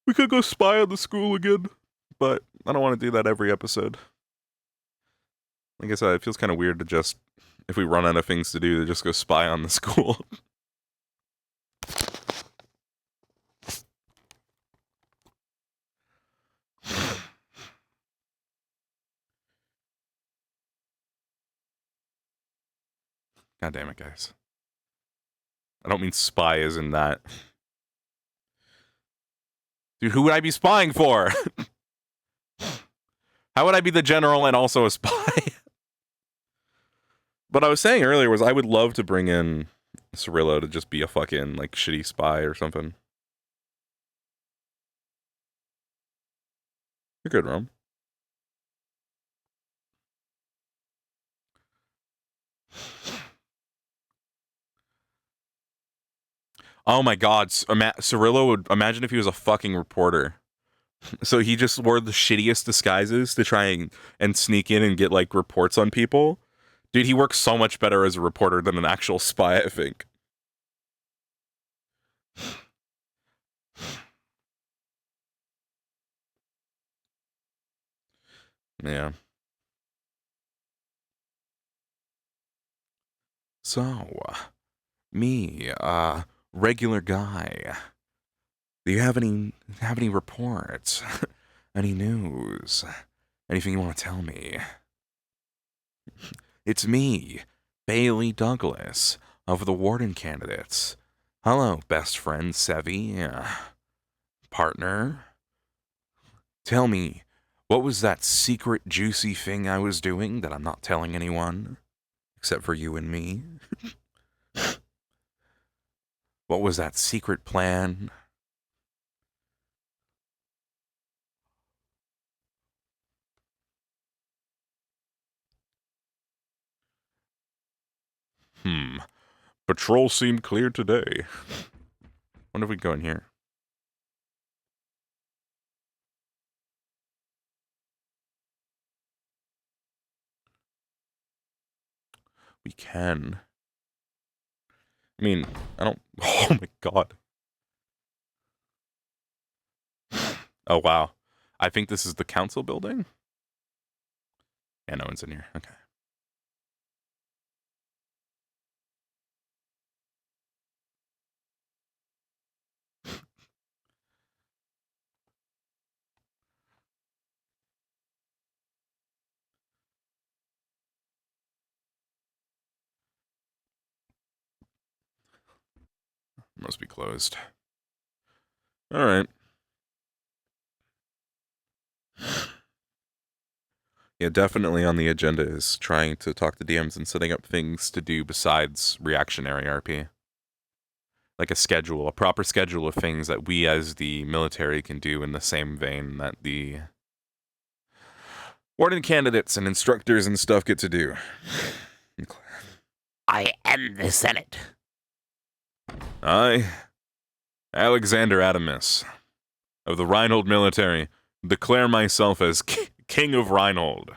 We could go spy on the school again, but I don't want to do that every episode. Like I said, it feels kind of weird to just, if we run out of things to do, to just go spy on the school. God damn it, guys. I don't mean spy as in that. Dude, who would I be spying for? How would I be the general and also a spy? What I was saying earlier was I would love to bring in Cirillo to just be a fucking, like, shitty spy or something. You're good, Rome. Oh my god, Cirillo would, imagine if he was a fucking reporter. So he just wore the shittiest disguises to try and sneak in and get, like, reports on people. Dude, he works so much better as a reporter than an actual spy, I think. Yeah. So, me, regular guy. Do you have any reports? Any news? Anything you want to tell me? It's me, Bailey Douglas, of the Warden candidates. Hello, best friend Sevi. Partner. Tell me, what was that secret juicy thing I was doing that I'm not telling anyone? Except for you and me? What was that secret plan? Patrol seemed clear today. Wonder if we can go in here. We can. I mean, I don't... Oh my god. Oh wow. I think this is the council building? Yeah, no one's in here. Okay. Must be closed. Alright. Yeah, definitely on the agenda is trying to talk to DMs and setting up things to do besides reactionary RP. Like a schedule, a proper schedule of things that we as the military can do in the same vein that the warden candidates and instructors and stuff get to do. I am the Senate. I, Alexander Adamus, of the Reinhold military, declare myself as King of Reinhold.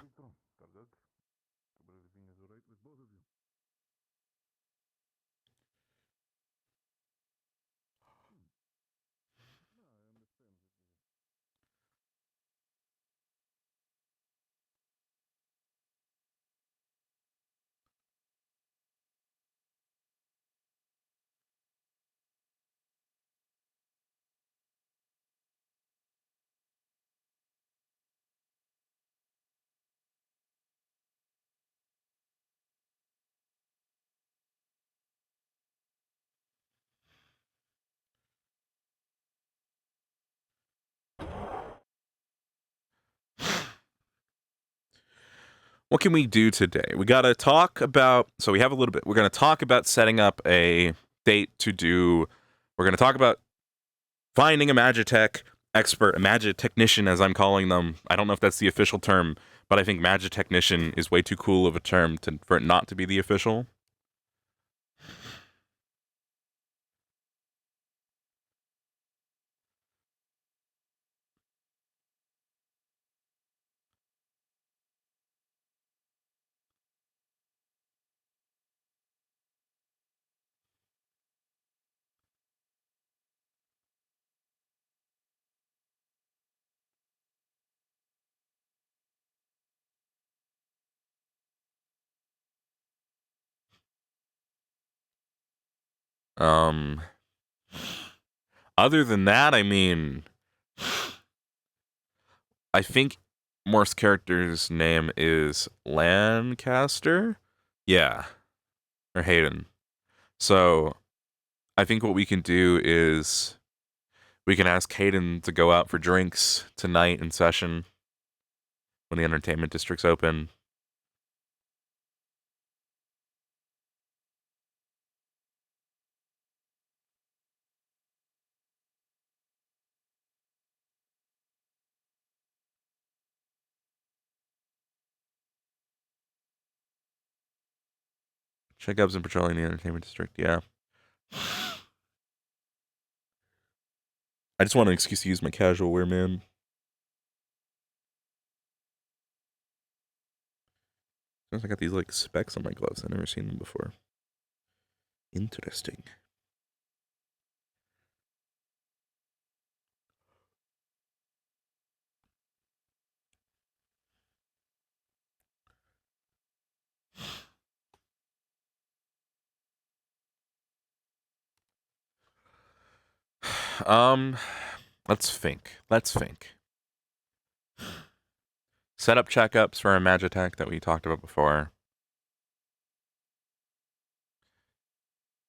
What can we do today? We got to talk about, so we have a little bit. We're going to talk about setting up a date to do, we're going to talk about finding a Magitech expert, a Magitechnician as I'm calling them. I don't know if that's the official term, but I think Magitechnician is way too cool of a term for it not to be the official. Other than that, I mean, I think Morse's character's name is Lancaster? Yeah. Or Hayden. So, I think what we can do is we can ask Hayden to go out for drinks tonight in session when the entertainment district's open. Checkups and patrolling the entertainment district, yeah. I just want an excuse to use my casual wear, man. I got these like specs on my gloves. I've never seen them before. Interesting. Let's think. Set up checkups for a Magitech that we talked about before.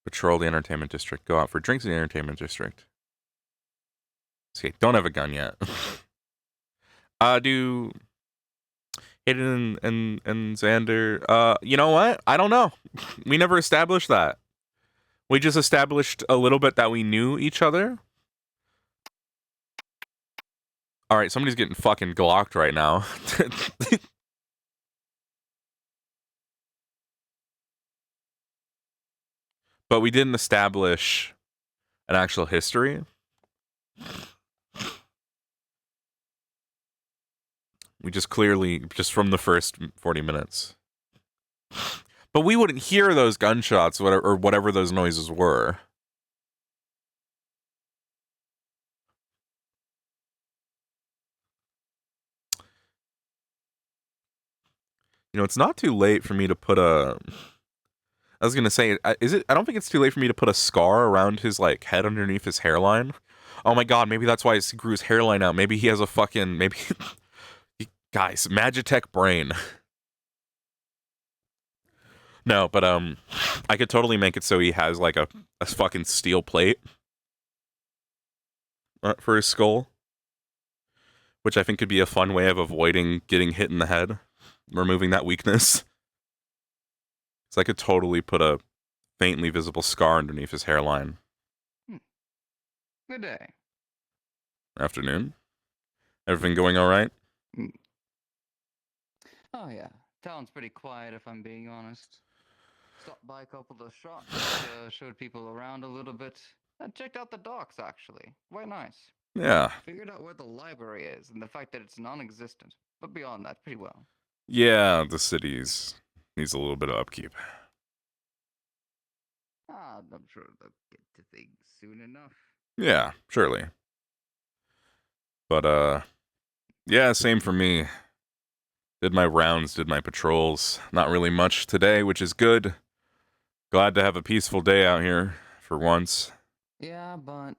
Patrol the entertainment district. Go out for drinks in the entertainment district. Okay, don't have a gun yet. Do Hayden and Xander. You know what? I don't know. We never established that. We just established a little bit that we knew each other. All right, somebody's getting fucking glocked right now. But we didn't establish an actual history. We just clearly, just from the first 40 minutes. But we wouldn't hear those gunshots or whatever those noises were. You know, it's not too late for me to put a... I was gonna say, is it? I don't think it's too late for me to put a scar around his like head underneath his hairline. Oh my god, maybe that's why he grew his hairline out. Maybe he has a fucking guys, Magitech brain. No, but I could totally make it so he has like a fucking steel plate for his skull, which I think could be a fun way of avoiding getting hit in the head, removing that weakness. So I could totally put a faintly visible scar underneath his hairline. Good day. Afternoon. Everything going all right? Oh yeah, town's pretty quiet if I'm being honest. Stopped by a couple of shops, showed people around a little bit. I checked out the docks actually, quite nice. Yeah. Figured out where the library is and the fact that it's non-existent. But beyond that, pretty well. Yeah, the city's needs a little bit of upkeep. I'm sure they'll get to things soon enough. Yeah, surely. But yeah, same for me. Did my rounds, did my patrols. Not really much today, which is good. Glad to have a peaceful day out here for once. Yeah, but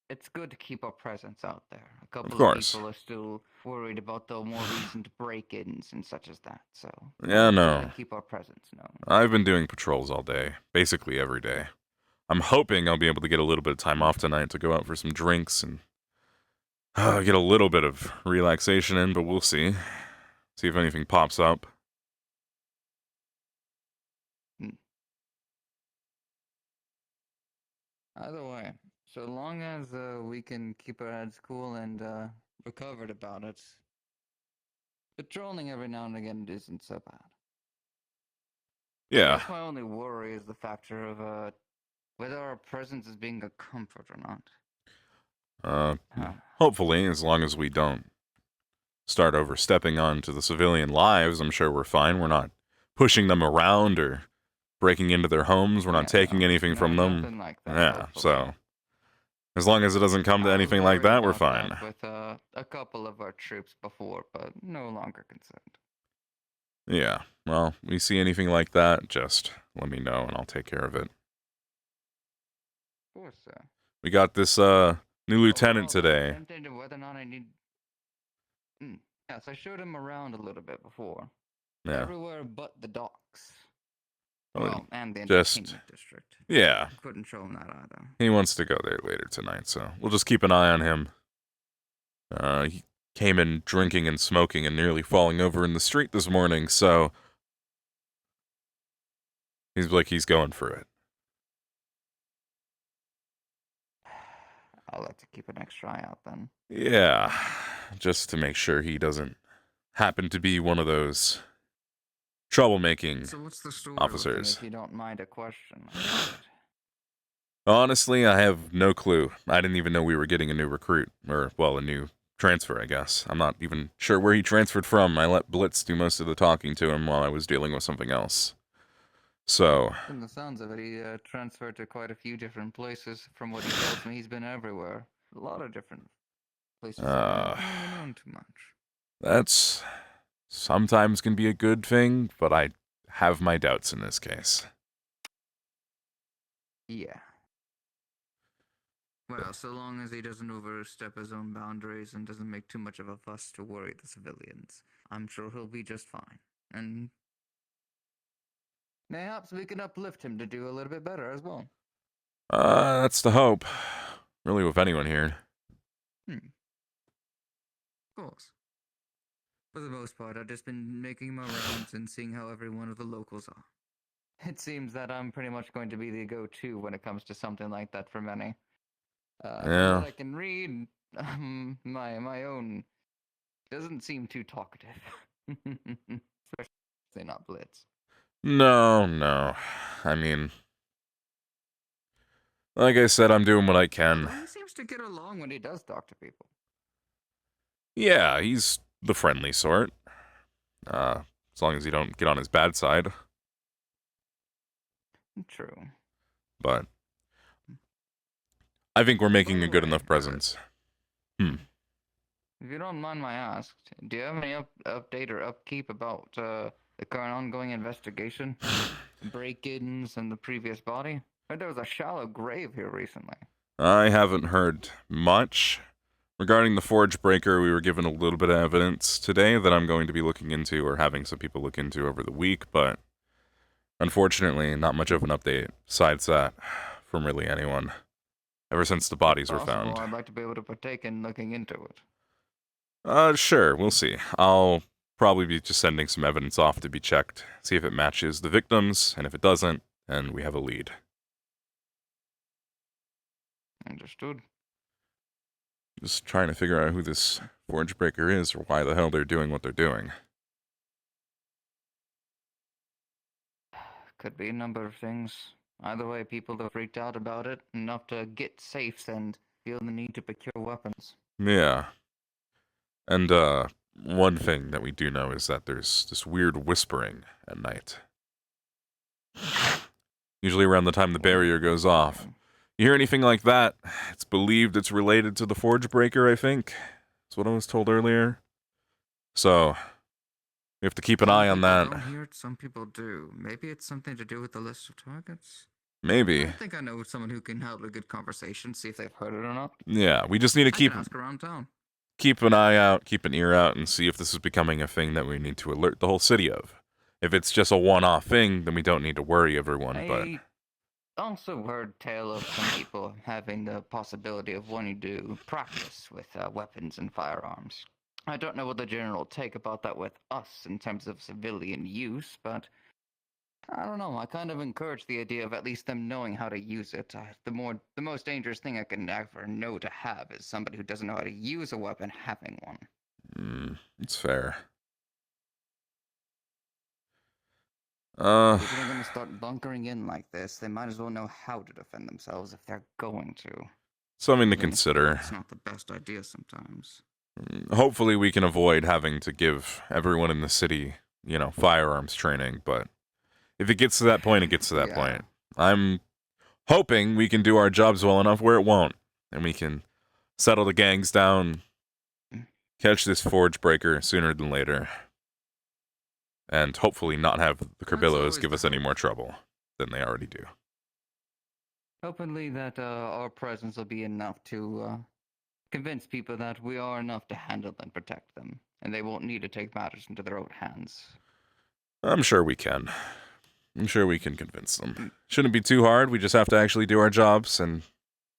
it's good to keep our presence out there. A couple Of course. people are still worried about the more recent break-ins and such as that. So Yeah, we no. gotta keep our presence known. I've been doing patrols all day, basically every day. I'm hoping I'll be able to get a little bit of time off tonight to go out for some drinks and get a little bit of relaxation in, but we'll see. See if anything pops up. Either way, so long as we can keep our heads cool and recovered about it, patrolling every now and again isn't so bad. I Yeah. guess my only worry is the factor of whether our presence is being a comfort or not. Hopefully, as long as we don't start overstepping onto the civilian lives, I'm sure we're fine. We're not pushing them around or breaking into their homes. We're not taking anything from them. Nothing like that, Yeah, hopefully. so as long as it doesn't come to anything like that, we're fine. With a couple of our troops before, but no longer concerned. Yeah, well, we see anything like that, just let me know and I'll take care of it. Of course, sir. We got this new lieutenant today. Tempted to whether or not I need. Yes, I showed him around a little bit before. Yeah. Everywhere but the docks. Oh, Well, and the just entertainment district. yeah. Couldn't show him that either. He wants to go there later tonight, so we'll just keep an eye on him. He came in drinking and smoking and nearly falling over in the street this morning, so he's going for it. I'll have to keep an extra eye out then. Yeah, just to make sure he doesn't happen to be one of those troublemaking So what's the story officers. if you don't mind a question? Honestly, I have no clue. I didn't even know we were getting a new recruit, or, well, a new transfer, I guess. I'm not even sure where he transferred from. I let Blitz do most of the talking to him while I was dealing with something else. So, From the sounds of it, he transferred to quite a few different places. From what he tells me, he's been everywhere. A lot of different places. I don't even know too much. that's sometimes can be a good thing, but I have my doubts in this case. Yeah. Well, so long as he doesn't overstep his own boundaries and doesn't make too much of a fuss to worry the civilians, I'm sure he'll be just fine. And perhaps we can uplift him to do a little bit better as well. That's the hope. Really, with anyone here. Of course. For the most part, I've just been making my rounds and seeing how every one of the locals are. It seems that I'm pretty much going to be the go-to when it comes to something like that for many. From Yeah. what I can read, my own doesn't seem too talkative. Especially not Blitz. No. I mean, like I said, I'm doing what I can. He seems to get along when he does talk to people. Yeah, he's the friendly sort. As long as you don't get on his bad side. True. But I think we're making a good enough presence. If you don't mind my ask, do you have any update or upkeep about the current ongoing investigation? Break-ins and the previous body? I heard there was a shallow grave here recently. I haven't heard much. Regarding the Forge Breaker, we were given a little bit of evidence today that I'm going to be looking into or having some people look into over the week, but unfortunately, not much of an update besides that from really anyone. Ever since the bodies were found. I'd like to be able to partake in looking into it. Sure, we'll see. I'll probably be just sending some evidence off to be checked, see if it matches the victims, and if it doesn't, then we have a lead. Understood. Just trying to figure out who this Forge Breaker is or why the hell they're doing what they're doing. Could be a number of things. Either way, people have freaked out about it enough to get safes and feel the need to procure weapons. Yeah. And, one thing that we do know is that there's this weird whispering at night. Usually around the time the barrier goes off. You hear anything like that, it's believed it's related to the Forge Breaker, I think. That's what I was told earlier. So, we have to keep an eye on that. I don't hear it, some people do. Maybe it's something to do with the list of targets? Maybe. I think I know someone who can help a good conversation, see if they've heard it or not. Yeah, we just need to I can ask around town. keep an eye out, keep an ear out, and see if this is becoming a thing that we need to alert the whole city of. If it's just a one-off thing, then we don't need to worry everyone, but... I also heard tale of some people having the possibility of wanting to practice with weapons and firearms. I don't know what the general take about that with us in terms of civilian use, but I don't know. I kind of encourage the idea of at least them knowing how to use it. The most dangerous thing I can ever know to have is somebody who doesn't know how to use a weapon having one. It's fair. If they're going to start bunkering in like this, they might as well know how to defend themselves if they're going to. Something to consider. It's not the best idea sometimes. Hopefully we can avoid having to give everyone in the city, firearms training, but if it gets to that point, it gets to that point. I'm hoping we can do our jobs well enough where it won't, and we can settle the gangs down, catch this forge breaker sooner than later, and hopefully not have the Kerbillos give us any more trouble than they already do. Hopefully that our presence will be enough to convince people that we are enough to handle and protect them, and they won't need to take matters into their own hands. I'm sure we can. I'm sure we can convince them. Shouldn't be too hard. We just have to actually do our jobs and,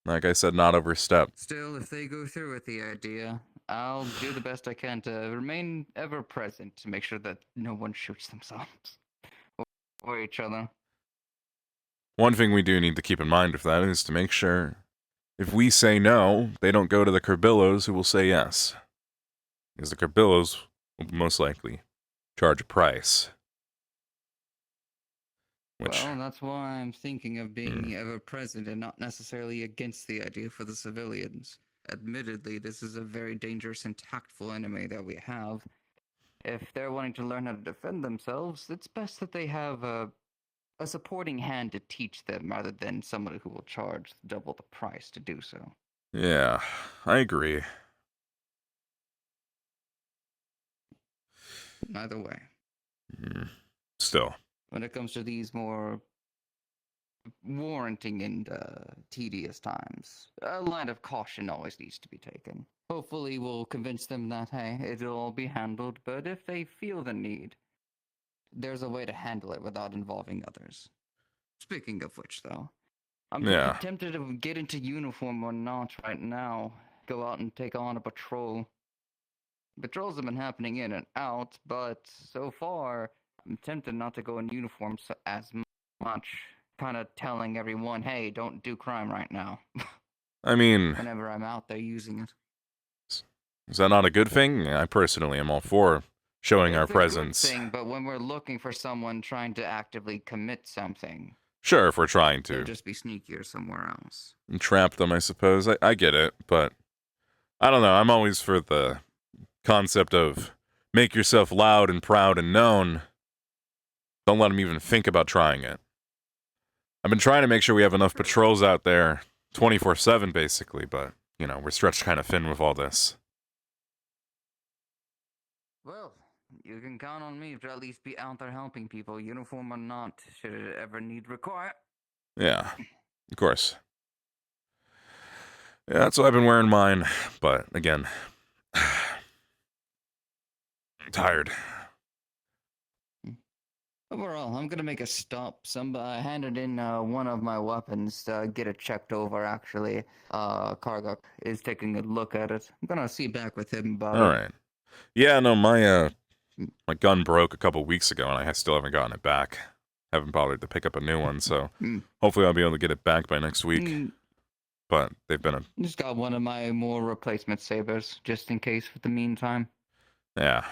like I said, not overstep. Still, if they go through with the idea, I'll do the best I can to remain ever present to make sure that no one shoots themselves or each other. One thing we do need to keep in mind with that is to make sure if we say no, they don't go to the Kerbillos who will say yes. Because the Kerbillos will most likely charge a price. Well, that's why I'm thinking of being ever present and not necessarily against the idea for the civilians. Admittedly, this is a very dangerous and tactful enemy that we have. If they're wanting to learn how to defend themselves, it's best that they have a supporting hand to teach them rather than someone who will charge double the price to do so. Yeah, I agree. Either way. Still. When it comes to these more warranting and tedious times, a line of caution always needs to be taken. Hopefully we'll convince them that, hey, it'll all be handled, but if they feel the need, there's a way to handle it without involving others. Speaking of which, though, I'm tempted to get into uniform or not right now, go out and take on a patrol. Patrols have been happening in and out, but so far, I'm tempted not to go in uniform as much, kind of telling everyone, hey, don't do crime right now. I mean, whenever I'm out there using it. Is that not a good thing? I personally am all for showing our presence. It's a good thing, but when we're looking for someone trying to actively commit something, Sure, if we're trying to. they'll just be sneakier somewhere else. And trap them, I suppose. I get it, but I don't know. I'm always for the concept of make yourself loud and proud and known. Don't let them even think about trying it. I've been trying to make sure we have enough patrols out there 24/7, basically, but, we're stretched kind of thin with all this. Well, you can count on me to at least be out there helping people, uniform or not, should it ever need require. Yeah, of course. Yeah, that's why I've been wearing mine, but, again, I'm tired. Overall, I'm gonna make a stop. I handed in one of my weapons to get it checked over, actually. Karguk is taking a look at it. I'm gonna see back with him about it. Alright. Yeah, no, my gun broke a couple weeks ago, and I still haven't gotten it back. Haven't bothered to pick up a new one, so hopefully I'll be able to get it back by next week. But they've been Just got one of my more replacement sabers, just in case for the meantime. Yeah.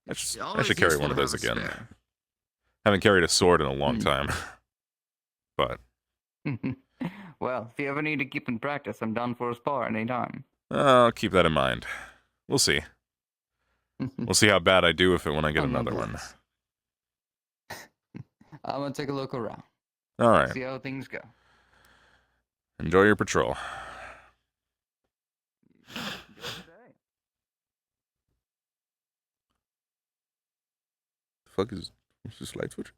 I should carry one of those again. Haven't carried a sword in a long time. But well, if you ever need to keep in practice, I'm down for a spar anytime. I'll keep that in mind. We'll see. We'll see how bad I do with it when I get another one. I'm gonna take a look around. Alright. See how things go. Enjoy your patrol. The fuck is what's this light switch?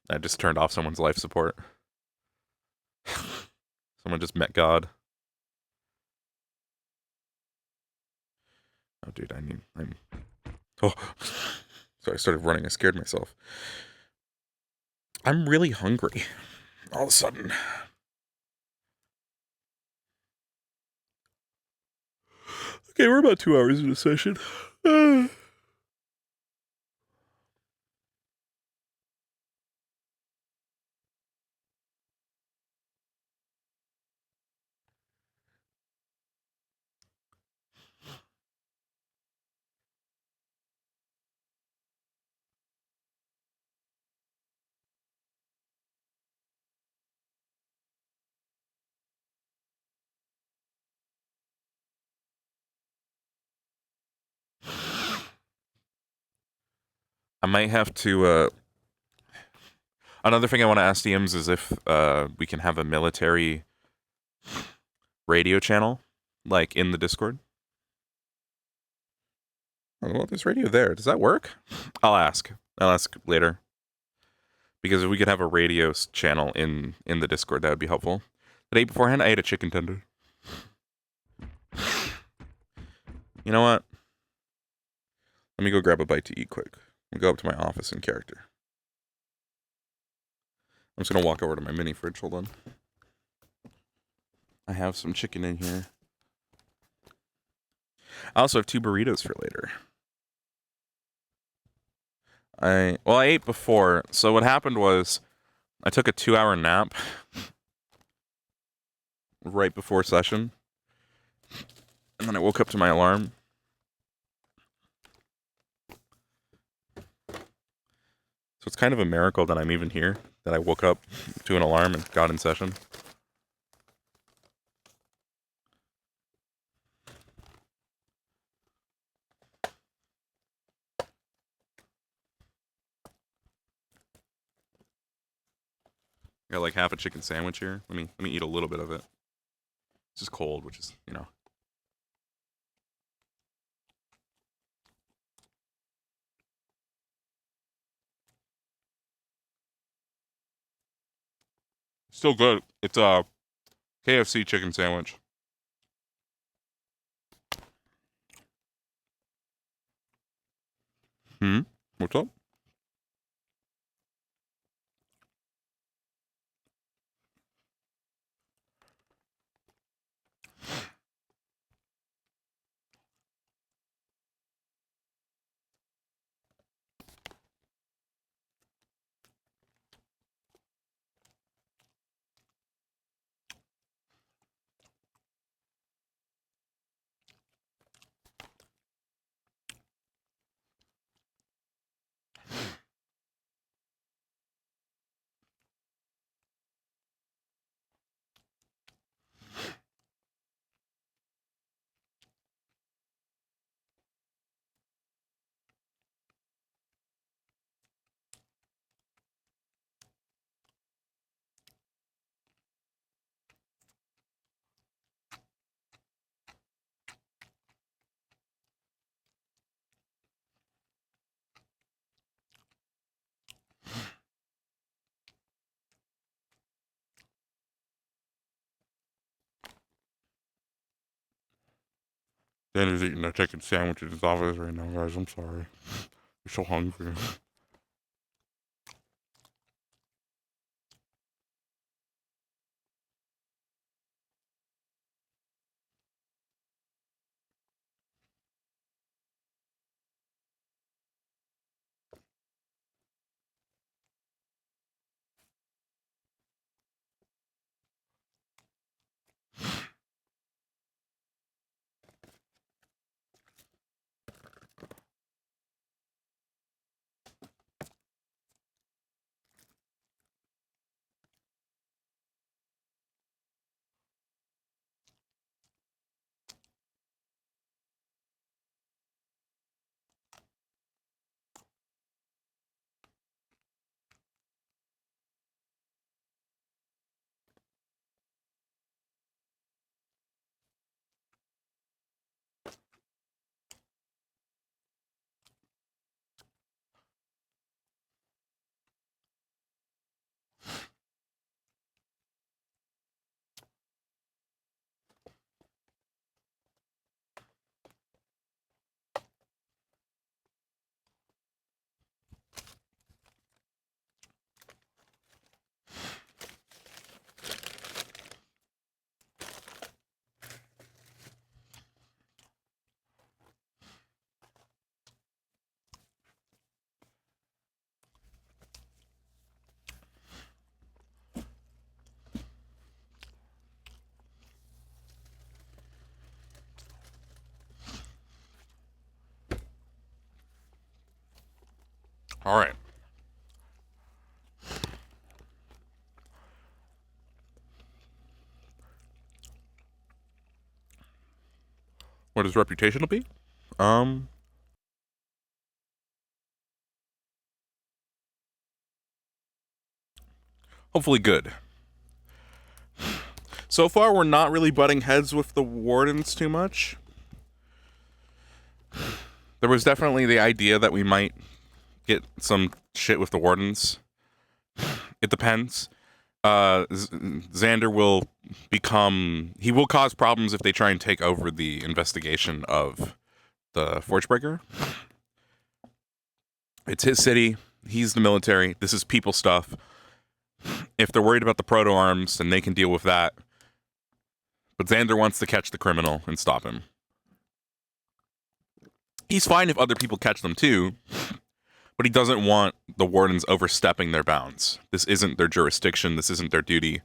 I just turned off someone's life support. Someone just met God. Oh, dude, oh, sorry, I started running. I scared myself. I'm really hungry. All of a sudden. Okay, we're about 2 hours into session. I might have to. Another thing I want to ask DMs is if we can have a military radio channel, like in the Discord. Oh, well, there's radio there. Does that work? I'll ask. I'll ask later. Because if we could have a radio channel in the Discord, that would be helpful. The day beforehand, I ate a chicken tender. You know what? Let me go grab a bite to eat quick. I'll go up to my office in character. I'm just going to walk over to my mini fridge. Hold on. I have some chicken in here. I also have 2 burritos for later. I ate before. So what happened was I took a 2-hour nap right before session. And then I woke up to my alarm. So it's kind of a miracle that I'm even here, that I woke up to an alarm and got in session. Got like half a chicken sandwich here. Let me eat a little bit of it. It's just cold, which is, you know. Still good. It's a KFC chicken sandwich. What's up? Danny's eating a chicken sandwich in his office right now, guys. I'm sorry. I'm so hungry. All right. What his reputation will be? Hopefully good. So far, we're not really butting heads with the wardens too much. There was definitely the idea that we might get some shit with the wardens. It depends. Xander will he will cause problems if they try and take over the investigation of the Forgebreaker. It's his city. He's the military. This is people stuff. If they're worried about the proto-arms, then they can deal with that. But Xander wants to catch the criminal and stop him. He's fine if other people catch them too, but he doesn't want the wardens overstepping their bounds. This isn't their jurisdiction. This isn't their duty.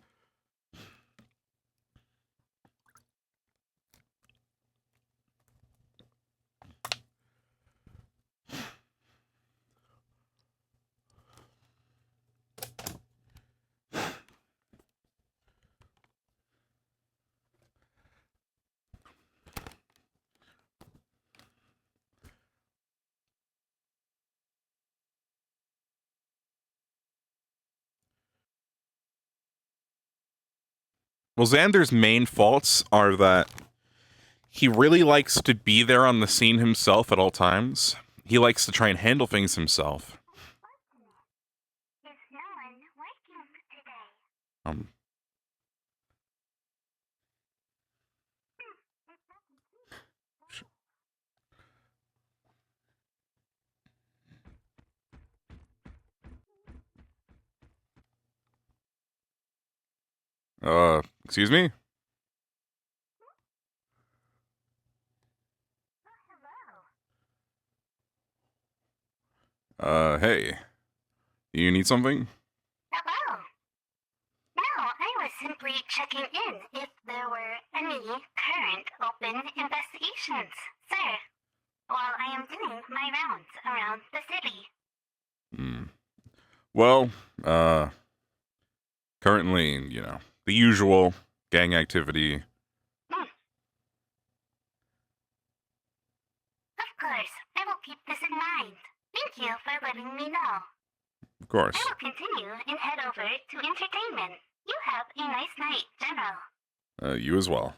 Well, Xander's main faults are that he really likes to be there on the scene himself at all times. He likes to try and handle things himself. Excuse me? Hey. You need something? Hello. No, I was simply checking in if there were any current open investigations, sir, while I am doing my rounds around the city. Well, currently, the usual gang activity. Of course, I will keep this in mind. Thank you for letting me know. Of course. I will continue and head over to entertainment. You have a nice night, General. You as well.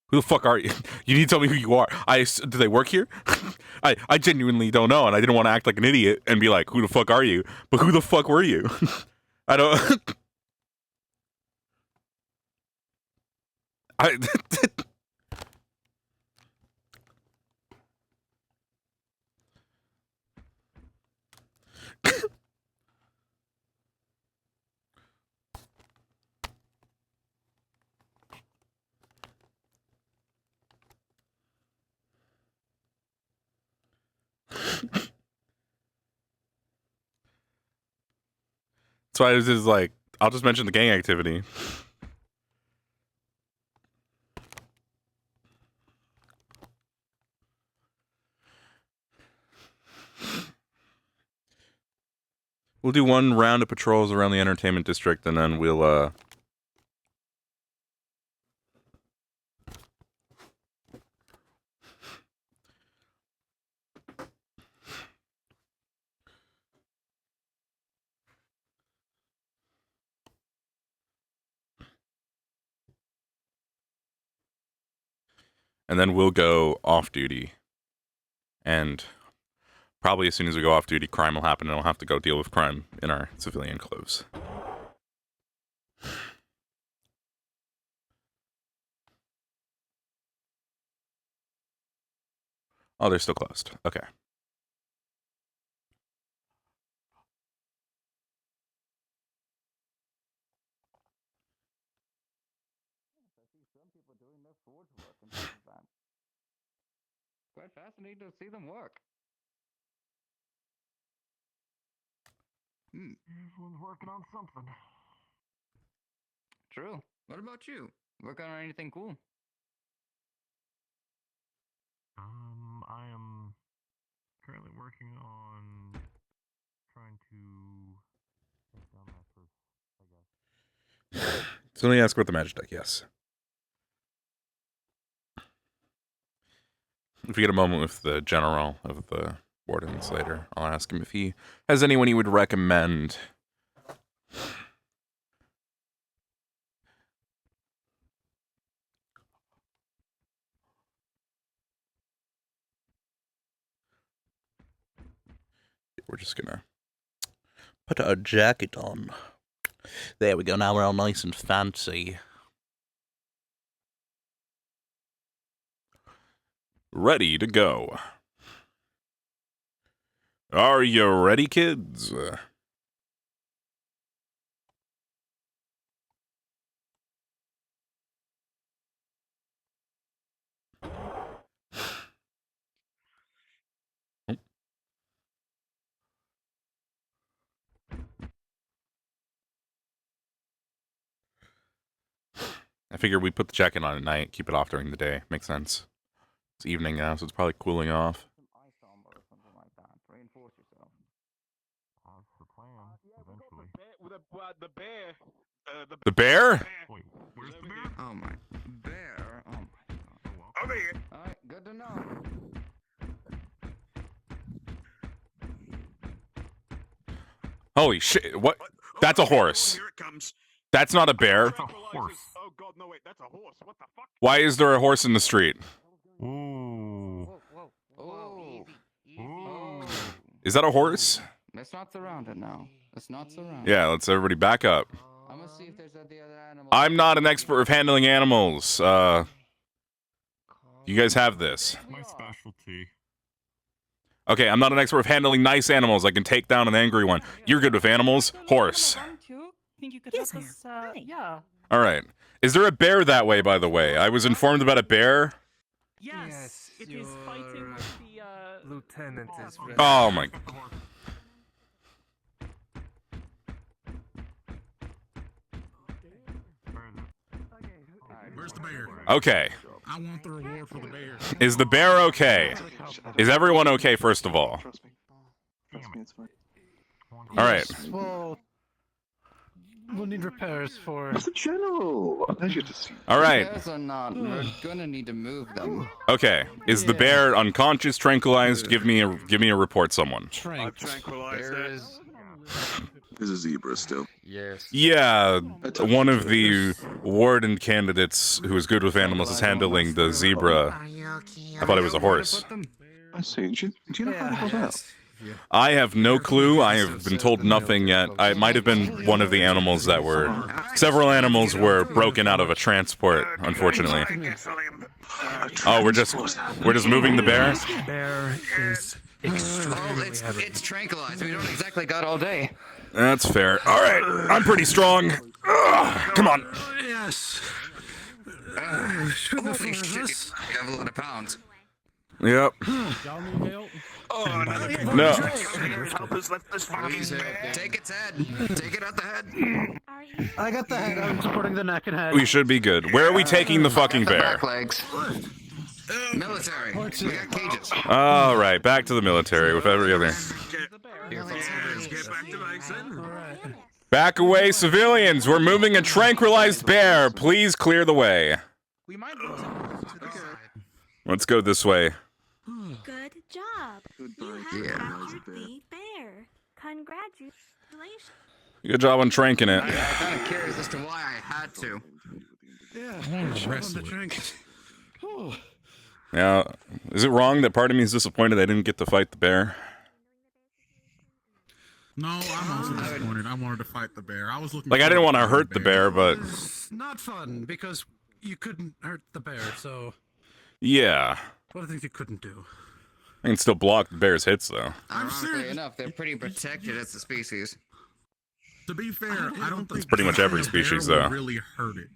Who the fuck are you? You need to tell me who you are. Do they work here? I genuinely don't know, and I didn't want to act like an idiot and be like, who the fuck are you? But who the fuck were you? I don't... So I was just like, I'll just mention the gang activity. We'll do one round of patrols around the entertainment district, and then we'll go off duty. And probably as soon as we go off duty, crime will happen, and we'll have to go deal with crime in our civilian clothes. Oh, they're still closed. Okay. Quite fascinating to see them work. Everyone's working on something. True. What about you? Working on anything cool? I am currently working on trying to take down that first, I guess. So let me ask about the magic deck, yes. If we get a moment with the general of the wardens later, I'll ask him if he has anyone he would recommend. We're just gonna put a jacket on. There we go, now we're all nice and fancy. Ready to go. Are you ready, kids? I figure we put the jacket on at night, keep it off during the day. Makes sense. It's evening now, so it's probably cooling off. Reinforce yourself. That's the plan, eventually. The bear. The bear? Wait, where's the bear? Oh my. Bear. Oh my god. Over here. Alright, good to know. Holy shit, what? That's a horse. Here it comes. That's not a bear. That's a horse. Oh god, no wait, that's a horse. What the fuck? Why is there a horse in the street? Ooh. Oh. Is that a horse? Let's not surround it now. Let's not surround Yeah, let's everybody back up. I'm gonna see if there's any other animals. I'm not an expert of handling animals. You guys have this. My specialty. Okay, I'm not an expert of handling nice animals. I can take down an angry one. You're good with animals? Horse. Think you could Yes, help us? Yeah. All right. Is there a bear that way, by the way? I was informed about a bear. Yes, it is fighting with the Lieutenant is ready. Oh my. Where's the bear? Okay. I want the reward for the bear. Is the bear okay? Is everyone okay, first of all? Trust me. Trust me, it's fine. All right. Well, we'll need repairs for. It's a general. A pleasure to see you. All right. Bears are not. We're gonna need to move them. Okay. Is the bear unconscious, tranquilized? Give me a report, someone. I've tranquilized There it. is. There's a zebra still. Yes. Yeah, one of the warden candidates who is good with animals is handling the zebra. I thought it was a horse. I see. Do you know how that goes out? I have no clue. I have been told nothing yet. It might have been one of the animals that were... Several animals were broken out of a transport, unfortunately. Oh, we're just moving the bear? Bear is extremely heavy. It's tranquilized. We don't exactly got all day. That's fair. All right, I'm pretty strong. Ugh, come on. Yes. Holy shit! You have a lot of pounds. Yep. Y'all need help? No. Please take its head. Take it out the head. I got the head. I'm supporting the neck and head. We should be good. Where are we taking the fucking The bear? back legs. Military. We got cages. All right, back to the military with every other. Back away, civilians. We're moving a tranquilized bear. Please clear the way. We might lose him to the good. Let's go this way. Good job. You have captured the bear. Congratulations. Good job on tranking it. I'm kind of curious as to why I had to. Yeah. I want to wrestle it. drink. Now, is it wrong that part of me is disappointed I didn't get to fight the bear? No, I'm also disappointed. I wanted to fight the bear. I was looking. Like, I didn't forward want to to hurt the bear, but It's not fun because you couldn't hurt the bear. So yeah. what are things you couldn't do? I can still block the bear's hits, though. Ironically enough, they're pretty protected as a species. To be fair, I don't think pretty much every the bear species, would though. really hurt it.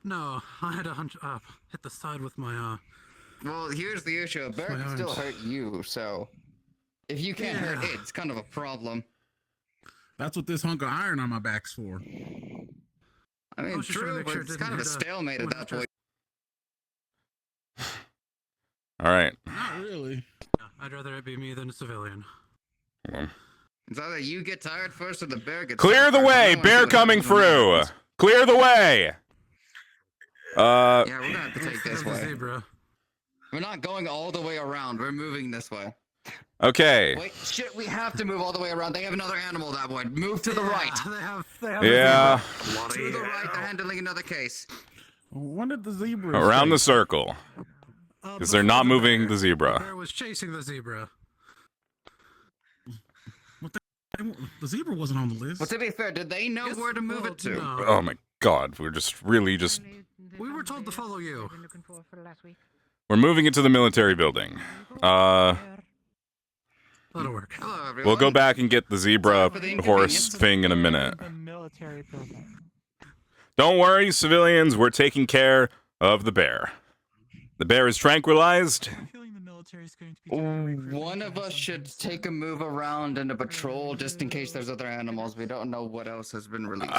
No, I had to hunch up, hit the side with my Well, here's the issue. A bear can still hurt you, so if you can't hurt it, it's kind of a problem. That's what this hunk of iron on my back's for. I mean, true, but it's kind of a stalemate at that point. All right. Not really. I'd rather it be me than a civilian. It's either you get tired first or the bear gets Clear tired the first. I way! don't wanna see Bear what coming happens when that through! happens. Clear the way! Yeah, we're gonna have to take Instead this of the way. zebra. We're not going all the way around. We're moving this way. Okay. Wait, shit, we have to move all the way around. They have another animal that way. Move to the right. They have Yeah. To the right, they're handling another case. When did the zebra Around the circle. Because they're not moving the The zebra. bear was chasing the zebra. The zebra wasn't on the list. But to be fair, did they know where to move it to? Oh my god, we're just really just... We were told to follow you. We're moving into the military building. That'll work. Hello, everyone. We'll go back and get the zebra horse thing in a minute. Military building. Don't worry, civilians, we're taking care of the bear. The bear is tranquilized. One of us should take a move around in a patrol just in case there's other animals. We don't know what else has been released.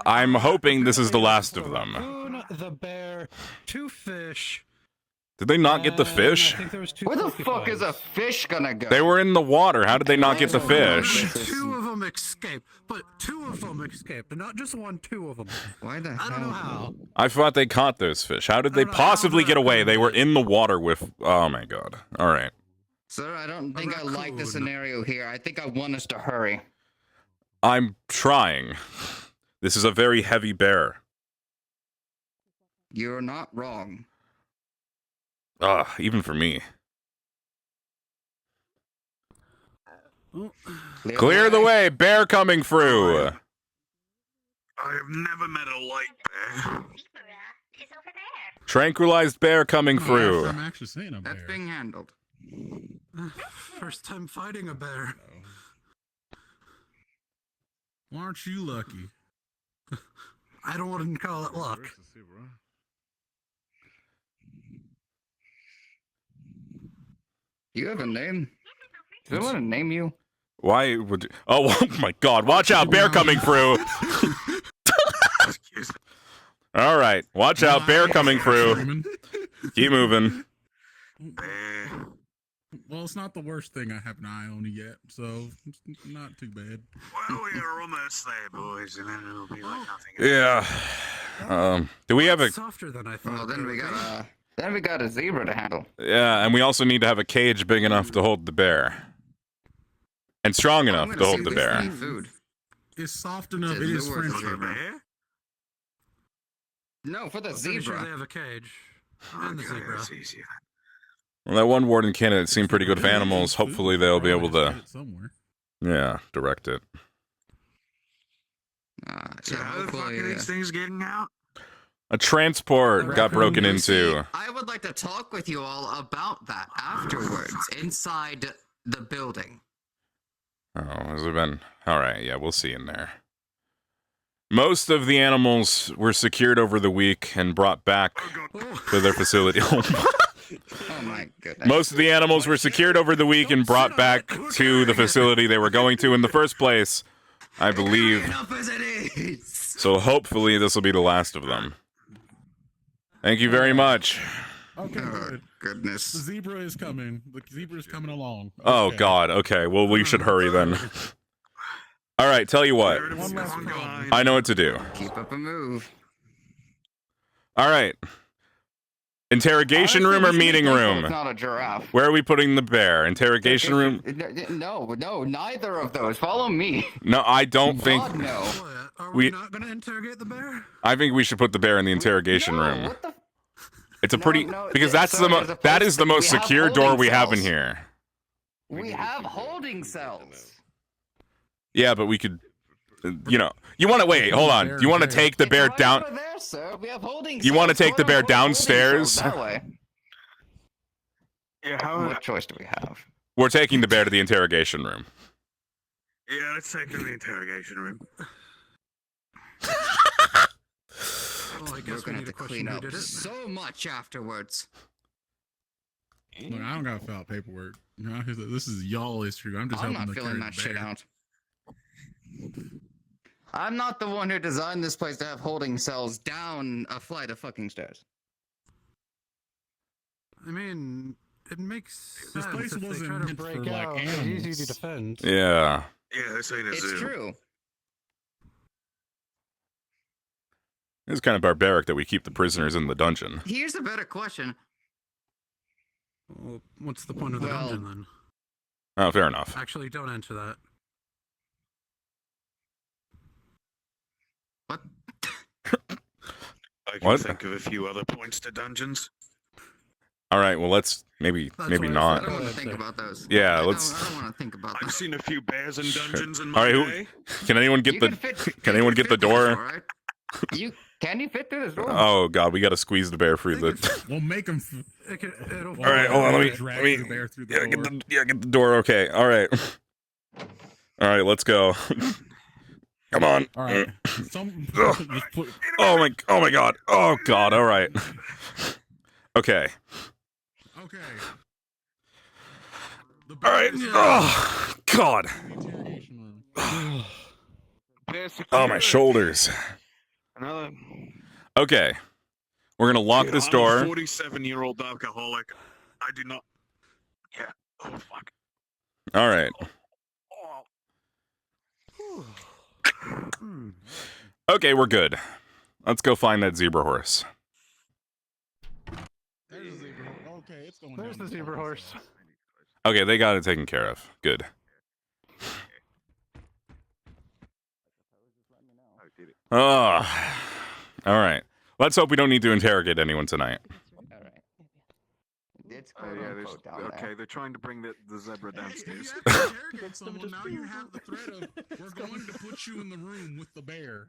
I'm hoping this is the last of them. Raccoon, the bear, 2 fish. Did they not get the fish? I think there was 2 Where the fuck is a fish gonna go? They were in the water. How did they not get the fish? 2 of them escaped, but 2 of them escaped, and not just 1, 2 of them. Why the hell? I don't know how. I thought they caught those fish. How did they possibly get away? They were in the water with... Oh my god. Alright. Sir, I don't think I like the scenario here. I think I want us to hurry. I'm trying. This is a very heavy bear. You're not wrong. Even for me. Clear Clear the way! Bear coming through! I have never met a light bear. Tranquilized bear coming through. I'm actually seeing a bear. That's being handled. First time fighting a bear. Why aren't you lucky? I don't want to call it luck. You have a name? Do I want to name you? Why would... Oh, oh my god, watch out, bear coming through! Alright, watch out, bear coming through. Keep moving. Well, it's not the worst thing I have an eye on yet, so it's not too bad. Well, we're almost there, boys, and then it'll be like nothing. Yeah. Do we have a... Softer than I thought. Well, then we got a zebra to handle. Yeah, and we also need to have a cage big enough to hold the bear. And strong enough to hold the bear. Food. It's soft enough. It is French. No, for the I'm pretty sure zebra. they have a cage. And the zebra. Well, that one warden candidate seemed pretty good with animals. Hopefully they'll be able to... Yeah, direct it. So how the fuck are these things getting out? A transport got broken into. I would like to talk with you all about that afterwards, inside the building. Oh, has it been... Alright, yeah, we'll see in there. Most of the animals were secured over the week and brought back to their facility. Oh my goodness. Most of the animals were secured over the week and brought back to the facility they were going to in the first place, I believe. So hopefully this will be the last of them. Thank you very much. Okay, good. Goodness. The zebra is coming. The zebra is coming along. Oh god, okay, well we should hurry then. Alright, tell you what. I know what to do. Keep up a move. Alright. Interrogation room or meeting room? It's not a giraffe. Where are we putting the bear? Interrogation room? No, neither of those. Follow me. No, I don't think... God, no. Are we not going to interrogate the bear? I think we should put the bear in the interrogation room. It's a pretty... because that's that is the most secure door we have in here. We have holding cells. Yeah, but we could... You know... You want to... Wait, hold on. You want to take the bear down... Over there, sir. We have holding You want to cells. take the bear downstairs? That way. Yeah, what choice do we have? We're taking the bear to the interrogation room. Yeah, let's take it to the interrogation room. Well, I guess We're we gonna need have to to clean question who up did it. so much afterwards. Look, I don't got to fill out paperwork. You know, this is y'all history. I'm just I'm helping not to filling carry that the shit bear. out. I'm not the one who designed this place to have holding cells down a flight of fucking stairs. I mean, It makes This sense place if they wasn't try to meant break for, like, out. It's animals. easy to defend. Yeah. Yeah, this ain't a It's zoo. true. It's kind of barbaric that we keep the prisoners in the dungeon. Here's a better question. Well, what's the point of the Well- dungeon then? Oh, fair enough. Actually, don't answer that. I can What? think of a few other points to dungeons. All right, well, let's maybe That's maybe what I not. said. I don't want to think about those. Yeah, I let's. don't want to think about I've that. seen a few bears in dungeons in All my right, day. can anyone get You the? can fit- Can anyone get the door? Alright. Can you fit through this door? Oh God, we got to squeeze the bear through the. We'll make them. All right, hold on. Let me. Get the door. Okay. All right. All right. Let's go. Come on. All right. Ugh. Oh my God. Oh God. All right. Okay. Okay. All right. Oh God. Oh, my shoulders. Another. Okay. We're gonna lock this door. I'm a 47-year-old alcoholic. I do not. Yeah. Oh fuck. All right. Okay, we're good. Let's go find that zebra horse. There's a zebra. Okay, it's going. There's the zebra horse. Okay, they got it taken care of. Good. Oh. All right. Let's hope we don't need to interrogate anyone tonight. It's Oh yeah, there's, okay. They're trying to bring the zebra downstairs. Someone, now you have the threat of we're going to put you in the room with the bear.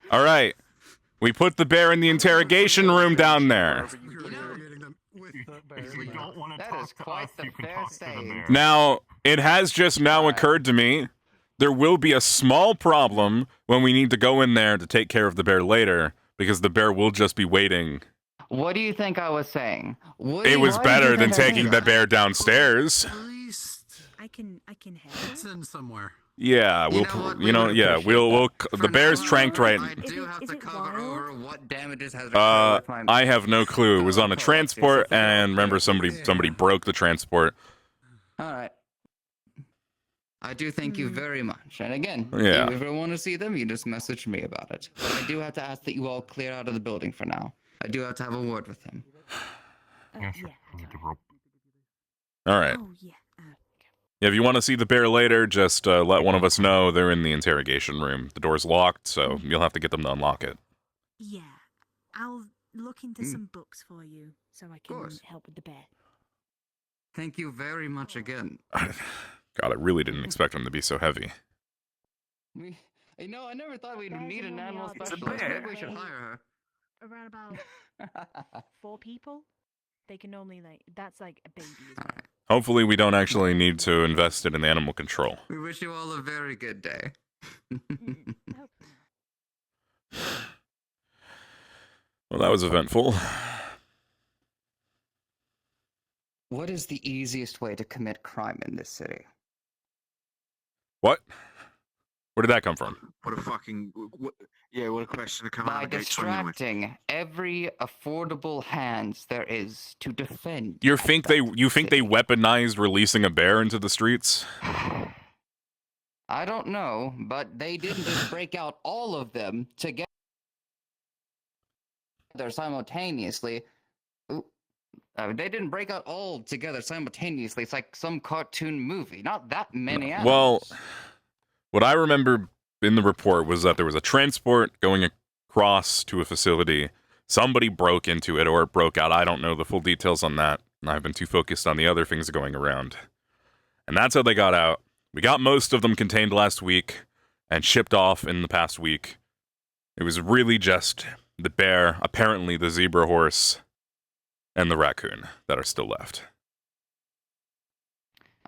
All right. We put the bear in the interrogation room down there. That is quite the fair saying. Now, it has just now occurred to me there will be a small problem when we need to go in there to take care of the bear later, because the bear will just be waiting. What do you think I was saying? It was better than taking the bear downstairs. I can help. It's in somewhere. Yeah, we'll, the bear's tranked right. I do have to cover over what damages has I have no clue. It was on a transport, and remember somebody broke the transport. All right. I do thank you very much. And again, Yeah. if you ever want to see them, you just message me about it. But I do have to ask that you all clear out of the building for now. I do have to have a word with him. All right. Yeah, if you want to see the bear later, just let one of us know. They're in the interrogation room. The door's locked, so you'll have to get them to unlock it. Yeah, I'll look into some books for you so I can help with the bear. Thank you very much again. God, I really didn't expect them to be so heavy. I never thought we'd need an animal specialist. Maybe we should hire Around about 4 people. They can only that's like a baby as well. Hopefully, we don't actually need to invest it in animal control. We wish you all a very good day. Well, that was eventful. What is the easiest way to commit crime in this city? What? Where did that come from? What a fucking. What a question to come By out of the gate swinging with. distracting every affordable hands there is to defend. You think they weaponized releasing a bear into the streets? I don't know, but they didn't just break out all of them together simultaneously. They didn't break out all together simultaneously. It's like some cartoon movie. Not that many animals. Well, what I remember in the report was that there was a transport going across to a facility. Somebody broke into it, or it broke out. I don't know the full details on that. I've been too focused on the other things going around. And that's how they got out. We got most of them contained last week and shipped off in the past week. It was really just the bear, apparently the zebra horse, and the raccoon that are still left.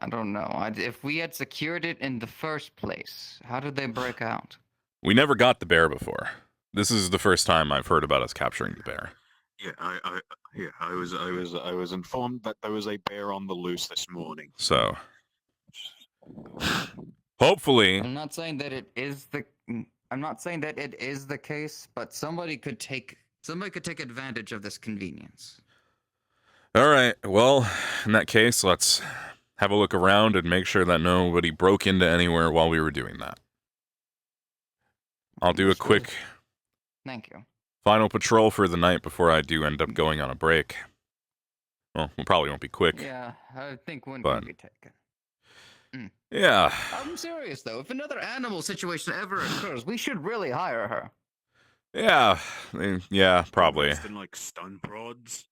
I don't know. If we had secured it in the first place, how did they break out? We never got the bear before. This is the first time I've heard about us capturing the bear. Yeah, I was informed that there was a bear on the loose this morning. So, hopefully, I'm not saying that it is the case, but somebody could take advantage of this convenience. All right. Well, in that case, let's have a look around and make sure that nobody broke into anywhere while we were doing that. I'll do a quick Thank you. final patrol for the night before I do end up going on a break. Well, we probably won't be quick. Yeah, I think one But- can be taken. Mm. Yeah. I'm serious though. If another animal situation ever occurs, we should really hire her. Yeah. Yeah, probably. Invested in, like stun prods.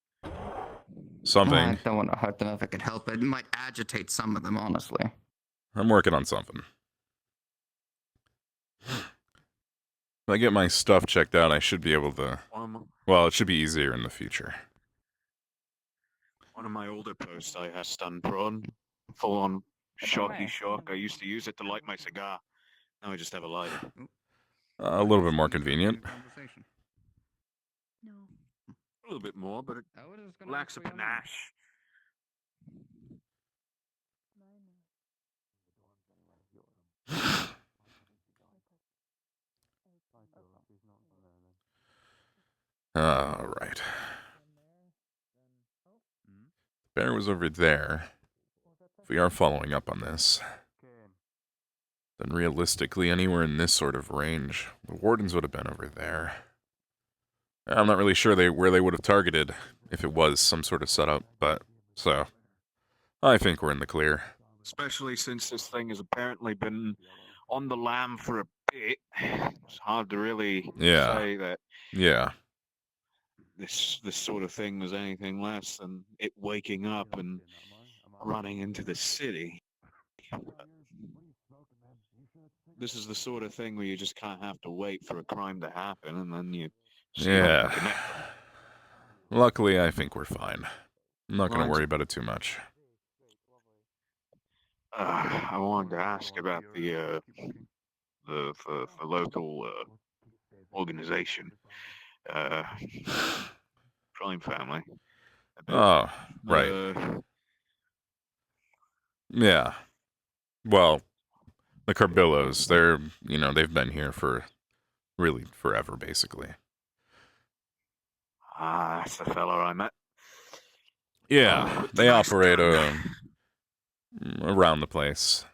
Something. I don't want to hurt them if I could help it. It might agitate some of them, honestly. I'm working on something. If I get my stuff checked out, I should be able to... Well, it should be easier in the future. One of my older posts, I had stun prod, full on shocky shock. I used to use it to light my cigar. Now I just have a lighter. A little bit more convenient. No. A little bit more, but it lacks a panache. All right. Bear was over there. If we are following up on this, then realistically, anywhere in this sort of range, the wardens would have been over there. I'm not really sure where they would have targeted if it was some sort of setup, but so I think we're in the clear. Especially since this thing has apparently been on the lam for a bit. It's hard to really say that Yeah. this sort of thing was anything less than it waking up and running into the city. This is the sort of thing where you just kind of have to wait for a crime to happen, and then you see how you connect them. Luckily, I think we're fine. I'm not going to Right. worry about it too much. I wanted to ask about the local organization, Crime Family. Oh, right. Yeah. Well, the Carbillos, they've been here for really forever, basically. Ah, that's the fella I met. Yeah, they operate around the place.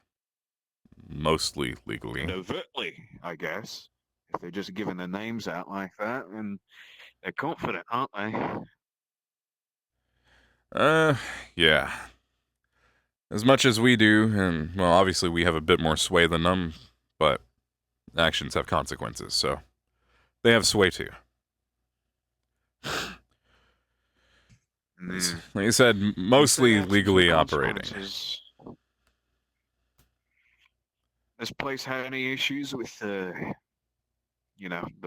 Mostly legally. Overtly, I guess. If they're just giving their names out like that, then they're confident, aren't they? Yeah. As much as we do, and, well, obviously we have a bit more sway than them, but actions have consequences, so they have sway too. Like I said, mostly legally operating. This place had any issues with, the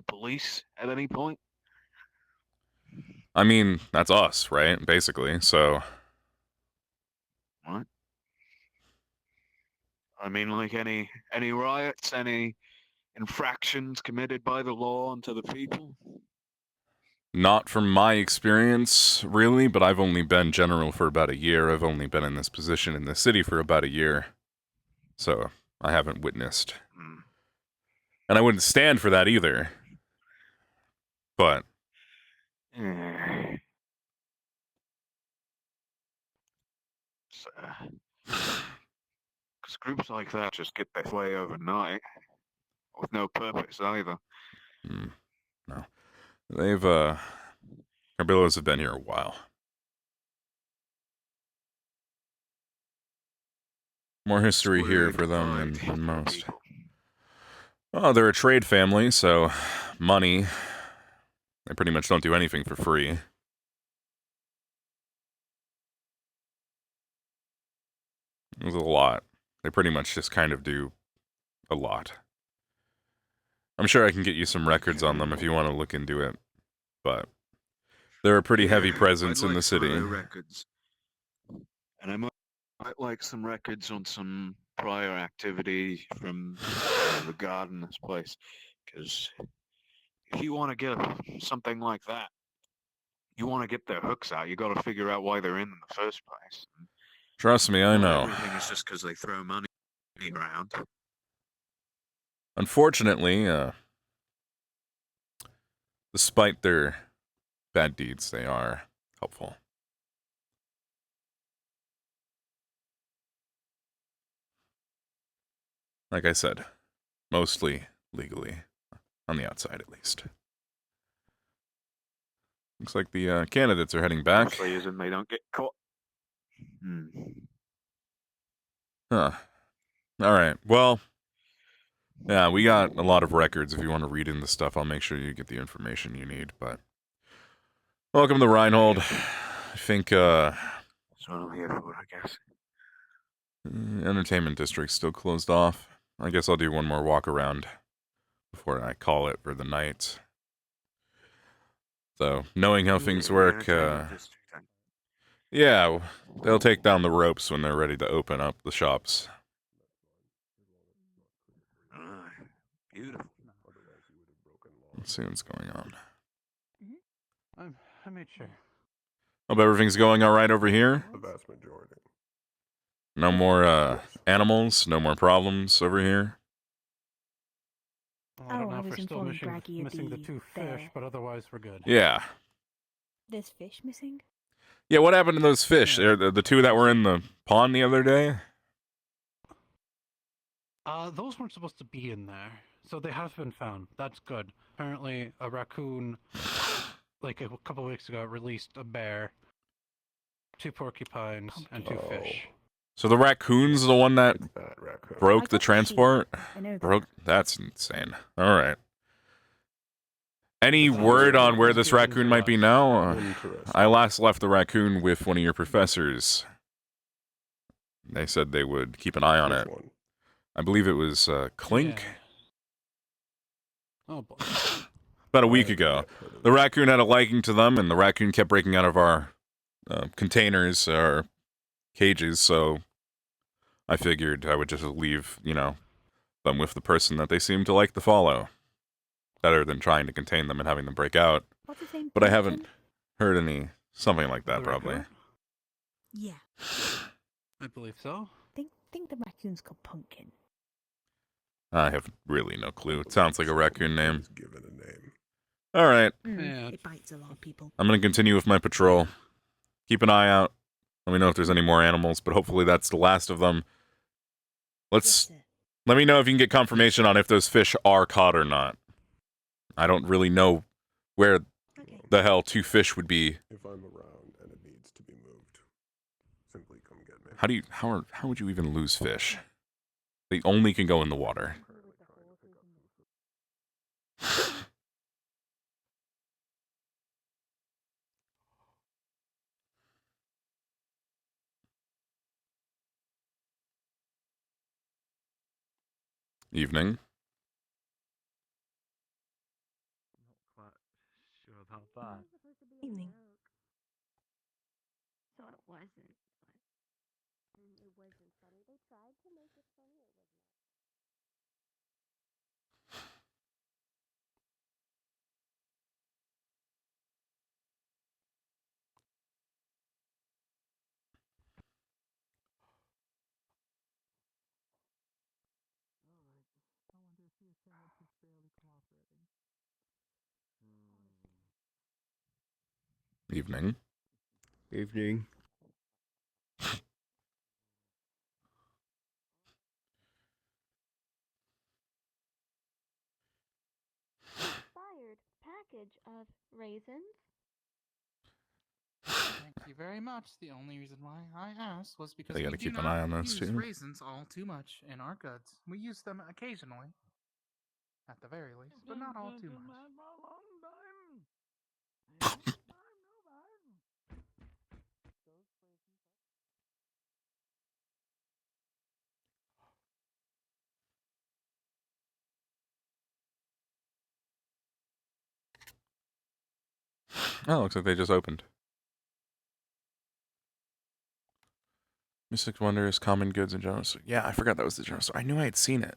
police at any point? I mean, that's us, right? Basically, so... What? I mean, like any riots, any infractions committed by the law onto the people? Not from my experience, really, but I've only been general for about a year. I've only been in this position in the city for about a year. So, I haven't witnessed. And I wouldn't stand for that either. But... Because groups like that just get their way overnight, with no purpose either. No. Carbillos have been here a while. More history here for them than most. Oh, they're a trade family, so money. They pretty much don't do anything for free. There's a lot. They pretty much just kind of do a lot. I'm sure I can get you some records on them if you want to look into it, but they're a pretty heavy presence in the city. Records. And I might like some records on some prior activity from the guard in this place, because if you want to get something like that, you want to get their hooks out, you got to figure out why they're in the first place. Trust me, I know. Everything is just because they throw money around. Unfortunately, despite their bad deeds, they are helpful. like I said, mostly legally, on the outside at least. Looks like the candidates are heading back. Mostly isn't they don't get caught. Hmm. Huh. All right. Well, yeah, we got a lot of records. If you want to read into stuff, I'll make sure you get the information you need. But welcome to Reinhold. I think That's what I'm here for, I guess. entertainment district's still closed off. I guess I'll do one more walk around before I call it for the night. So, knowing how things work, yeah, they'll take down the ropes when they're ready to open up the shops. Beautiful. Let's see what's going on. I made sure. Hope everything's going all right over here. The vast majority. No more animals, no more problems over here. Well, I don't know I if was we're still informing missing, Braggy of missing the the- two fish, but otherwise we're good. Yeah. There's fish missing? Yeah, what happened to those fish? The two that were in the pond the other day? Those weren't supposed to be in there, so they have been found. That's good. Apparently, a raccoon, like a couple of weeks ago, released a bear, 2 porcupines, and 2 fish. So the raccoon's the one that broke the transport? I know Broke? That's insane. All right. Any word on where this raccoon might be now? I last left the raccoon with one of your professors. They said they would keep an eye on it. I believe it was Clink. Oh boy. About a week ago. The raccoon had a liking to them, and the raccoon kept breaking out of our containers, or cages, so I figured I would just leave, them with the person that they seem to like to follow. Better than trying to contain them and having them break out. What's his name? But I haven't heard something like that, The probably. raccoon? Yeah. I believe so. Think the raccoon's called Pumpkin. I have really no clue. It sounds like a raccoon name. All right. It bites a lot of people. I'm going to continue with my patrol. Keep an eye out. Let me know if there's any more animals, but hopefully that's the last of them. Let me know if you can get confirmation on if those fish are caught or not. I don't really know where the hell 2 fish would be. If I'm around and it needs to be moved, simply come get me. How would you even lose fish? They only can go in the water. Evening. Quite sure about that. Evening. Thought it wasn't, but it wasn't funny. They tried to make it funny. It was Evening. Evening. expired package of raisins. Thank you very much. The only reason why I asked was because They we gotta do keep an not eye on those use too. raisins all too much in our goods. We use them occasionally, at the very least, but not all too much. Oh, looks like they just opened. Mystic Wonders, Common Goods, and General Store. Yeah, I forgot that was the General Store. I knew I had seen it.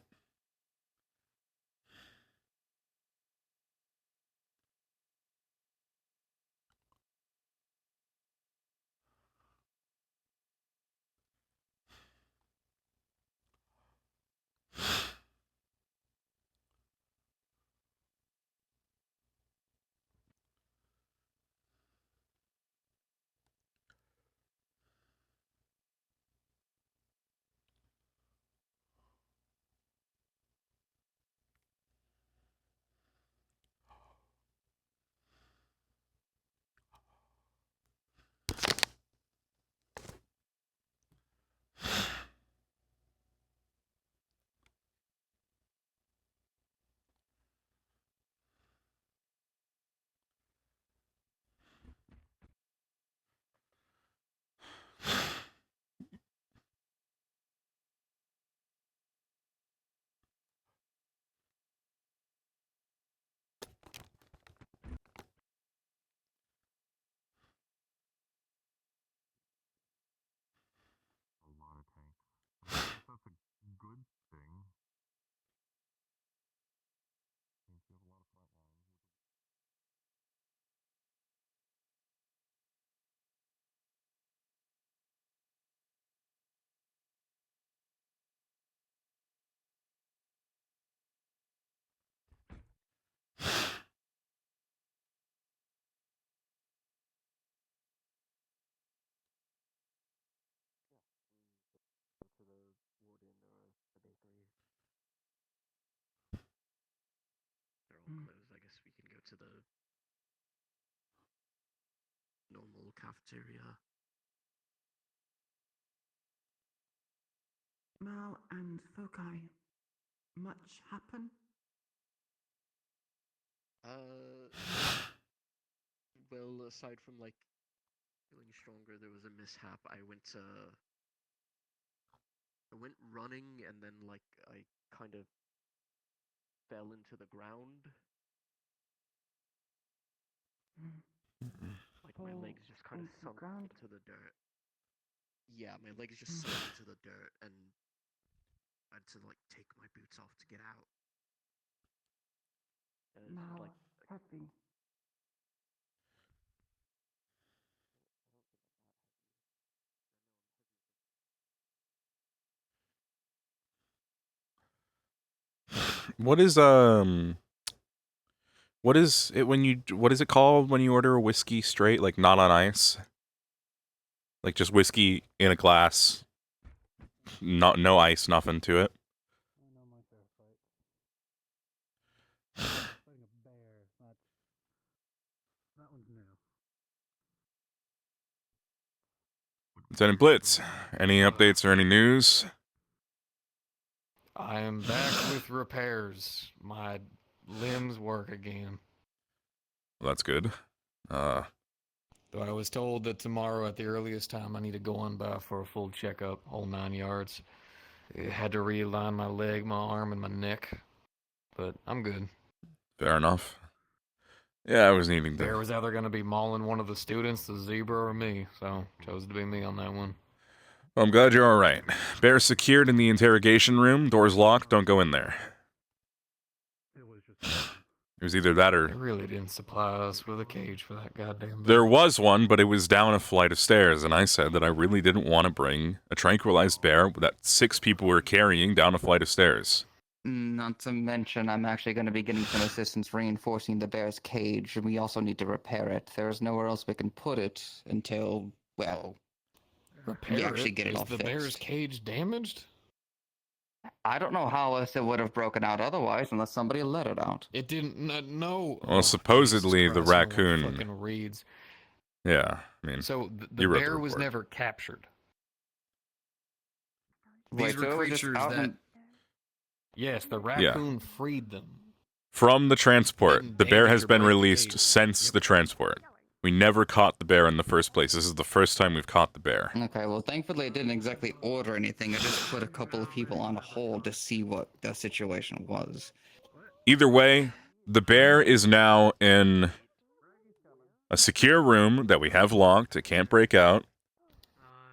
cafeteria. Mal and Fokai, much happen? Well, aside from like feeling stronger, there was a mishap. I went running and then like I kind of fell into the ground. Like my legs just kind of sunk into the dirt. Yeah, my legs just sunk into the dirt, and I had to like take my boots off to get out. And it's Mal, like happy. What is it when you, what is it called when you order a whiskey straight, like not on ice? Like just whiskey in a glass, no ice, nothing to it. Fighting a bear. That one's new. Lieutenant Blitz, any updates or any news? I am back with repairs. My limbs work again. Well, that's good. Though I was told that tomorrow at the earliest time I need to go on by for a full checkup, whole 9 yards. I had to realign my leg, my arm, and my neck. But I'm good. Fair enough. Yeah, I was needing There to. was either going to be mauling one of the students, the zebra, or me, so chose to be me on that one. Well, I'm glad you're all right. Bear secured in the interrogation room. Doors locked. Don't go in there. It was either that or They really didn't supply us with a cage for that goddamn there bear. was one, but it was down a flight of stairs, and I said that I really didn't want to bring a tranquilized bear that 6 people were carrying down a flight of stairs. Not to mention, I'm actually going to be getting some assistance reinforcing the bear's cage, and we also need to repair it. There's nowhere else we can put it until, well, we actually get it Is all the fixed. bear's cage damaged? I don't know how else it would have broken out otherwise, unless somebody let it out. It didn't. No. Well, supposedly the Christ, no one raccoon. fucking reads. Yeah, I mean, So the you wrote bear the was report. never captured. Wait, These were so it was just creatures out that. in- Yes, the raccoon freed them. From the transport. The bear damage has or been break the released since the transport. We never caught the bear in the first place. This is the first time we've caught the bear. Okay, well, thankfully I didn't exactly order anything. I just put a couple of people on hold to see what the situation was. Either way, the bear is now in a secure room that we have locked. It can't break out.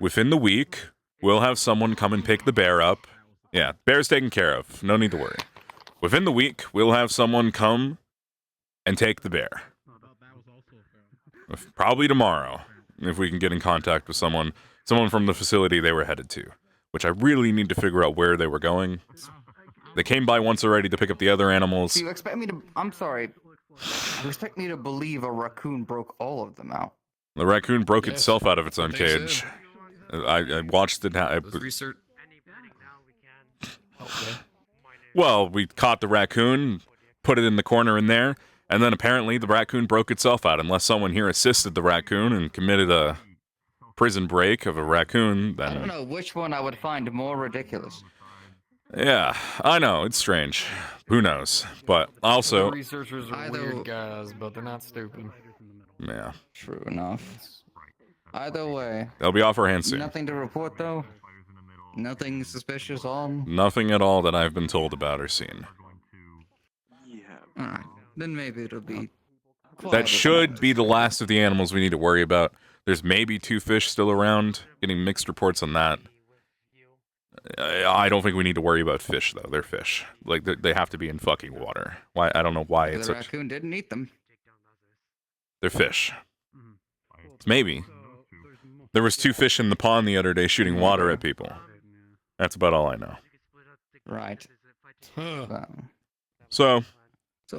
Within the week, we'll have someone come and pick the bear up. Yeah, bear's taken care of. No need to worry. Within the week, we'll have someone come and take the bear. Probably tomorrow, if we can get in contact with someone from the facility they were headed to, which I really need to figure out where they were going. They came by once already to pick up the other animals. So you expect me to... I'm sorry. You expect me to believe a raccoon broke all of them out? The raccoon broke Yes, itself out of its own they cage. I watched it. Research. Okay. Well, we caught the raccoon, put it in the corner in there, and then apparently the raccoon broke itself out. Unless someone here assisted the raccoon and committed a prison break of a raccoon, I don't then... know which one I would find more ridiculous. Yeah, I know, it's strange. Who knows? But also... The researchers are weird guys, but they're not stupid. Yeah. True enough. Either way. They'll be off our hands soon. Nothing to report, though? Nothing suspicious on? Nothing at all that I've been told about or seen. Alright, then maybe it'll be... That should be the last of the animals we need to worry about. There's maybe 2 fish still around. Getting mixed reports on that. I don't think we need to worry about fish, though. They're fish. Like, they have to be in fucking water. Why? I don't know why it's The such... raccoon didn't eat them. They're fish. Maybe. There was 2 fish in the pond the other day shooting water at people. That's about all I know. Right. So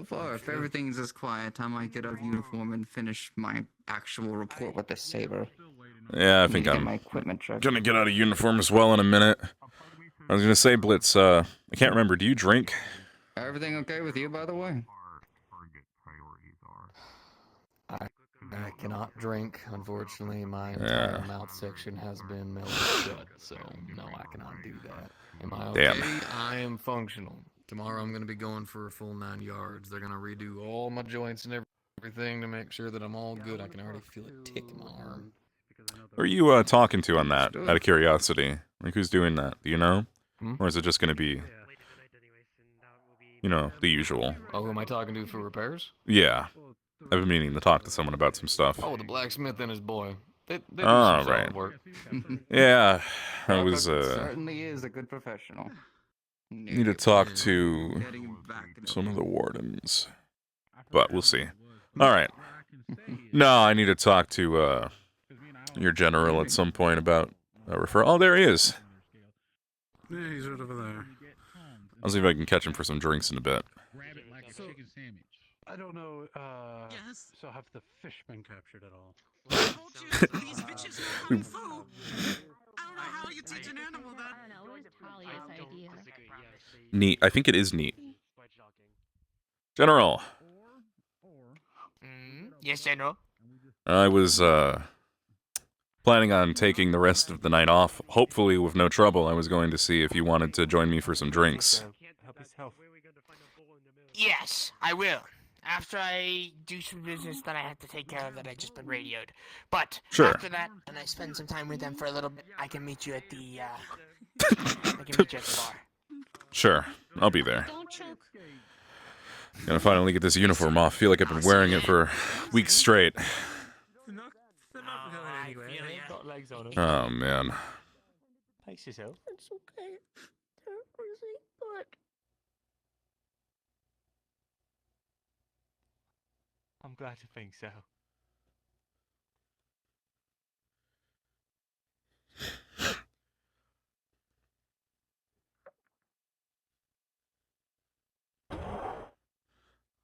far, if everything's as quiet, I might get out of uniform and finish my actual report with the saber. Yeah, I Need think to get I'm my equipment checked. gonna get out of uniform as well in a minute. I was gonna say, Blitz, I can't remember, do you drink? Everything okay with you, by the way? I cannot drink. Unfortunately, my entire Yeah. mouth section has been melted shut, so no, I cannot do that. Am I Damn. okay? I am functional. Tomorrow I'm going to be going for a full 9 yards. They're going to redo all my joints and everything to make sure that I'm all good. I can already feel it tick in my arm. Who are you talking to on that, out of curiosity? Like, who's doing that? Do you know? Hmm? Or is it just going to be, you know, the usual? Oh, who am I talking to for repairs? Yeah. I've been meaning to talk to someone about some stuff. Oh, the blacksmith and his boy. They do Oh, some right. solid work. Yeah, I Well, was, that certainly is a good professional. need to talk to some of the wardens. But we'll see. Alright. No, I need to talk to, your general at some point about a referral. Oh, there he is. Yeah, he's right over there. I'll see if I can catch him for some drinks in a bit. So, I don't know, Yes? so have the fish been captured at all? I told you, these bitches know kung fu. I don't know how you teach an animal that. I don't know, it was Talia's idea. Neat. I think it is neat. General. Yes, General. I was, planning on taking the rest of the night off. Hopefully with no trouble. I was going to see if you wanted to join me for some drinks. Yes, I will. After I do some business that I have to take care of that I just been radioed. But Sure. after that, and I spend some time with them for a little bit, I can meet you at the I can meet you at the bar. Sure. I'll be there. Don't choke. Gonna finally get this uniform off. Feel like I've been wearing it for weeks straight. Oh, man. Pace yourself. It's okay. They're really good. I'm glad to think so.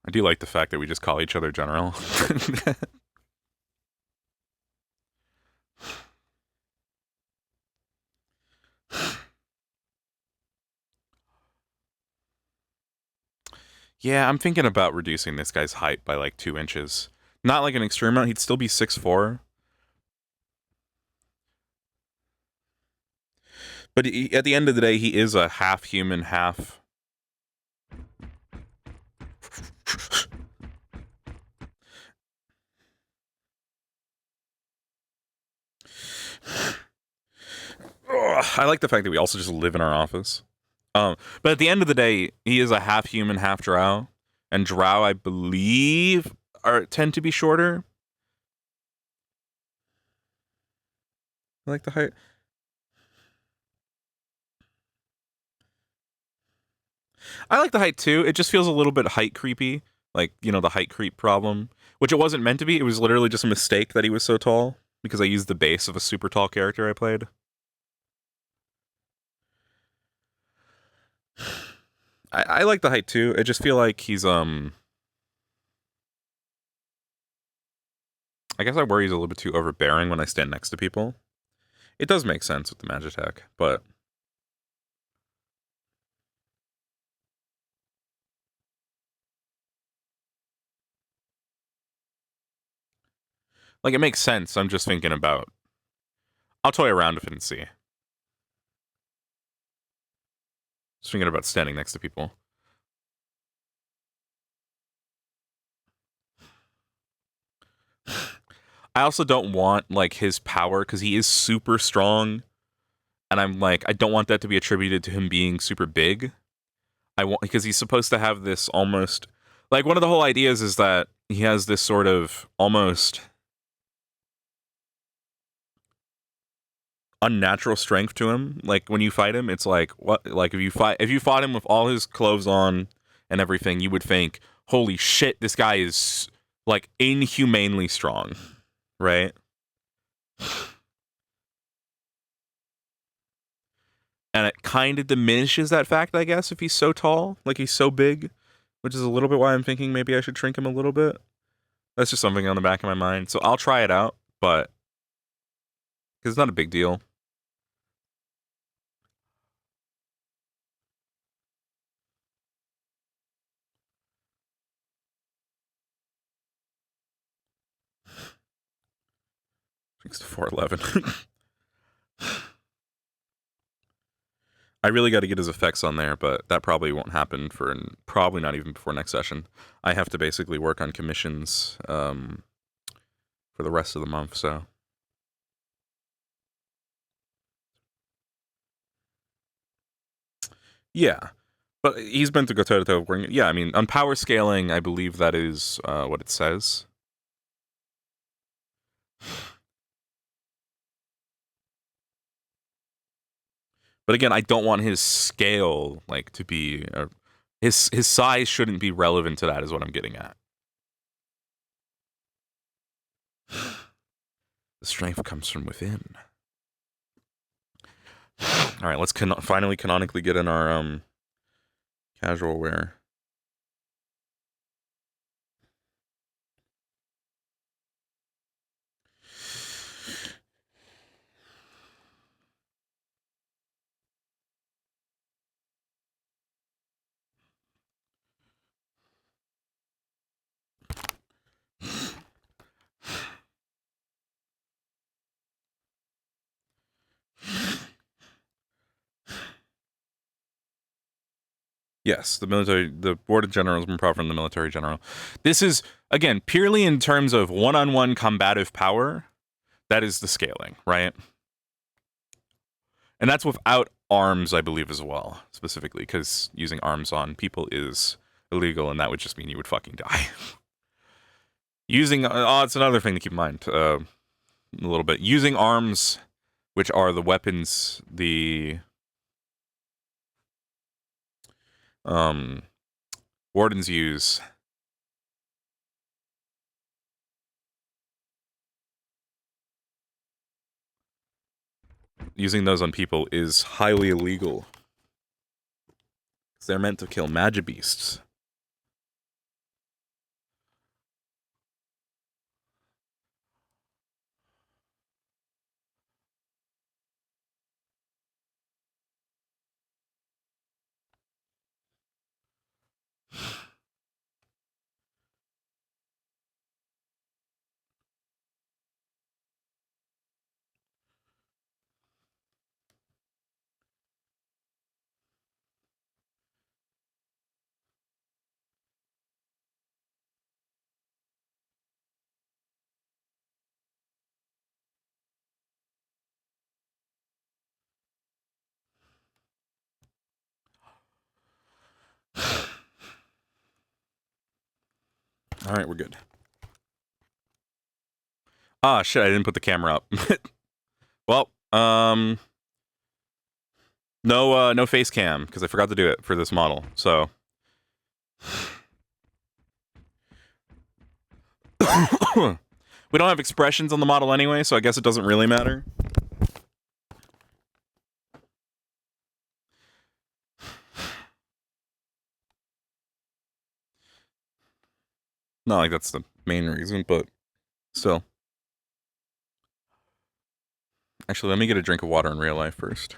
I do like the fact that we just call each other General. Yeah, I'm thinking about reducing this guy's height by like 2 inches. Not like an extreme amount, he'd still be 6'4". But at the end of the day, he is a half human, half... Ugh, I like the fact that we also just live in our office. But at the end of the day, he is a half human, half drow. And drow, I believe, tend to be shorter. I like the height. I like the height too. It just feels a little bit height creepy. Like, you know, the height creep problem. Which it wasn't meant to be. It was literally just a mistake that he was so tall. Because I used the base of a super tall character I played. I like the height too. I just feel like he's, I guess I worry he's a little bit too overbearing when I stand next to people. It does make sense with the Magitech, but... Like, it makes sense. I'm just thinking about... I'll toy around with it and see. Just thinking about standing next to people. I also don't want, like, his power, because he is super strong. And I'm like, I don't want that to be attributed to him being super big. Because he's supposed to have this almost... Like, one of the whole ideas is that he has this sort of almost... unnatural strength to him. Like, when you fight him, it's like, what? Like, if you fought him with all his clothes on and everything, you would think, holy shit, this guy is, like, inhumanely strong. Right? And it kind of diminishes that fact, I guess, if he's so tall. Like, he's so big. Which is a little bit why I'm thinking maybe I should shrink him a little bit. That's just something on the back of my mind. So I'll try it out, but... Because it's not a big deal. Thanks to 411. I really got to get his effects on there, but that probably won't happen for probably not even before next session. I have to basically work on commissions for the rest of the month, so. Yeah, but he's meant to go toe-to-toe. Yeah, I mean, on power scaling, I believe that is what it says. But again, I don't want his scale like to be his size shouldn't be relevant to that. Is what I'm getting at. The strength comes from within. All right, let's finally canonically get in our casual wear. Yes, the board of generals been brought from the military general. This is, again, purely in terms of one-on-one combative power. That is the scaling, right? And that's without arms, I believe, as well, specifically, because using arms on people is illegal, and that would just mean you would fucking die. Using, it's another thing to keep in mind, a little bit. Using arms, which are the weapons the wardens use. Using those on people is highly illegal. They're meant to kill magibeasts. All right, we're good. Ah, shit, I didn't put the camera up. Well, no face cam, because I forgot to do it for this model, so. We don't have expressions on the model anyway, so I guess it doesn't really matter. Not like that's the main reason, but still. Actually, let me get a drink of water in real life first.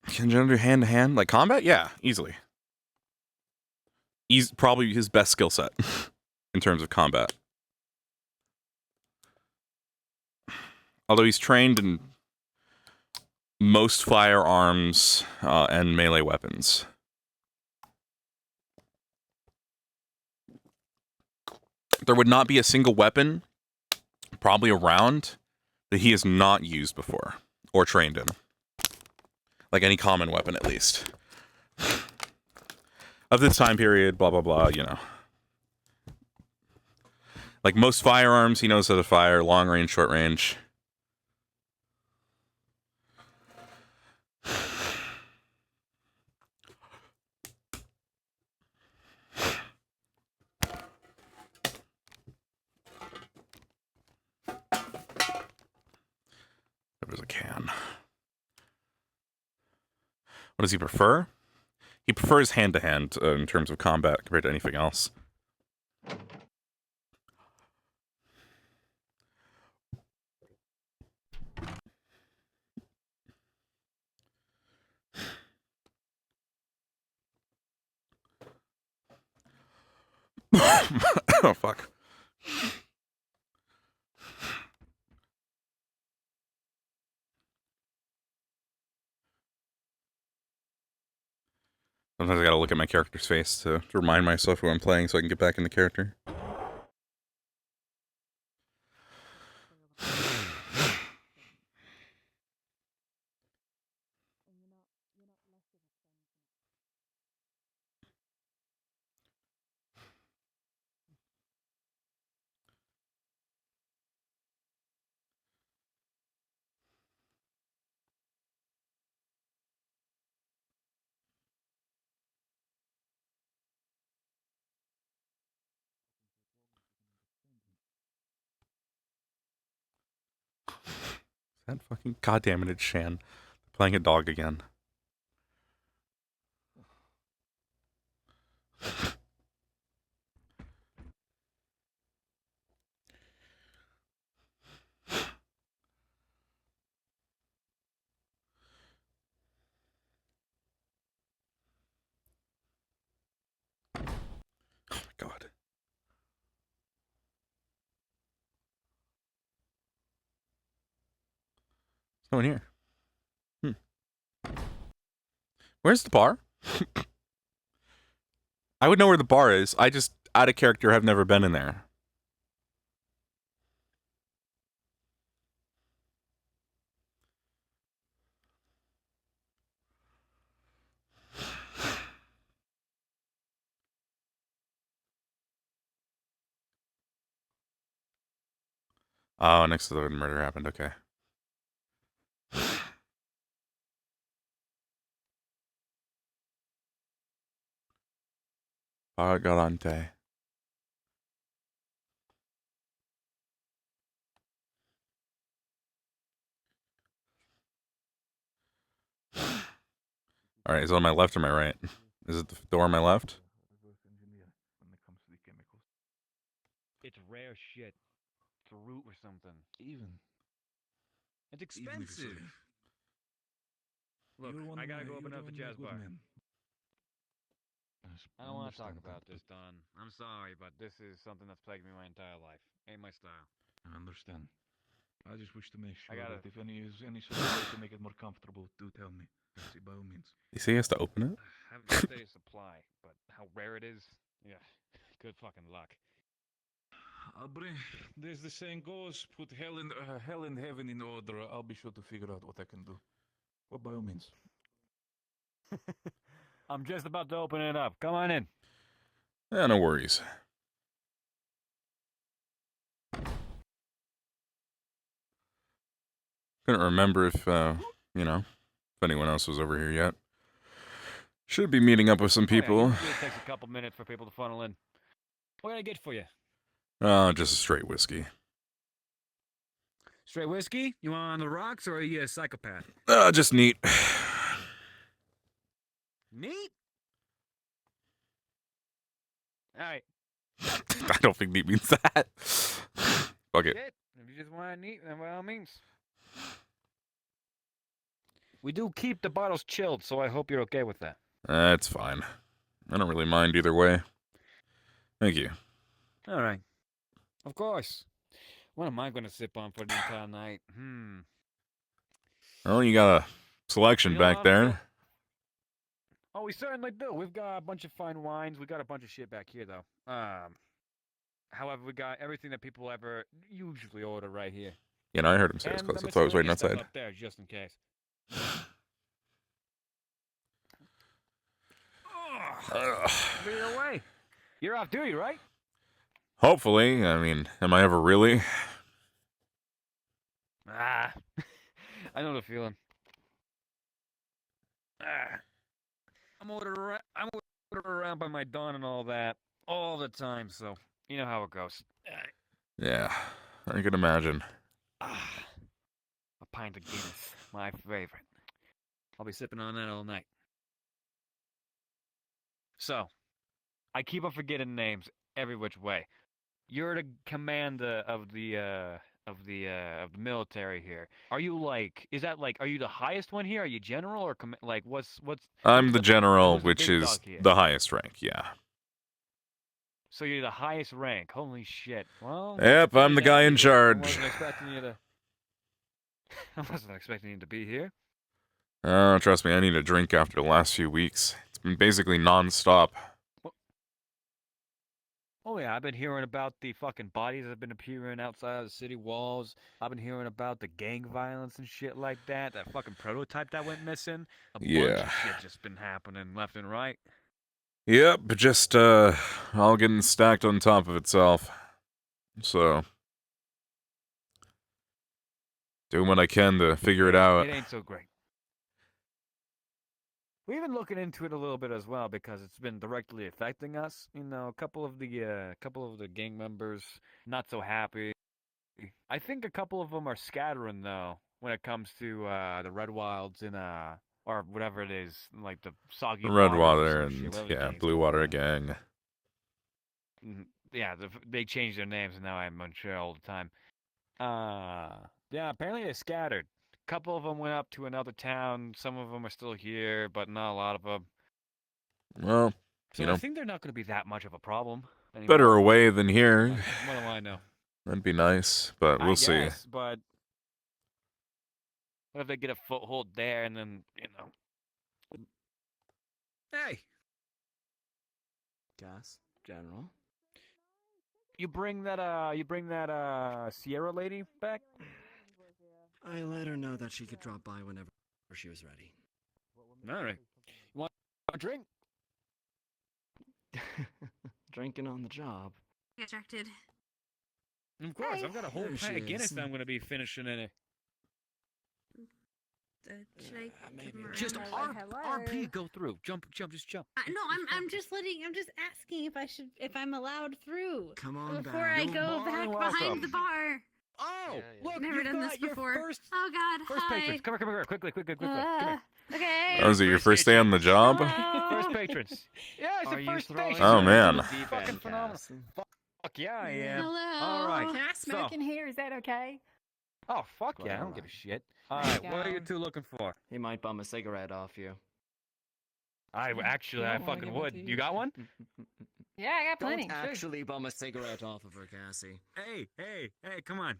Can Xander do hand-to-hand? Like combat? Yeah, easily. He's probably his best skill set in terms of combat. Although he's trained in most firearms and melee weapons. There would not be a single weapon, probably around, that he has not used before or trained in. Like any common weapon, at least. Of this time period, blah, blah, blah, you know. Like most firearms, he knows how to fire, long range, short range. What does he prefer? He prefers hand-to-hand in terms of combat compared to anything else. Oh, fuck. Sometimes I gotta look at my character's face to remind myself who I'm playing so I can get back in the character. That fucking goddamn it, it's Shan. Playing a dog again. Oh my god. There's no one here. Where's the bar? I would know where the bar is. I just, out of character, have never been in there. Oh, next to the murder happened. Okay. Galante. Alright, is it on my left or my right? Is it the door on my left? It's rare shit. It's a root or something. It's expensive. Look, I gotta go open up the jazz bar. I don't want to talk about this, Don. I'm sorry, but this is something that's plagued me my entire life. Ain't my style. I understand. I just wish to make sure gotta- that if any sort of way to make it more comfortable, do tell me. See, by all means. You say he has to open it? I have a steady supply, but how rare it is, yeah, good fucking luck. Aubrey, there's the saying goes, put hell and heaven in order. I'll be sure to figure out what I can do. Well, by all means. I'm just about to open it up. Come on in. Yeah, no worries. Couldn't remember if, you know, if anyone else was over here yet. Should be meeting up with some people. Usually it takes a couple minutes for people to funnel in. What can I get for you? Just a straight whiskey. Straight whiskey? You want on the rocks, or are you a psychopath? Just neat. Neat? Alright. I don't think neat means that. Fuck it. Shit. If you just want neat, then by all means. We do keep the bottles chilled, so I hope you're okay with that. That's fine. I don't really mind either way. Thank you. Alright. Of course. What am I going to sip on for the entire night? Well, you got a selection You know, back there. honestly- Oh, we certainly do. We've got a bunch of fine wines. We got a bunch of shit back here, though. However, we got everything that people ever usually order right here. Yeah, no, I heard him say it's And close. the That's why I was waiting miscellaneous stuff outside. up there, just in case. Either way, you're off duty, right? Hopefully. I mean, am I ever really? I know the feeling. I'm ordered around by my Dawn and all that all the time, so you know how it goes. Yeah, I can imagine. A pint of Guinness, my favorite. I'll be sipping on that all night. So, I keep on forgetting names every which way. You're the commander of the military here. Are you like? Is that like? Are you the highest one here? Are you general or like? What's I'm the general, who's the which big is dog here? the highest rank. Yeah. So you're the highest rank. Holy shit. Well, Yep, pretty I'm the damn guy in evil. I charge. wasn't expecting you to. I wasn't expecting you to be here. Oh, trust me, I need a drink after the last few weeks. It's been basically non-stop. Oh yeah, I've been hearing about the fucking bodies that have been appearing outside of the city walls. I've been hearing about the gang violence and shit like that. That fucking prototype that went missing. A bunch Yeah. of shit just been happening left and right. Yep, just all getting stacked on top of itself. So, doing what I can to figure it out. It ain't so great. We've been looking into it a little bit as well because it's been directly affecting us. You know, a couple of the gang members not so happy. I think a couple of them are scattering though when it comes to the Red Wilds in or whatever it is, like the Soggy Waters or Redwater some and shit, whatever the yeah, gang's Blue called. Water Gang. Yeah, they changed their names and now I'm unsure all the time. Yeah, apparently they scattered. A couple of them went up to another town. Some of them are still here, but not a lot of them. Well, So you I know, think they're not going to be that much of a problem anymore. better away than here. What do I know? That'd be nice, but we'll I see. guess, but what if they get a foothold there and then, you know? Hey, Gas, General. you bring that Sierra lady back? I let her know that she could drop by whenever she was ready. All right. You want a drink? Drinking on the job. Ejected. Of course, I've got a whole There she pint of Guinness is. that I'm going to be finishing in it. Should I give him a Just round? RP, go through. Jump, just jump. No, I'm just asking if I'm allowed through. Come on before back. I You're go more back than behind welcome. the bar. Oh, look, Never you've done got this your before. First Hi. patrons. Come here, quickly. Come here. Okay. Oh, is it your first day on the job? First patrons. Yeah, it's Are the you first throwing patron. Oh, man. Deep Fucking end, phenomenal. Cass? Fuck yeah, I am. Hello. All right. Can I smoke in here? Is that okay? Oh, fuck yeah, I don't give a shit. All right, what are you two looking for? He might bum a cigarette off you. I fucking would. You got one? Yeah, I got plenty. Don't actually bum a cigarette off of her, Cassie. Hey, come on.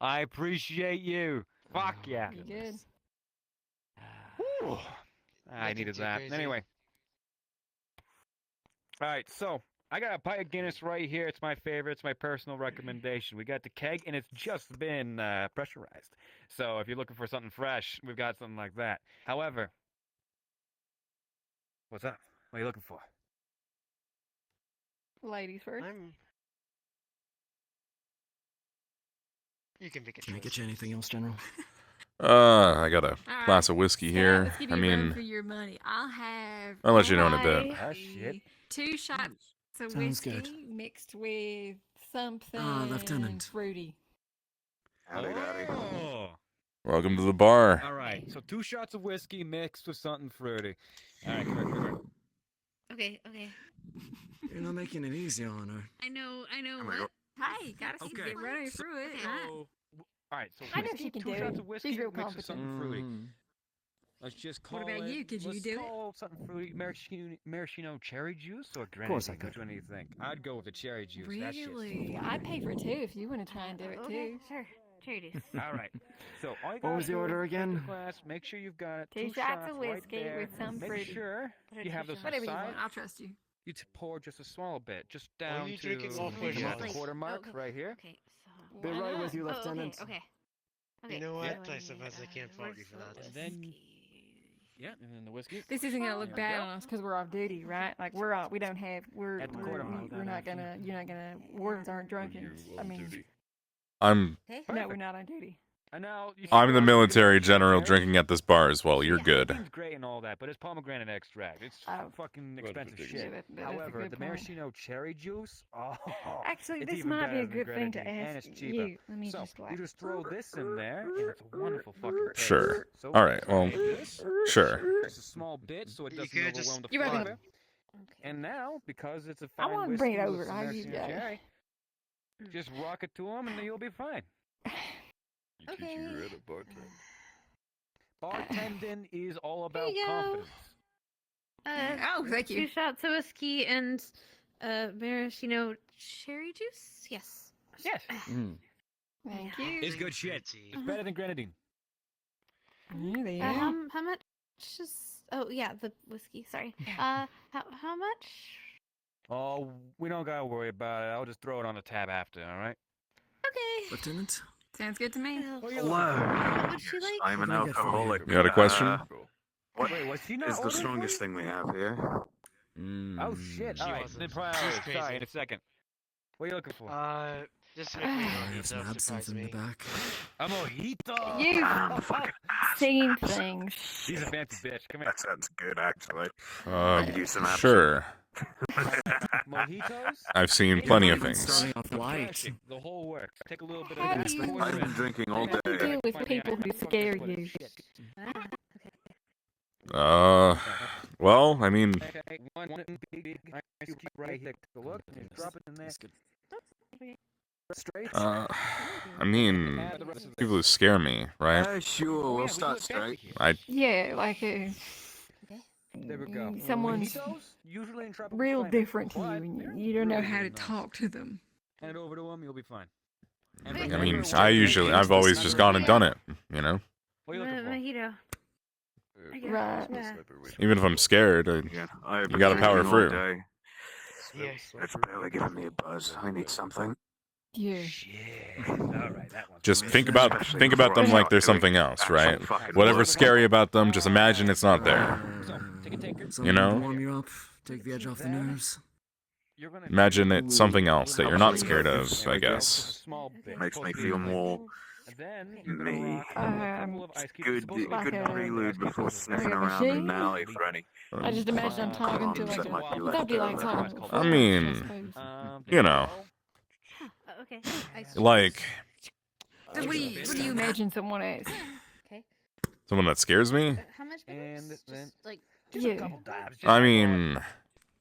I appreciate you. Fuck yeah. You good? Whew. I needed that. Anyway. All right, so I got a pint of Guinness right here. It's my favorite. It's my personal recommendation. We got the keg, and it's just been pressurized. So if you're looking for something fresh, we've got something like that. However, what's up? What are you looking for? Ladies first. You can pick it. Can I get you anything else, General? I got a All right. glass of whiskey here. Let's give I you a run mean, for your money. I'll have. I'll let you know in a bit. Ah, shit. 2 shots of Sounds whiskey. good. Mixed with something Lieutenant. fruity. Oh. Welcome to the bar. All right, so 2 shots of whiskey mixed with something fruity. All right, come here. Okay. You're not making it easy on her. I know. What? Hi, gotta keep Okay. it running through it. So, all right, so I know whiskey, she can 2 do shots it. of whiskey She's real mixed with something fruity. Let's just call What about it. you? Could you let's do it? call something fruity maraschino cherry juice or grenadine? course I could. Which one do you think? I'd go with the cherry juice. That shit's Really? I'd pay for it too if you want to try and do it Okay, too. sure. Cherry juice. all right. So all you What was the gotta do order is take again? the glass, make sure you've got it. 2 2 shots of right whiskey there. with some Make fruity. sure What are you 2 have those shots? Whatever you aside. want. I'll trust you. You pour just a small bit, just down you to drinking off my the mouth? quarter mark Okay. right here. Okay, so. Be Why right not? with you, Oh, Lieutenant. Okay. You know Yeah. what? I suppose I can't fault you for that. And then, yeah, and then the whiskey. This isn't gonna look There we bad go. on us because we're off duty, right? Like we're at the quarter mark. We're not gonna. You're not gonna. Wardens aren't drunken. I mean, I'm no, we're not on duty. And now I'm the military general drinking at this bar as well. You're good. It's great and all that, but it's pomegranate extract. It's fucking expensive shit. However, the maraschino cherry juice, Actually, it's this even might be better a than good thing to grenadine, and ask it's cheaper. you. Let me So just like. you just throw this in there, and it's a wonderful fucking taste. Sure. So All right. Well, this, sure. just a small bit, so it doesn't could just- overwhelm the You reckon- flavor. And now, because it's a I fine wanna whiskey bring it with over. some I'll maraschino give you that. cherry, just rock it to them, and you'll be fine. Okay. Bartending is all about you go. confidence. Oh, thank you. 2 shots of whiskey and maraschino cherry juice? Yes. Yes. Thank you. It's good shit. It's better than grenadine. How much is... Oh, yeah, the whiskey. Sorry. How much? Oh, we don't gotta worry about it. I'll just throw it on the tab after, all right? Okay. Lieutenant? Sounds good to me. What would she like? I'm an alcoholic. You got a question? What Wait, was she not is the ordering strongest thing we have here? Oh shit! All right, then priority. Sorry, in a second. What are you looking for? Just to make me I have some absinthe in the back. A mojito. You singing things. She's a fancy bitch. Come here. That sounds good, actually. Use some Sure. Mojitos? I've seen plenty of things. Starting off light. The whole works. Take a little bit How of do this. you- I've been drinking all What do you day. do with people who scare you? Well, I mean, Okay, one big ice cube right here. Take a look. And drop it in there. Straight. I mean, people who scare me, right? Sure, we'll start straight. Yeah, like There we go. someone's Mojitos, usually in tropical real climate, different to you, but and you don't know how to really nice. talk to them. Hand it over to them, you'll be fine. I mean, I've always just gone and done it, you know? What are you looking for? Mojito. Right. Yeah. Even if I'm scared, I've you been gotta power drinking all through. day. It's barely giving me a buzz. I need something. Yeah. All right, that one. Just think about them like there's something else, right? Whatever's scary about them, just imagine it's not there. You know? Warm you up, take the edge off the nerves. Imagine it's something else that you're not scared of, I guess. Makes me feel more me. Good prelude before sniffing around in an alley for any. I just imagine I'm talking to crumbs like that might be a. left That'd be like over. talking. I mean, you know, Okay. like What do you imagine someone as? Okay. someone that scares me. How much And booze? then Just like Yeah. I mean,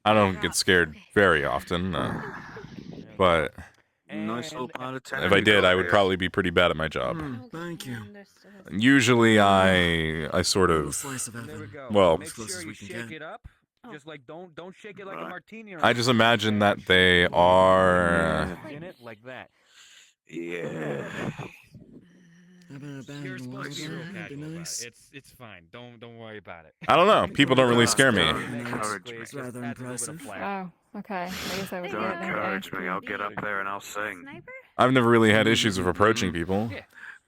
I don't get scared very often, but Nice little part of town. if I did, I would probably be pretty bad at my job. Thank you. Usually, I sort of, Slice of There we heaven. go. well, Make close sure as you we can shake get. it up. Just like don't shake it like a martini. Or I just imagine that they are. in it like that. Yeah. How about a bag You're of supposed to be real water? That'd be casual about nice. it. It's fine. Don't worry about it. I don't know. People don't really scare me. Encourage me. Rather impressive. Oh, okay. I guess I was Don't getting encourage me. I'll get up there and I'll sing. sniper? I've never really had issues with approaching people.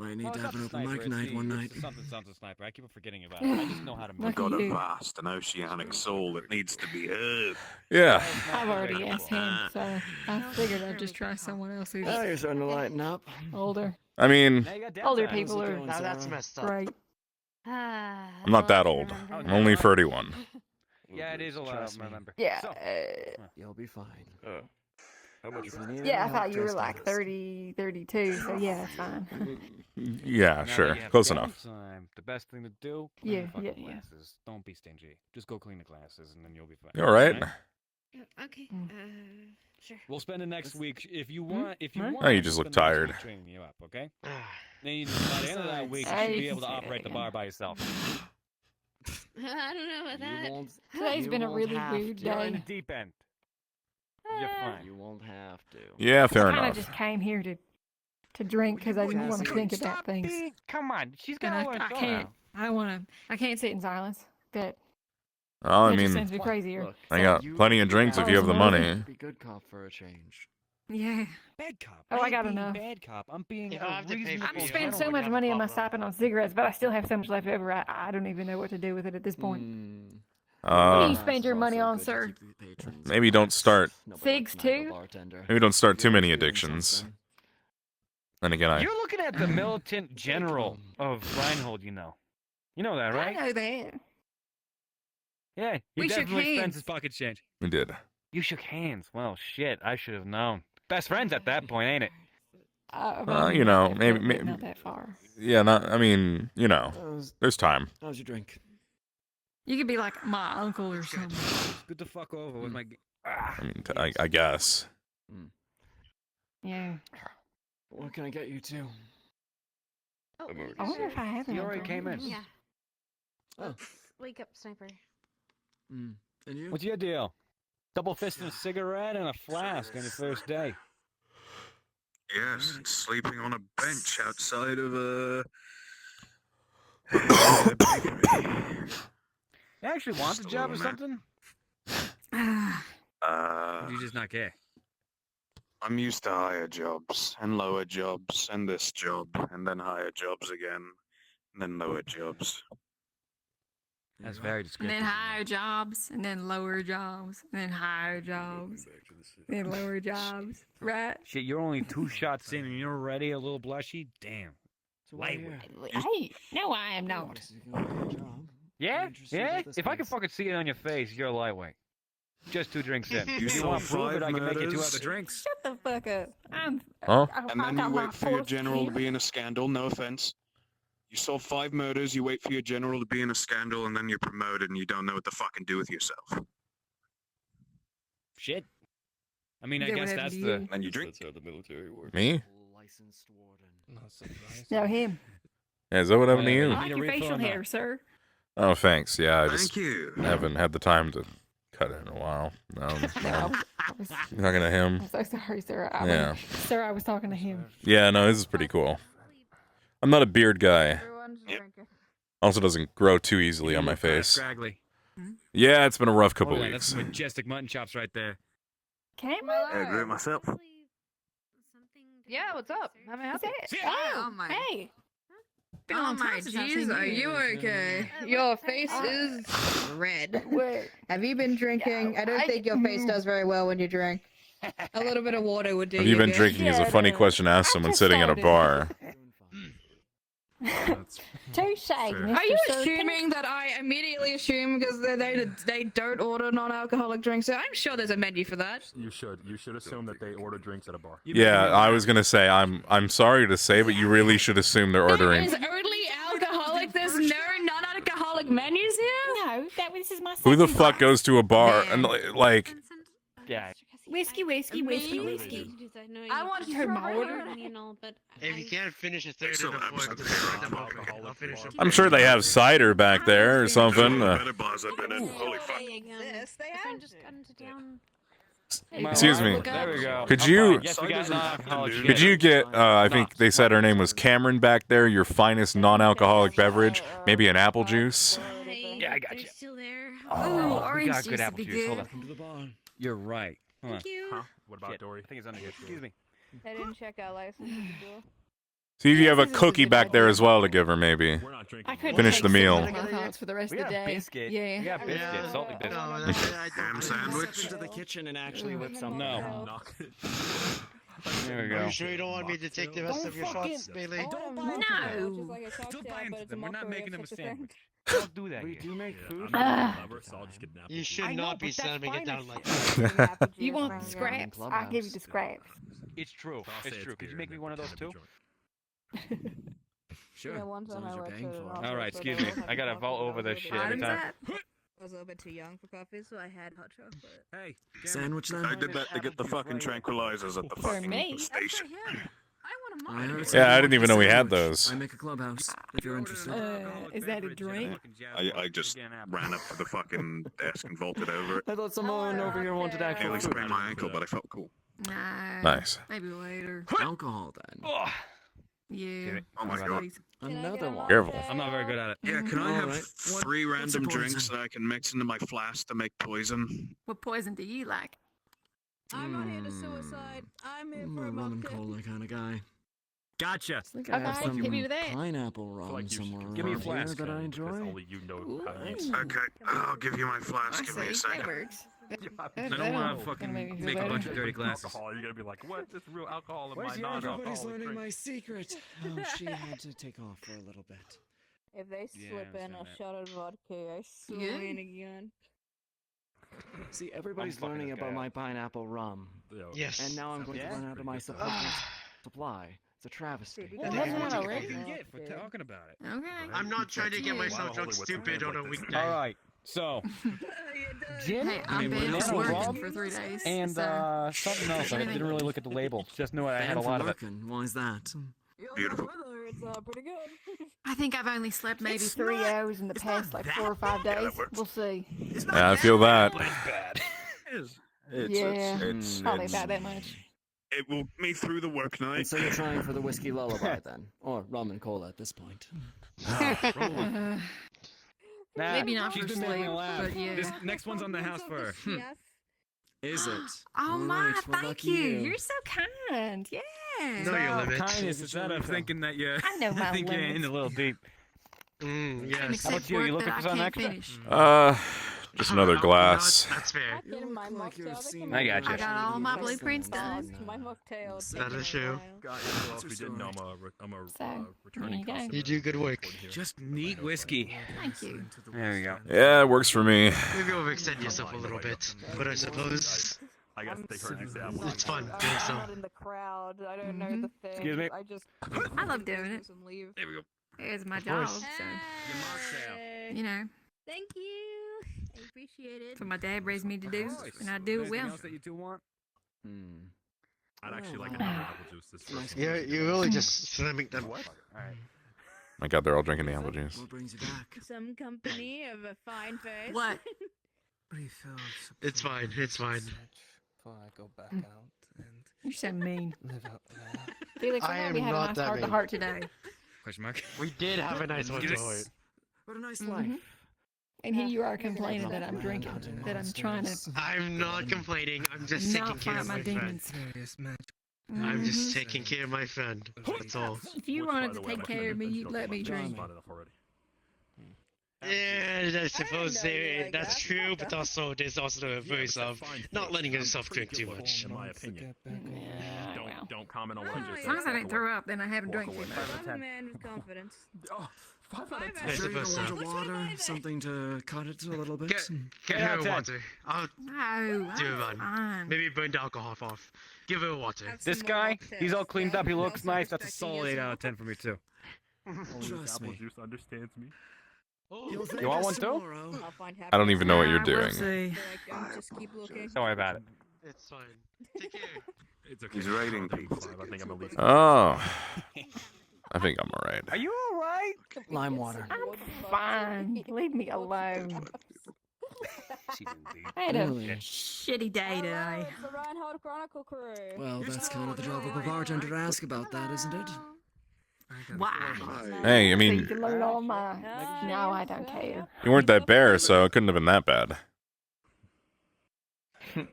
Might need Well, to it's have an not open sniper, mic it's night the- one it's night. the something sniper. I keep on forgetting about it. I just know how to I've move. got a you. vast and oceanic soul that needs to be heard. Yeah. I've already asked him, so I figured I'd just try someone else who's Oh, you're starting to lighten up. older. I mean, Now you got Older downtime. people are Now that's messed up. great. I'm not that old. I'm only 31. Yeah, it is a lot. Trust I me. remember. Yeah. So, You'll be fine. How much? Yeah, I thought you were like 30, 32, so yeah, it's fine. Yeah, now that sure. you have Close enough. downtime, the best thing to do. Clean Yeah, the fucking yeah, yeah. glasses. Don't be stingy. Just go clean the glasses, and then you'll be fine. You all right? Okay. Sure. We'll spend the next week if you want. If you Hmm? want, Oh, you we'll just look spend the next tired. week training you up, okay? Then by the end of that week, you I should be can able to say that operate the again. bar by yourself. I don't know about that. Today's been a really weird You're in the day. deep end. You're fine. You won't have to. Yeah, fair I kind of enough. just came here to drink because I didn't want to think about Stop things. being- Come on, she's And got I, all I can't. I want to. I can't sit in silence. That Well, I that just mean, sends me crazier. Look, I got plenty of drinks if you have the money. Be good cop for a change. Yeah. Bad cop. Oh, I ain't got being enough. Bad cop. I'm being If I a have to pay for reasonable beer, I've spent so gentleman. much money on my stopping on cigarettes, but I still have so much left over. I don't even know what to do with it at this point. What do you spend your money on, sir? Maybe don't start. Cigs too? Maybe don't start too many addictions. And again, You're looking at the militant general of Reinhold, you know. You know that, right? I know that. Yeah, he We shook definitely spends hands. his pocket change. we did. You shook hands. Well, shit, I should have known. Best friends at that point, ain't it? You know, maybe, not that far. Yeah, not. I mean, you know, there's time. How's your drink? You could be like my uncle or something. Good to fuck over with my. I mean, I guess. Yeah. What can I get you two? I wonder if I have He any already came in. Yeah. Oh. Wake up, sniper. And you? What's your deal? Double fisting a cigarette and a flask on your first day. Yes, sleeping on a bench outside of a. You actually want the job or something? You just not care. I'm used to higher jobs and lower jobs and this job and then higher jobs again and then lower jobs. That's very And descriptive. then higher jobs, and then lower jobs, and then higher jobs, then lower jobs, right? Shit, you're only 2 shots in and you're already a little blushy? Damn. Lightweight. Hey, no, I am not. Yeah? Yeah? If I can fucking see it on your face, you're lightweight. Just 2 drinks in. You If you saw want to prove it, 5 I can make you 2 murders. other drinks. Shut the fuck up. I'm. Huh? And then you wait for your general to be in a scandal, no offense. You solve 5 murders, you wait for your general to be in a scandal, and then you're promoted and you don't know what to fucking do with yourself. Shit. I mean, I Yeah, guess what that's happened the... to you? And you drink. That's how the military works. Me? Licensed warden. No, him. Yeah, is that what happened to I you? like your facial hair, sir. Oh, thanks. Yeah, I just Thank you. haven't had the time to cut it in a while. No, I was you're talking to him. I'm so sorry, sir. Yeah. Sir, I was talking to him. Yeah, no, this is pretty cool. I'm not a beard guy. Also doesn't grow too easily on my face. Scraggly. Yeah, it's been a rough couple Oh, yeah, that's weeks. majestic mutton chops right there. Can I agree with myself. Yeah, what's up? Haven't had it. Oh, hey. Been a Oh long time my since I've jeez, seen are you okay? Your face is red. Have you been drinking? I don't think your face does very well when you drink. A little bit of water would do. Have you been good. drinking is a funny question to ask someone sitting at a bar. Touche, Are you assuming that I immediately assume because they don't order non-alcoholic drinks? So I'm sure there's a menu for that. You should assume that they order drinks at a bar. Yeah, I was gonna say I'm sorry to say, but you really should assume they're ordering. Is only alcoholic. There's no non-alcoholic menus here. No, this is my. Who the fuck goes to a bar and like? Yeah. Whiskey. I want to hear my order. If you can't finish a third of the fourth, I'll finish it. I'm sure they have cider back there or something. Better bars I've been in. Holy fuck. Excuse me. There we go. Could you? Yes, we got non-alcoholic shit. Could you get? I think they said her name was Cameron back there. Your finest non-alcoholic beverage, maybe an apple juice. Yeah, I got you. Still there. Oh, we orange got juice good would apple be juice. Hold good. on. Come to the bar. You're right. Hold on. Thank you. Huh? What about Shit, Dory? I think it's under here. Excuse me. I didn't check out license. See if you have a cookie back there as well to give her, maybe. We're not drinking. I could Finish the meal. For the rest We of the got day. biscuit. Yeah. We got biscuit. Salty biscuit. Ham sandwich. Step into the kitchen and actually whip something. No. Knock it. There we Are go. you sure you don't want me to take the rest of your shots, Bailey? No. Still buying them. We're not making them a sandwich. Don't do that We here. do make food. I'm clever, so I'll just get an apple You juice. should I know, not be but that's slamming it fine down as like fuck. that. You want the scraps? I'll give you the scraps. It's true. So I'll It's say true. Could beer you make and me one of then those have a too? joint. Sure. Yeah, one as time long as I you're worked paying at an for it. office All right, where excuse they me. all had I gotta coffee vault and over I this was shit a every bit- time. I was a little bit too young for coffee, so I had hot chocolate. Hey, Sandwich then? I did that to get the fucking tranquilizers at the For fucking me? station. I heard Yeah, I something didn't even about know we the had sandwich. those. I make a clubhouse if you're interested. Is that a drink? I just ran up to the fucking desk and vaulted over it. I thought someone over here wanted actual Nearly food. sprained my ankle, but I felt cool. Nah. Nice. Maybe later. Alcohol then. Oh, Yeah. Oh my god. Another one. Careful. I'm not very good at it. Yeah, can I have Alright. 3 What's random your drinks poison? that I can mix into my flask to make poison? What poison do you like? I'm not here to suicide. I'm here I'm for a a rum and mocktail. cola kind of guy. Gotcha. I think I have Okay, some give me that. pineapple I feel rum like you should somewhere give me a around here flask, that I Because enjoy. only you know how to use Okay, I'll give you my flask. Give me a That second. works. I don't want to fucking make a bunch of dirty glasses. Alcohol. You're gonna be like, what? There's real alcohol in Where's my your everybody's non-alcoholic learning drink. my secret. Oh, she had to take off for a little bit. If they Yeah, slip I in a understand that. shot of vodka, I swear Yeah. again. See, everybody's fucking learning this guy about up. my pineapple rum. Yes. And now I'm going to run out of my supply. It's a travesty. Well, that's not What already. you Yeah. get for talking about it. Okay. I'm not trying to get myself drunk stupid on a weekday. All right, so gin, Hey, I've been banana working rum, for 3 days. and so. something else. I Anything. didn't really look at the label. Just knew I had a lot of it. Why is that? Beautiful. It's pretty good. I think I've only slept maybe Maybe 3 hours in the past, like 4 or 5 days. We'll see. Yeah, I feel that. Bad. It's Probably about that much. It will get me through the work night. And so you're trying for the whiskey lullaby then, or rum and cola at this point. Maybe not she's for been making me sleep, laugh. but yeah. This next one's on the house for. Is it? Oh All my, right, well, thank lucky you. you. You're so kind. Yeah. Know your limits. Kindness instead of thinking that you. I know my I think you're limits. in a little deep. Yes. How about you? You looking for something extra? Just another glass. That's fair. Look like you've seen I got you. I got all my blueprints done. My mocktail. That is true. Guys, well, if we didn't know, I'm a So, returning there you go. customer. You do good work. Just neat whiskey. Thank you. There we go. Yeah, it works for me. Maybe overextend yourself a little bit, but I suppose I guess they heard you say I'm it's fun. I'm Doing so. not in the crowd. I don't know the thing. Excuse me? I just. I love doing it. And leave. There we go. It's my job, so you know, Thank you. I appreciate it. that's what my dad raised me to do, and I do it Anything well. else that you two want? I'd actually like another apple juice. This first one. Yeah, you're really just slamming them. What? All right. My God, they're all drinking the apple juice. What brings you back? Some company of a fine face. What? It's fine. It's fine. Before I go back out and You're so mean. live out there. Felix, I I am we had a not nice that heart to mean. heart today. Question mark. We did have a nice one. Yes. What a nice Mhm. life. And here you are complaining that I'm drinking, that I'm trying to I'm not complaining. I'm just taking not care fight of my my friend. demons. Serious match. I'm just taking care of my friend. That's all. If you Which, by wanted the to way, take my care of friend me, is you'd let me drink. spotted enough already. Yeah, I suppose know you like that's that. true, but also there's also the verse but of that's fine. not letting I'm yourself pretty drink too good, much. in my opinion. Yeah, well. Don't comment on what I just As said. long as I Walk didn't away. throw up, then I haven't drank too away. much. I'm a man with confidence. Oh, 5 out of 10. I Sure you suppose don't so. want water, something to cut it a little bit. Get her water. I'll No, do it, I'm man. fine. Maybe burn the alcohol off. Give her water. This guy, he's all cleaned up. He looks nice. That's a solid 8 out of 10 for me too. Trust Apple me. juice understands me. You'll thank You want us one too? tomorrow. I'll find I don't even know what you're I will doing. see. Just keep looking. Don't worry about it. It's fine. Take care. It's okay. He's rating people. I think I'm at least. Oh. I think I'm alright. Are you all right? Lime water. I'm fine. Leave me alone. She's indeed. I had a Really? shitty day today. It's the Reinhardt Chronicle crew. Well, that's kind of the job of a bartender to ask about that, isn't it? Why? Hey, I So you mean, can learn all my. No, I don't care. you weren't that bear, so it couldn't have been that bad.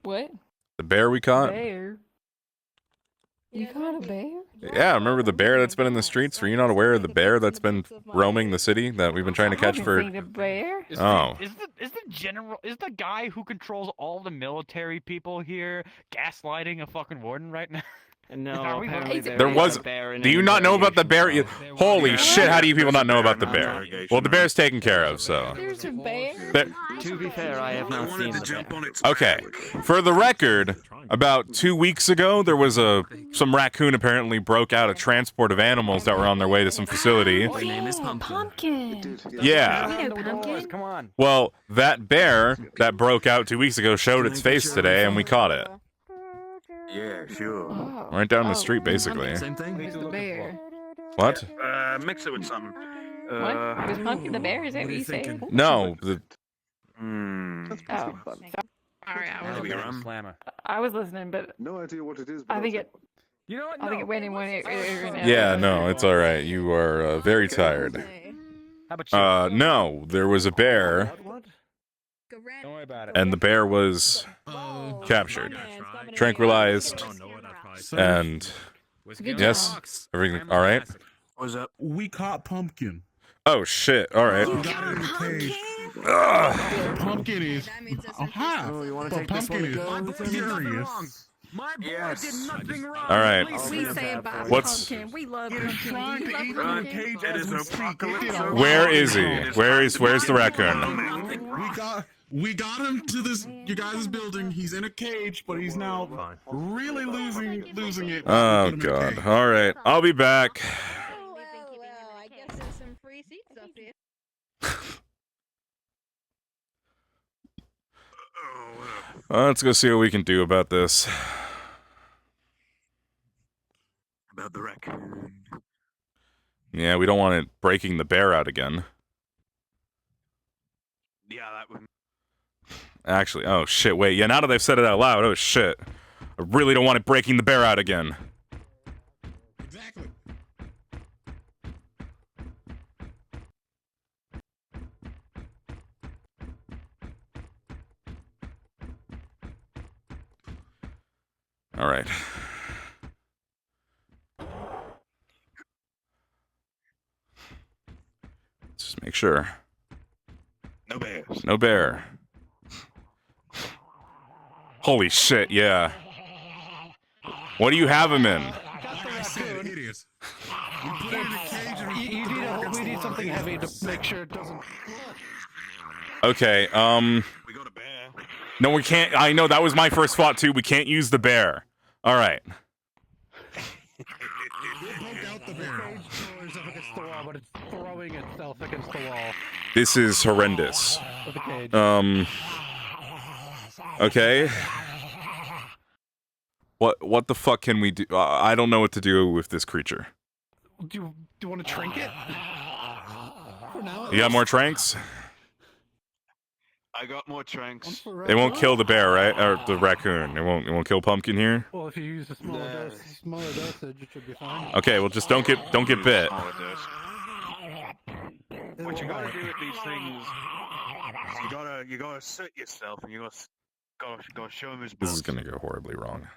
What? The bear we caught? Bear? You caught a bear? Yeah, remember the bear that's been in the streets? Were you not aware of the bear that's been roaming the city that we've been trying to catch I for... haven't seen a bear. Oh. Is the guy who controls all the military people here gaslighting a fucking warden right now? No, Are we apparently looking- There was... Do you not know about the bear? Holy shit, how do you people not know about the bear? Well, the bear's taken care of, so... There's a bear? To be fair, I have not seen the bear. Okay, for the record, about 2 weeks ago, there was some raccoon apparently broke out a transport of animals that were on their way to some facility. My name is Pumpkin. Yeah. You know Pumpkin? Come on. Well, that bear that broke out 2 weeks ago showed its face today, and we caught it. Yeah, sure. Oh. Right down the street, basically. Same thing? Who's the bear? What? Mix it with something. What? Was Pumpkin the bear? Is that what you said? No. Oh. Sorry, Slammer. I was listening, but No idea what it is. I think it. You know what? I think it went in one ear. Yeah, no, it's all right. You are very tired. How about you? No, there was a bear, Don't worry about it. and the bear was captured, tranquilized, and Good yes, everything all right. What's up? We caught Pumpkin. Oh shit! All right. We got her in a cage. Pumpkin is. Aha! Oh, you want to But take this one Pumpkin to is go? furious. My boy did nothing wrong. All right. We say bye, What's Pumpkin. We love He is Pumpkin. trying Do you to love eat from the Pumpkin? cage as we speak. It did a Where lot. is he? Where's the raccoon? We got him to this you guys' building. He's in a cage, but he's now really losing it. Oh god. All right. I'll be back. Well, I guess there's some free seats up here. Let's go see what we can do about this. About the raccoon. Yeah, we don't want it breaking the bear out again. Yeah, that would. Actually, oh shit, wait. Yeah, now that they've said it out loud, oh shit. I really don't want it breaking the bear out again. Exactly. All right. Just make sure. No bears. No bear. Holy shit, yeah. What do you have him in? I said it is. We put it in a cage and We need something heavy to make sure it doesn't. Okay, We got a bear. no, we can't. I know, that was my first thought too. We can't use the bear. All right. broke out the bear. Cage doors up against the wall, but it's throwing itself against the wall. This is horrendous. With a cage. Okay. What the fuck can we do? I don't know what to do with this creature. Do you want to trinket? For now, You got more tranks? I got more tranks. It won't kill the bear, right? Or the raccoon. It won't kill Pumpkin here. Well, if you use a smaller dosage, it should be fine. Okay, well just don't get bit. What you gotta do with these things? You gotta sit yourself and you gotta show him his balls. This is gonna go horribly wrong.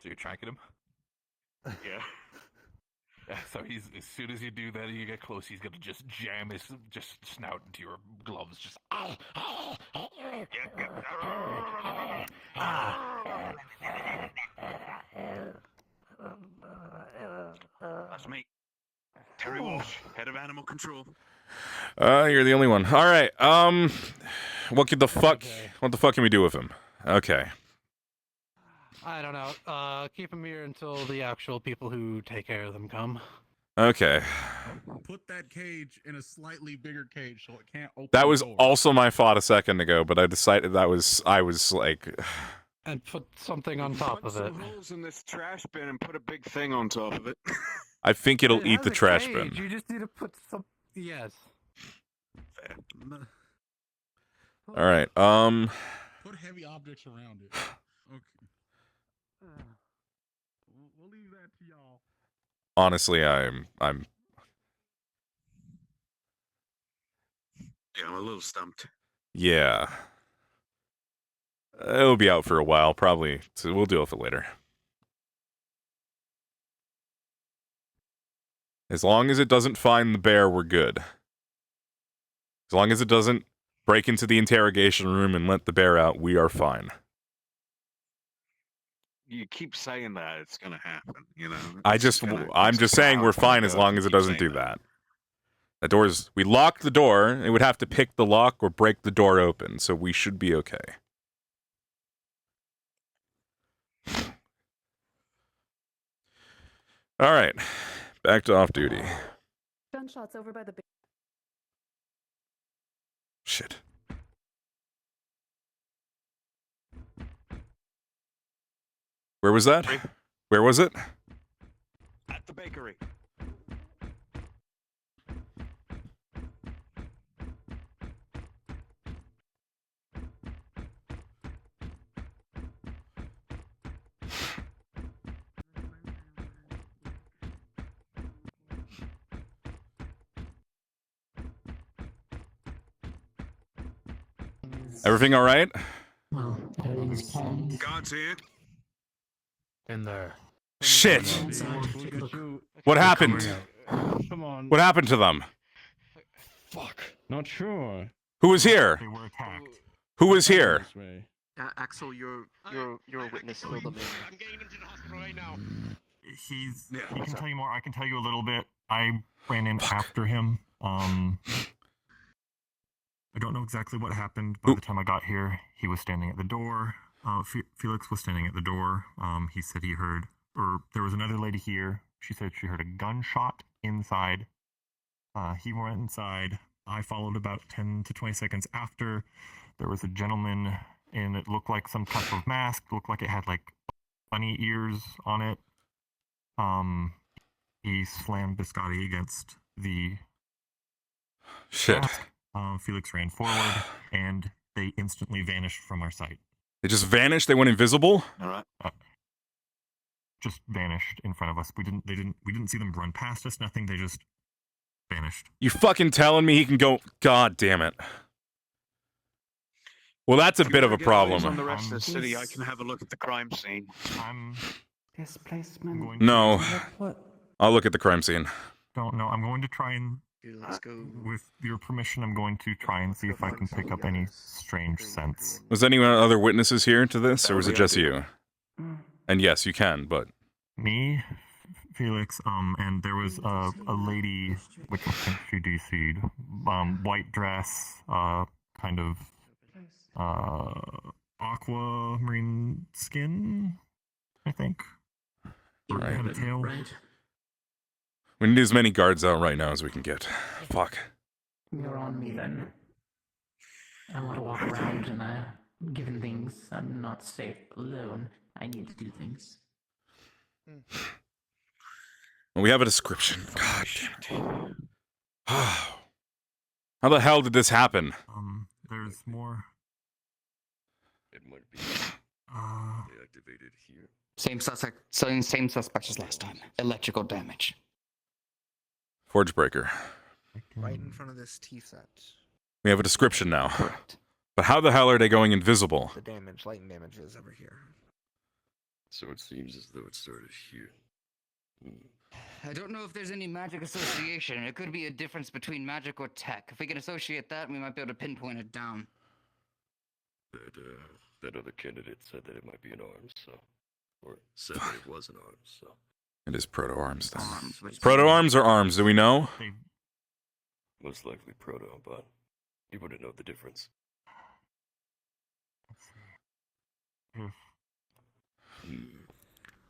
So you're tracking him? Yeah. Yeah, so he's as soon as you do that, you get close. He's gonna just jam his snout into your gloves. Just. That's me, Terry Walsh, head of animal control. You're the only one. All right. What the fuck can we do with him? Okay. I don't know. Keep him here until the actual people who take care of them come. Okay. Put that cage in a slightly bigger cage so it can't open. That was the door. also my thought a second ago, but I decided I was like. And put something on top of it. Put some holes in this trash bin and put a big thing on top of it. I think it'll It eat has the a trash cage, bin. You just need to put some. Yes. Fair. All right. Put heavy objects around it. Okay. We'll leave that to y'all. Honestly, I'm. Yeah, I'm a little stumped. Yeah. It'll be out for a while, probably. So we'll deal with it later. As long as it doesn't find the bear, we're good. As long as it doesn't break into the interrogation room and let the bear out, we are fine. You keep saying that it's gonna happen, you know. I'm just saying we're fine as long as it doesn't do that. The doors, we locked the door, it would have to pick the lock or break the door open, so we should be okay. All right, back to off duty. Gunshots over by the. Shit. Where was that? Where was it? At the bakery. Everything all right? God's here. In there. Shit! What happened? Come on. What happened to them? Fuck. Not sure. Who was here? They were attacked. Who was here? This way. Axel, you're a witness. Fill them in. I'm getting him to the hospital right now. He can tell you more. I can tell you a little bit. I ran in after him. I don't know exactly what happened. By the time I got here, he was standing at the door. Felix was standing at the door. He said he heard, or there was another lady here. She said she heard a gunshot inside. He went inside. I followed about 10 to 20 seconds after. There was a gentleman, and it looked like some type of mask. It looked like it had like bunny ears on it. He slammed Biscotti against the Shit. mask. Felix ran forward, and they instantly vanished from our sight. They just vanished? They went invisible? All right. Just vanished in front of us. We didn't see them run past us. Nothing. They just vanished. You fucking telling me he can go? God damn it. Well, that's a bit of a problem. On the rest of the city, I can have a look at the crime scene. Displacement. No. I'll look at the crime scene. Don't know. I'm going to try and. Let's go. With your permission, I'm going to try and see if I can pick up any strange scents. Was anyone other witnesses here to this, or was it just you? And yes, you can, but Me, Felix, and there was a lady, which I think she DC'd, white dress, kind of aquamarine skin, I think. Right. Had a tail. we need as many guards out right now as we can get. Fuck. You're on me then. I want to walk around and given things I'm not safe alone. I need to do things. Well, we have a description. God damn it. How the hell did this happen? There's more. It might be deactivated here. Same suspect as last time. Electrical damage. Forge breaker. Right in front of this T set. We have a description now. But how the hell are they going invisible? The damage, lightning damage is over here. So it seems as though it started here. I don't know if there's any magic association. It could be a difference between magic or tech. If we can associate that, we might be able to pinpoint it down. That other candidate said that it might be an arms, so. Or said that it was an arms, so. It is proto-arms then. Proto-arms or arms, do we know? Most likely proto, but you wouldn't know the difference.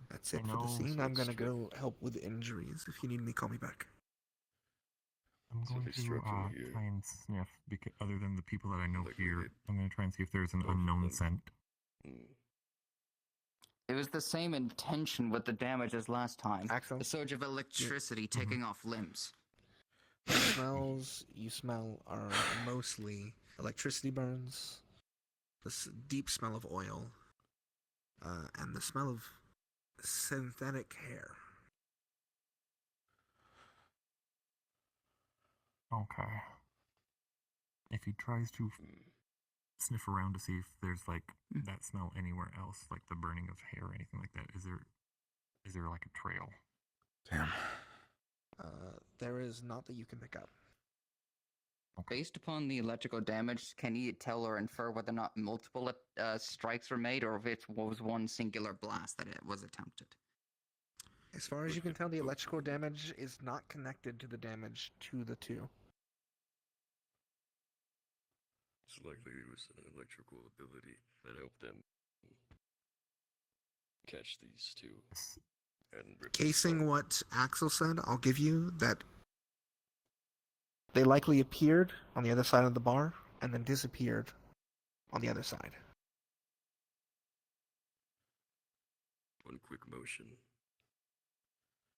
That's it for the scene. I'm gonna go help with injuries. If you need me, call me back. I'm going to try and sniff, because other than the people that I know here. I'm going to try and see if there's an unknown scent. It was the same intention with the damage as last time. The surge of electricity taking off limbs. The smells you smell are mostly electricity burns, the deep smell of oil, and the smell of synthetic hair. Okay. If he tries to sniff around to see if there's like that smell anywhere else, like the burning of hair or anything like that, is there like a trail? Damn. There is not that you can pick up. Based upon the electrical damage, can you tell or infer whether or not multiple strikes were made, or if it was one singular blast that it was attempted? As far as you can tell, the electrical damage is not connected to the damage to the two. It's likely it was an electrical ability that helped them catch these two. And Casing what Axel said, I'll give you that they likely appeared on the other side of the bar and then disappeared on the other side. One quick motion.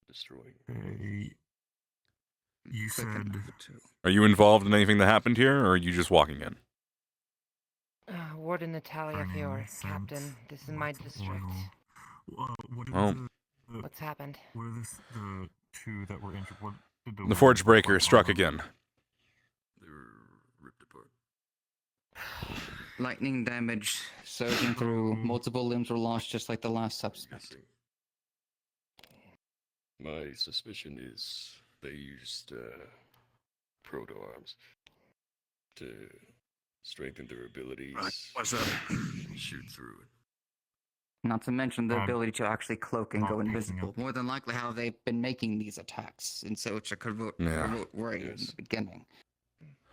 Destroying. You said... Are you involved in anything that happened here, or are you just walking in? Warden Natalia here, Captain. This is my district. What's happened? What are the two that were injured? What did The forge breaker struck again. They were ripped apart. Lightning damage surging through. Multiple limbs were lost, just like the last suspect. My suspicion is they used proto arms to strengthen their abilities. Right, what's up? Shoot through it. Not to mention the I'm ability to actually cloak and not go picking invisible. up. More than likely how they've been making these attacks in such a Yeah. remote way in the beginning.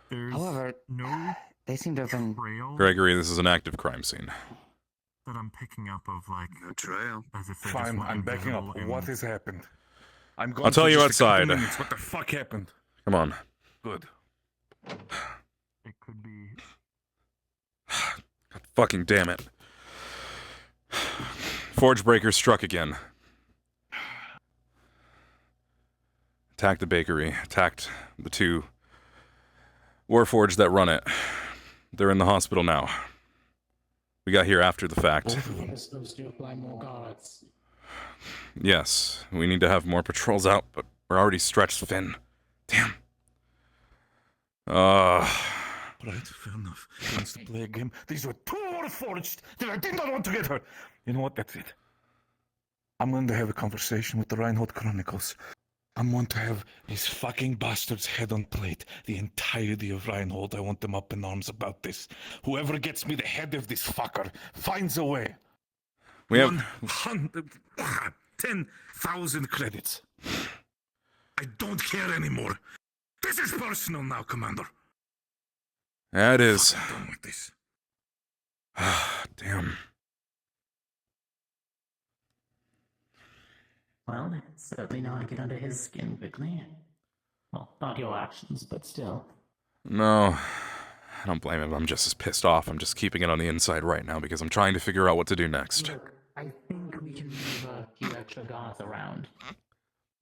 There's However, no they seem to have been... trail Gregory, this is an active crime scene. that I'm picking up of like No trail. as if they Fine, just went I'm backing up. invisible What and- has happened? I'm going I'll tell for you just a couple outside. minutes. What the fuck happened? Come on. Good. It could be. God fucking damn it. Forge breaker struck again. Attacked the bakery. Attacked the two Warforged that run it. They're in the hospital now. We got here after the fact. We're supposed to apply more guards. Yes, we need to have more patrols out, but we're already stretched thin. Damn. Right, fair enough. He wants to play a game. These were two Warforged that I did not want to get hurt. You know what? That's it. I'm going to have a conversation with the Reinhold Chronicles. I'm going to have this fucking bastard's head on plate. The entirety of Reinhold. I want them up in arms about this. Whoever gets me the head of this fucker finds a way. We have 10,000 credits. I don't care anymore. This is personal now, Commander. Yeah, it is. I'm done with this. Damn. Well, it's certainly know how to get under his skin quickly. Well, not your actions, but still. No, I don't blame him. I'm just as pissed off. I'm just keeping it on the inside right now because I'm trying to figure out what to do next. Look, I think we can move a few extra guards around.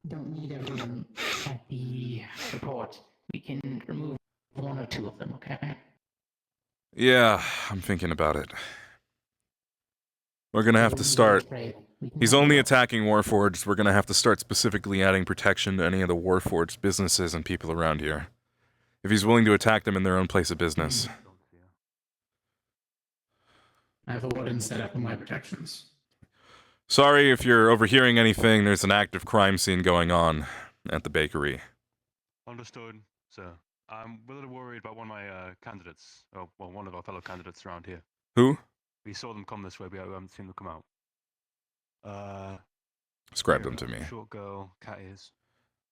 Don't need everyone at the report. We can remove one or two of them, okay? Yeah, I'm thinking about it. We're gonna have to start. He's only attacking Warforged. We're gonna have to start specifically adding protection to any of the Warforged businesses and people around here. If he's willing to attack them in their own place of business. I have a warden set up for my protections. Sorry if you're overhearing anything. There's an active crime scene going on at the bakery. Understood, sir. I'm a little worried about one of my candidates. Oh, well, one of our fellow candidates around here. Who? We saw them come this way, but we haven't seen them come out. Describe them to me. Short girl, cat ears.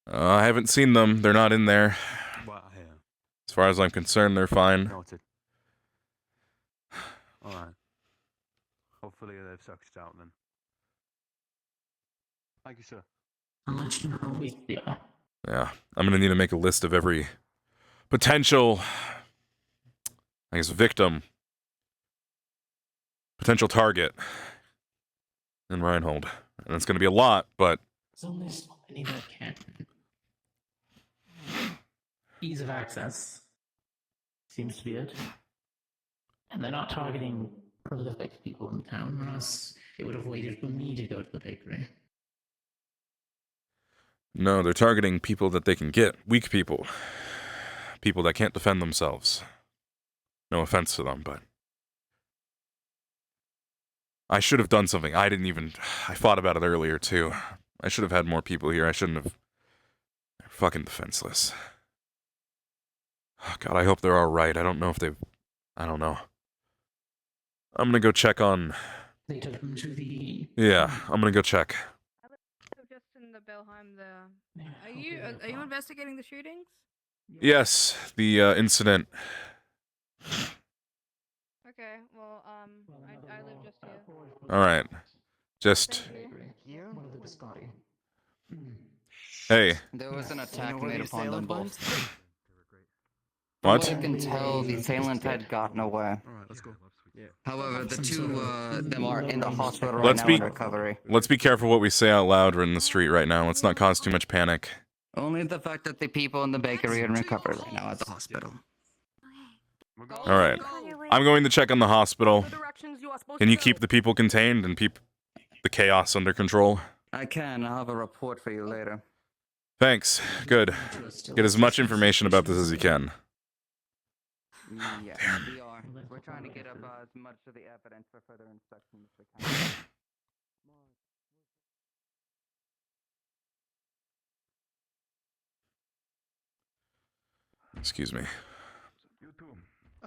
I haven't seen them. They're not in there. Well, here. As far as I'm concerned, they're fine. Noted. Alright. Hopefully they've sucked it out then. Thank you, sir. I'll let you know how weak they are. Yeah, I'm gonna need to make a list of every potential, I guess, victim, potential target in Reinhold. And it's gonna be a lot, but There's only so many that can. Ease of access seems to be it. And they're not targeting prolific people in town, or else it would have waited for me to go to the bakery. no, they're targeting people that they can get. Weak people. People that can't defend themselves. No offense to them, but I should have done something. I thought about it earlier, too. I should have had more people here. I shouldn't have. They're fucking defenseless. Oh, God, I hope they're alright. I don't know if they've. I don't know. I'm gonna go check on. They took them to the... Yeah, I'm gonna go check. Just in the Belheim, are you investigating the shootings? Yes, the incident. Okay, well, I live just here. Alright. Just. Hey. There was an attack made upon them both. What? From what I can tell, the assailant had gotten away. Alright, let's go. Yeah. However, the two them are in the hospital right Let's now be in recovery. let's be careful what we say out loud in the street right now. Let's not cause too much panic. Only the fact that the people in the bakery are in recovery right now at the hospital. All right. I'm going to check on the hospital. Can you keep the people contained and keep the chaos under control? I can. I'll have a report for you later. Thanks. Good. Get as much information about this as you can. Yeah, we are. We're trying to get up as much of the evidence for further inspection as we can. Excuse me.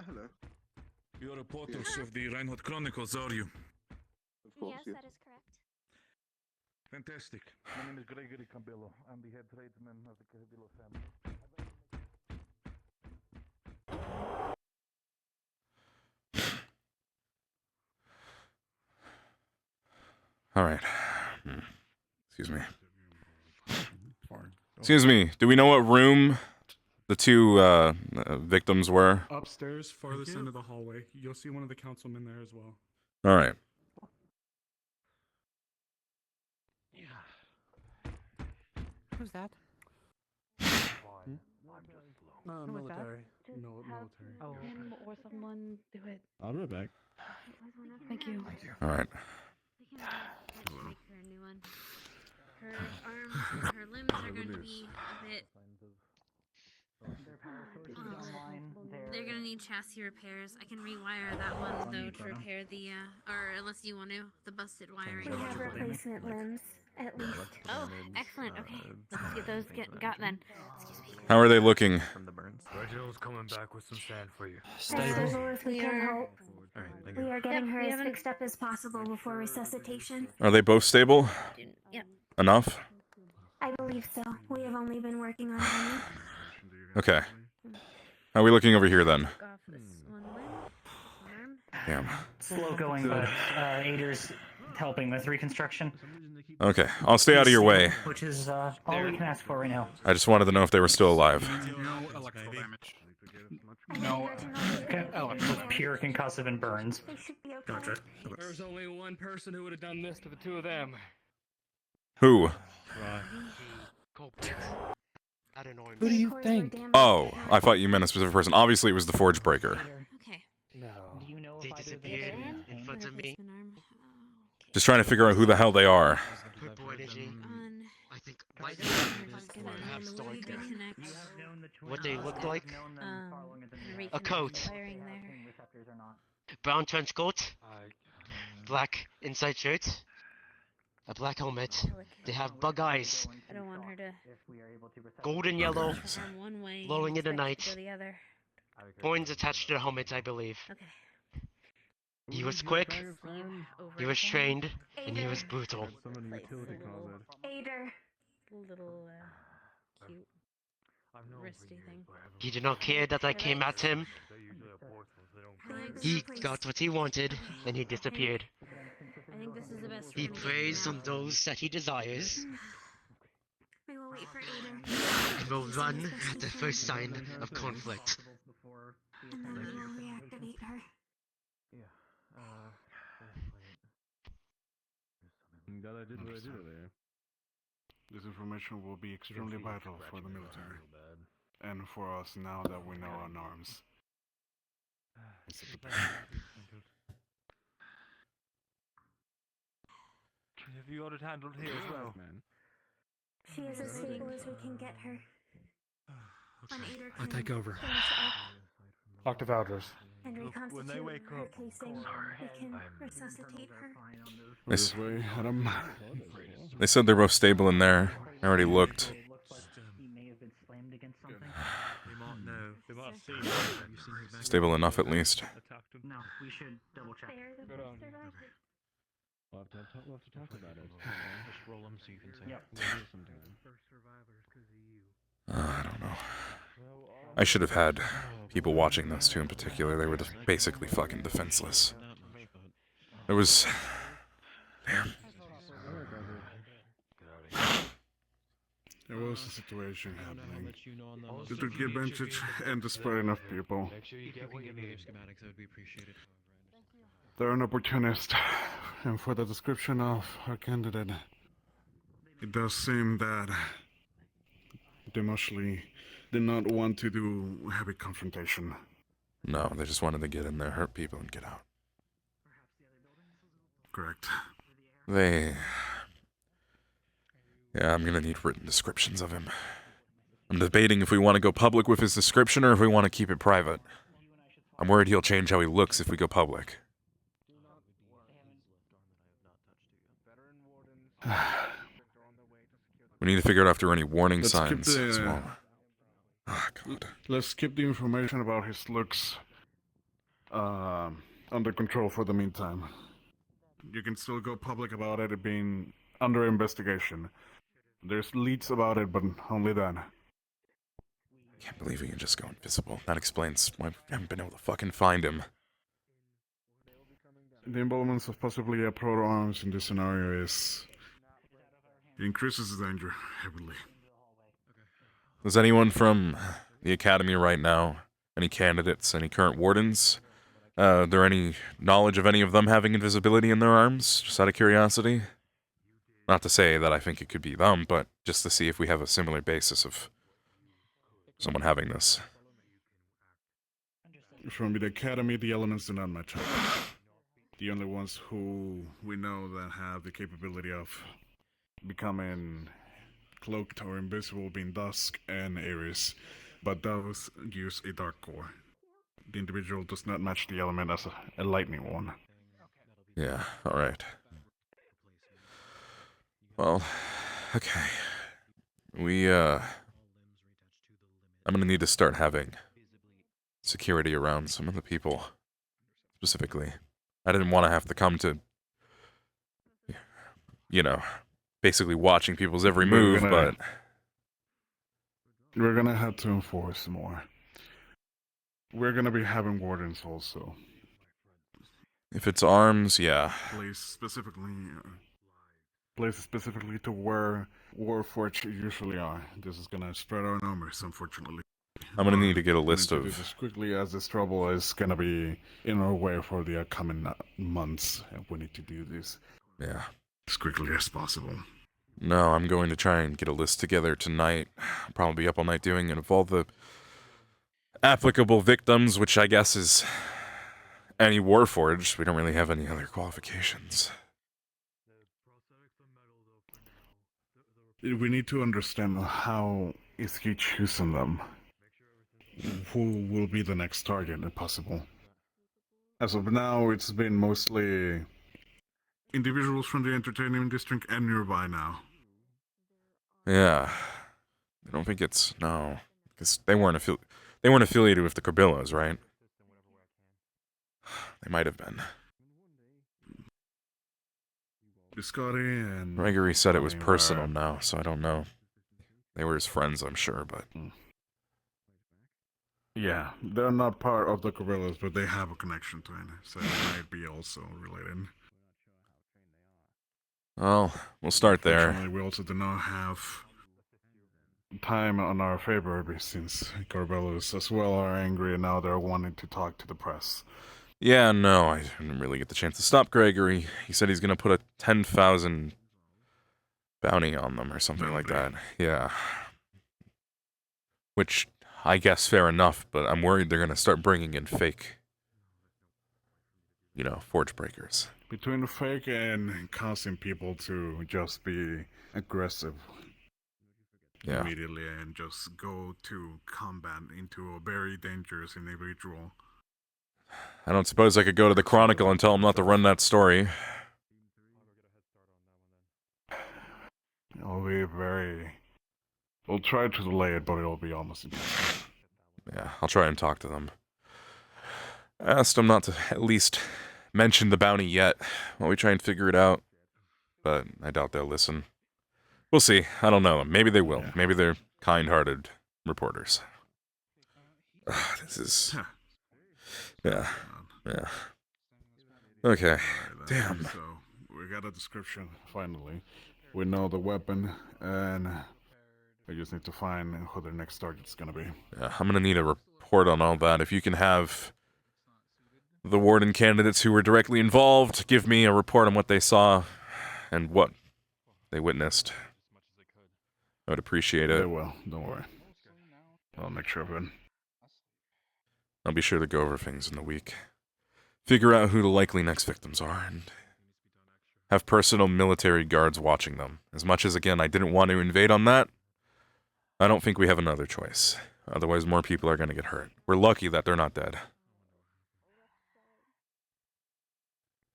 Hello. You're reporters of the Reinhold Chronicles, are you? Yes, that is correct. Fantastic. My name is Gregory Campbell. I'm the head tradesman of the Cabillo family. All right. Excuse me. Excuse me. Do we know what room the two victims were? Upstairs, farthest end of the hallway. You'll see one of the councilmen there as well. All right. Who's that? Military. Just No, have military. him or someone do it. I'll be right back. Thank you. All right. Make her a new one. Her arms and her limbs are going to be a bit. They're gonna need chassis repairs. I can rewire that one though to repair the or unless you want to, the busted wiring. We have replacement limbs, at least. Oh, excellent. Okay, let's get those got then. Excuse me. How are they looking? Reginald's coming back with some sand for you. As stable as we can hope. Alright, thank We you. are getting Yep, her we as haven't- fixed up as possible before resuscitation. Are they both stable? Yep. Enough? I believe so. We have only been working on one. Okay. How are we looking over here then? Off this one limb, one arm. Damn. Slow going, but Ader's helping with reconstruction. Okay. I'll stay out of your way. Which is all we can ask for right now. I just wanted to know if they were still alive. No electrical damage. No, pure concussive and burns. Gotcha. There's only one person who would have done this to the two of them. Who? I don't know him. Who do you think? Oh, I thought you meant a specific person. Obviously, it was the forge breaker. Okay. No. Do you know They disappeared in front of me. Just trying to figure out who the hell they are. Purple energy. I think might have stolen what they looked like. A coat. Brown trench coat. Black inside shirt. A black helmet. They have bug eyes. I don't want her to. Golden yellow. Arm one way. Glowing in the expect it night. to go the other. Horns attached to the helmet, I believe. Okay. He was quick. He was trained, and he was brutal. Aider. Little cute wristy thing. He did not care that I came at him. He got what he wanted, and he disappeared. I think this is the best. He preys on those that he desires, We will wait for Aider. and will run at the first sign of conflict. And then we will reactivate her. I'm glad I did what I did there. This information will be extremely vital for the military. And for us now that we know our norms. Have you got it handled here as well? She is as stable as we can get her. When Aider I'll can take over. finish up Dr. Valdez. and reconstitute When they wake her up. casing, we can resuscitate her. This way, Adam. They said they're both stable in there. I already looked. He may have been slammed against something. They might have seen her. You've seen her back. Stable enough at least. No, we should double check. We'll have to talk about it. Just roll them so you can say. Yep. I don't know. I should have had people watching those two in particular. They were basically fucking defenseless. It was... Damn. There was a situation happening. Due to give advantage and to spare enough people. Make sure you get what you need. Schematics, that would be appreciated. They're an opportunist, and for the description of our candidate, it does seem that they mostly did not want to do heavy confrontation. No, they just wanted to get in there, hurt people, and get out. Correct. Yeah, I'm gonna need written descriptions of him. I'm debating if we want to go public with his description or if we want to keep it private. I'm worried he'll change how he looks if we go public. We need to figure out if there are any warning Let's keep signs the, as well. Oh, God. Let's keep the information about his looks under control for the meantime. You can still go public about it being under investigation. There's leads about it, but only then. I can't believe he can just go invisible. That explains why we haven't been able to fucking find him. The involvement of possibly a proto-arms in this scenario increases the danger heavily. Is anyone from the Academy right now? Any candidates? Any current wardens? There any knowledge of any of them having invisibility in their arms? Just out of curiosity? Not to say that I think it could be them, but just to see if we have a similar basis of someone having this. From the Academy, the elements do not match up. The only ones who we know that have the capability of becoming cloaked or invisible being Dusk and Ares, but those use a dark core. The individual does not match the element as a lightning one. Yeah, alright. Well, okay. I'm gonna need to start having security around some of the people, specifically. I didn't want to have to come to, basically watching people's every move, but... We're gonna have to enforce more. We're gonna be having wardens also. If it's arms, yeah. Places specifically to where Warforged usually are. This is gonna spread our numbers, unfortunately. I'm gonna need to get a list We need to do of... this as quickly as this trouble is gonna be in our way for the upcoming months. We need to do this. Yeah. As quickly as possible. No, I'm going to try and get a list together tonight. I'll probably be up all night doing it of all the applicable victims, which I guess is any Warforged. We don't really have any other qualifications. We need to understand how is he choosing them. Who will be the next target, if possible? As of now, it's been mostly individuals from the entertainment district and nearby now. Yeah. I don't think it's... No. Because they weren't affiliated with the Corbillos, right? They might have been. Biscotti and... Gregory said it was personal now, so I don't know. They were his friends, I'm sure, but... Yeah, they're not part of the Corbillos, but they have a connection to it, so they might be also related. Well, we'll start there. Unfortunately, we also do not have time on our favor since Corbillos as well are angry and now they're wanting to talk to the press. Yeah, no, I didn't really get the chance to stop Gregory. He said he's gonna put a 10,000 bounty on them or something like that. Yeah. Which, I guess fair enough, but I'm worried they're gonna start bringing in fake, forge breakers. Between the fake and causing people to just be aggressive immediately and just go to combat into a very dangerous individual. I don't suppose I could go to the Chronicle and tell them not to run that story. It'll be we'll try to delay it, but it'll be almost impossible. Yeah, I'll try and talk to them. I asked them not to at least mention the bounty yet while we try and figure it out, but I doubt they'll listen. We'll see. I don't know them. Maybe they will. Maybe they're kind-hearted reporters. This is... Yeah. Okay. Damn. So, we got a description, finally. We know the weapon, and we just need to find who their next target's gonna be. Yeah, I'm gonna need a report on all that. If you can have the warden candidates who were directly involved give me a report on what they saw and what they witnessed, I would appreciate it. They will. Don't worry. I'll make sure of it. I'll be sure to go over things in the week. Figure out who the likely next victims are, and have personal military guards watching them. As much as, again, I didn't want to invade on that, I don't think we have another choice. Otherwise, more people are going to get hurt. We're lucky that they're not dead.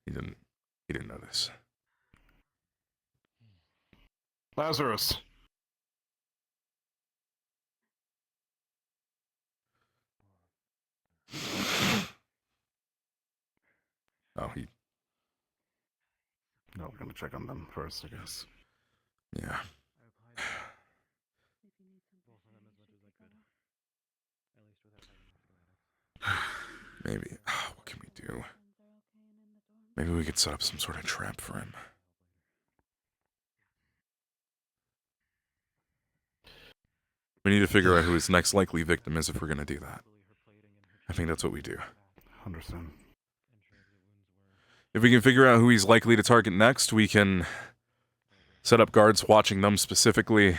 He didn't notice. Lazarus! Oh, he. No, we're gonna check on them first, I guess. Yeah. Maybe. What can we do? Maybe we could set up some sort of trap for him. We need to figure out who his next likely victim is if we're gonna do that. I think that's what we do. Understand. If we can figure out who he's likely to target next, we can set up guards watching them specifically.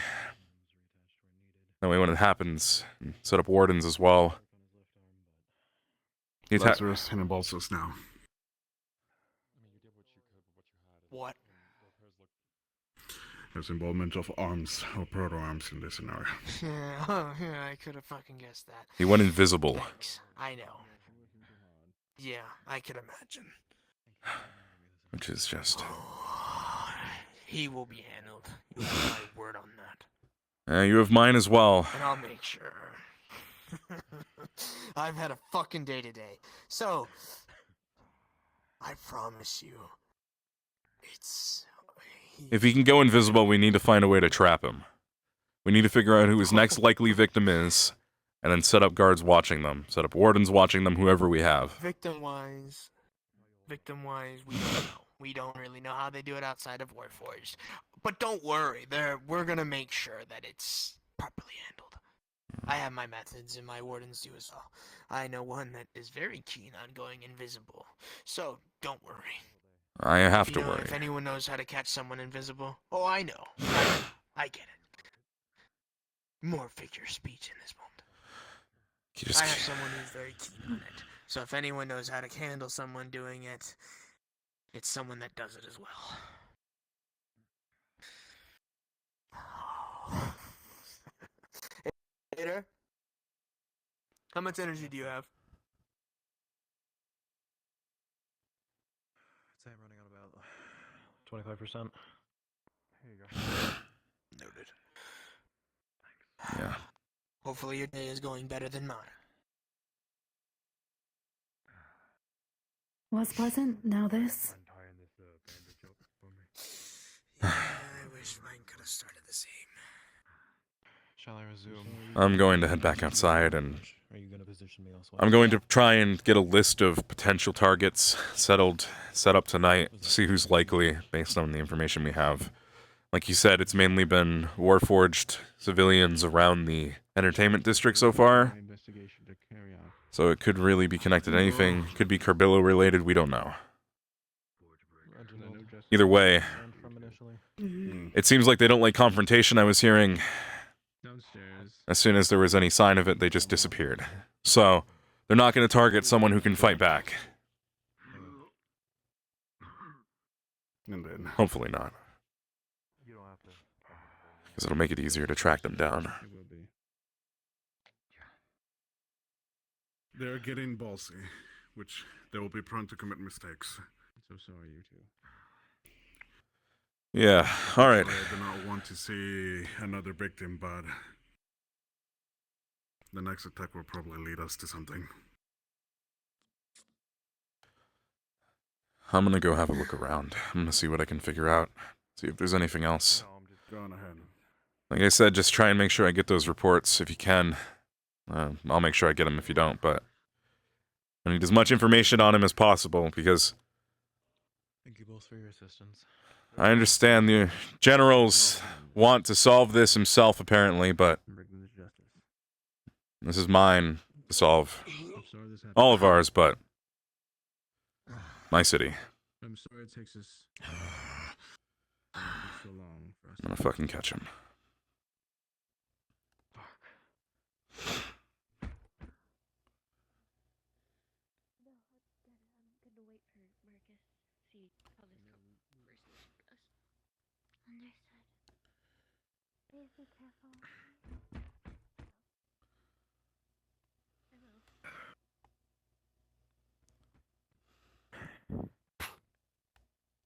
That way when it happens, set up wardens as well. Lazarus and Embalsos now. What? There's involvement of arms or proto-arms in this scenario. Yeah, I could have fucking guessed that. He went invisible. Thanks. I know. Yeah, I could imagine. Which is just... He will be handled. You have my word on that. You have mine as well. And I'll make sure. I've had a fucking day today. So, I promise you, it's... If he can go invisible, we need to find a way to trap him. We need to figure out who his next likely victim is, and then set up guards watching them. Set up wardens watching them, whoever we have. Victim-wise, we don't know. We don't really know how they do it outside of Warforged. But don't worry, we're gonna make sure that it's properly handled. I have my methods, and my wardens do as well. I know one that is very keen on going invisible. So, don't worry. I have to worry. If anyone knows how to catch someone invisible, oh, I know. I get it. More figure speech in this moment. I have someone who's very keen on it. So if anyone knows how to handle someone doing it, it's someone that does it as well. Hater, how much energy do you have? I'd say I'm running on about 25%. Here you go. Noted. Yeah. Hopefully your day is going better than mine. Was pleasant, now this. I wish mine could have started the same. Shall I resume? I'm going to head back outside, and Are you gonna position me elsewhere? I'm going to try and get a list of potential targets set up tonight, see who's likely based on the information we have. Like you said, it's mainly been Warforged civilians around the entertainment district so far. So it could really be connected to anything. Could be Carbillo related, we don't know. Either way, it seems like they don't like confrontation. I was hearing as soon as there was any sign of it, they just disappeared. So they're not going to target someone who can fight back. Hopefully not. Because it'll make it easier to track them down. They're getting ballsy, which they will be prone to commit mistakes. So are you two. Yeah, alright. I do not want to see another victim, but the next attack will probably lead us to something. I'm gonna go have a look around. I'm gonna see what I can figure out. See if there's anything else. No, I'm just going ahead. Like I said, just try and make sure I get those reports if you can. I'll make sure I get them if you don't, but I need as much information on him as possible because Thank you both for your assistance. I understand the generals want to solve this himself, apparently, but this is mine to solve. All of ours, but my city. I'm sorry it takes us so long for us. I'm gonna fucking catch him.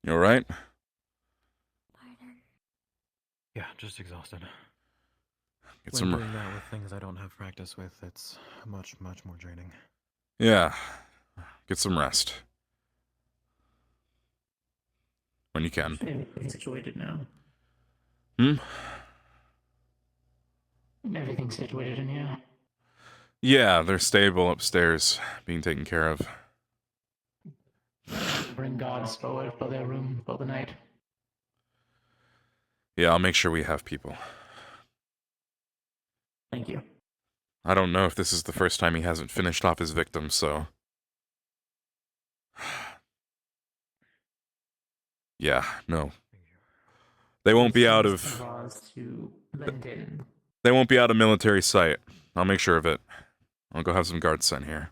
You alright? Yeah, just exhausted. Get When some... doing that with things I don't have practice with, it's much more draining. Yeah. Get some rest. When you can. Everything's situated now. Hmm? Everything's situated in here. Yeah, they're stable upstairs, being taken care of. Bring guards forward for their room for the night. Yeah, I'll make sure we have people. Thank you. I don't know if this is the first time he hasn't finished off his victims, so... Yeah, no. They won't be out of... They won't be out of military sight. I'll make sure of it. I'll go have some guards sent here.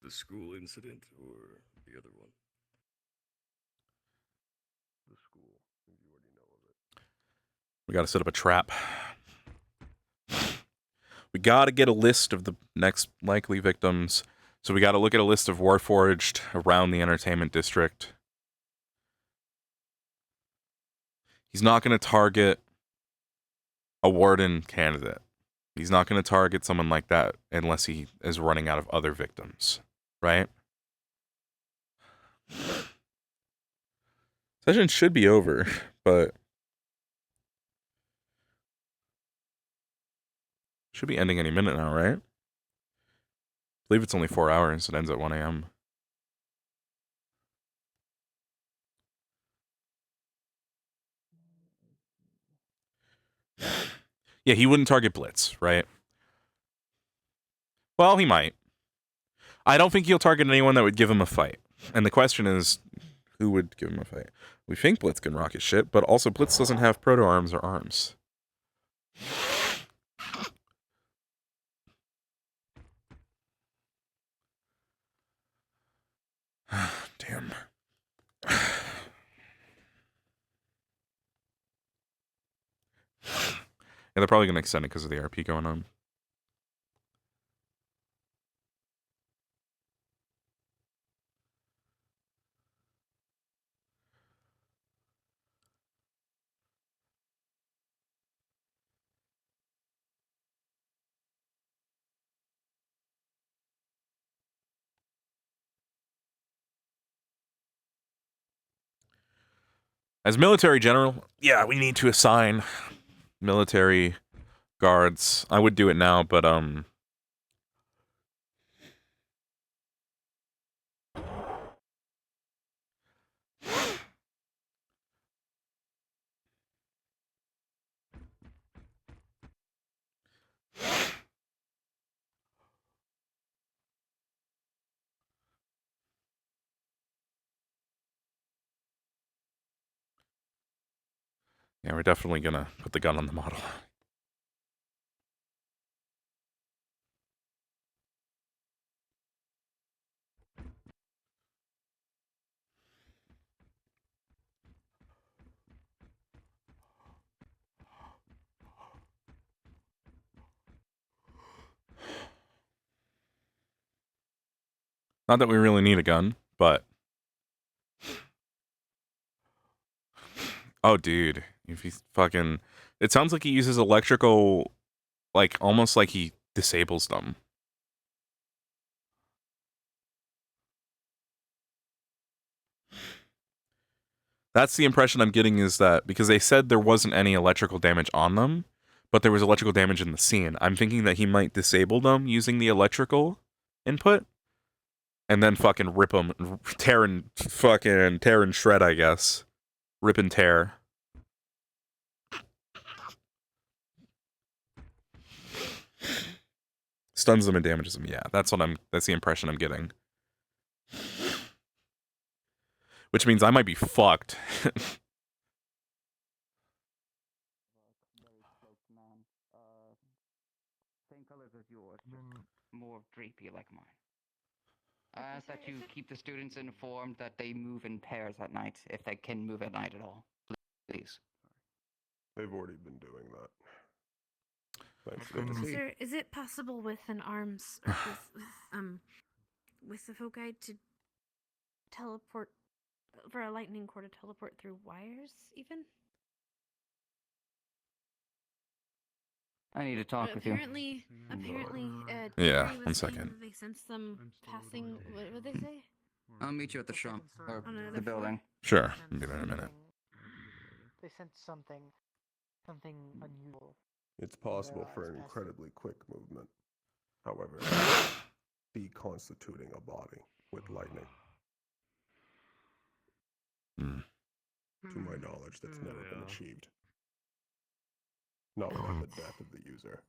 The school incident or the other one? The school. You already know of it. We gotta set up a trap. We gotta get a list of the next likely victims. So we gotta look at a list of Warforged around the entertainment district. He's not gonna target a warden candidate. He's not gonna target someone like that unless he is running out of other victims. Right? Session should be over, but... Should be ending any minute now, right? I believe it's only 4 hours. It ends at 1 a.m. Yeah, he wouldn't target Blitz, right? Well, he might. I don't think he'll target anyone that would give him a fight. And the question is, who would give him a fight? We think Blitz can rock his shit, but also Blitz doesn't have proto-arms or arms. Damn. Yeah, they're probably going to extend it because of the RP going on. As military general, yeah, we need to assign military guards. I would do it now, but yeah, we're definitely gonna put the gun on the model. Not that we really need a gun, but... Oh, dude. If he's fucking... It sounds like he uses electrical... Like, almost like he disables them. That's the impression I'm getting, is that... Because they said there wasn't any electrical damage on them, but there was electrical damage in the scene. I'm thinking that he might disable them using the electrical input, and then fucking rip them, tear and shred, I guess. Rip and tear. Stuns them and damages them. Yeah, that's the impression I'm getting. Which means I might be fucked. Same colors as yours, more drapey like mine. I ask that you keep the students informed that they move in pairs at night, if they can move at night at all. Please. They've already been doing that. Thanks. Good to see. Sir, is it possible with an arms or with the foci to teleport for a lightning cord to teleport through wires even? I need to talk with you. Apparently, Yeah, Terry was 1 saying second. that they sensed them passing. What would they say? I'll meet you at the shop or On another the building. Sure, I'll be there in a minute. They sensed something unusual. It's possible for an incredibly quick movement. However, deconstituting a body with lightning. To my knowledge, that's never been achieved. Not without the death of the user.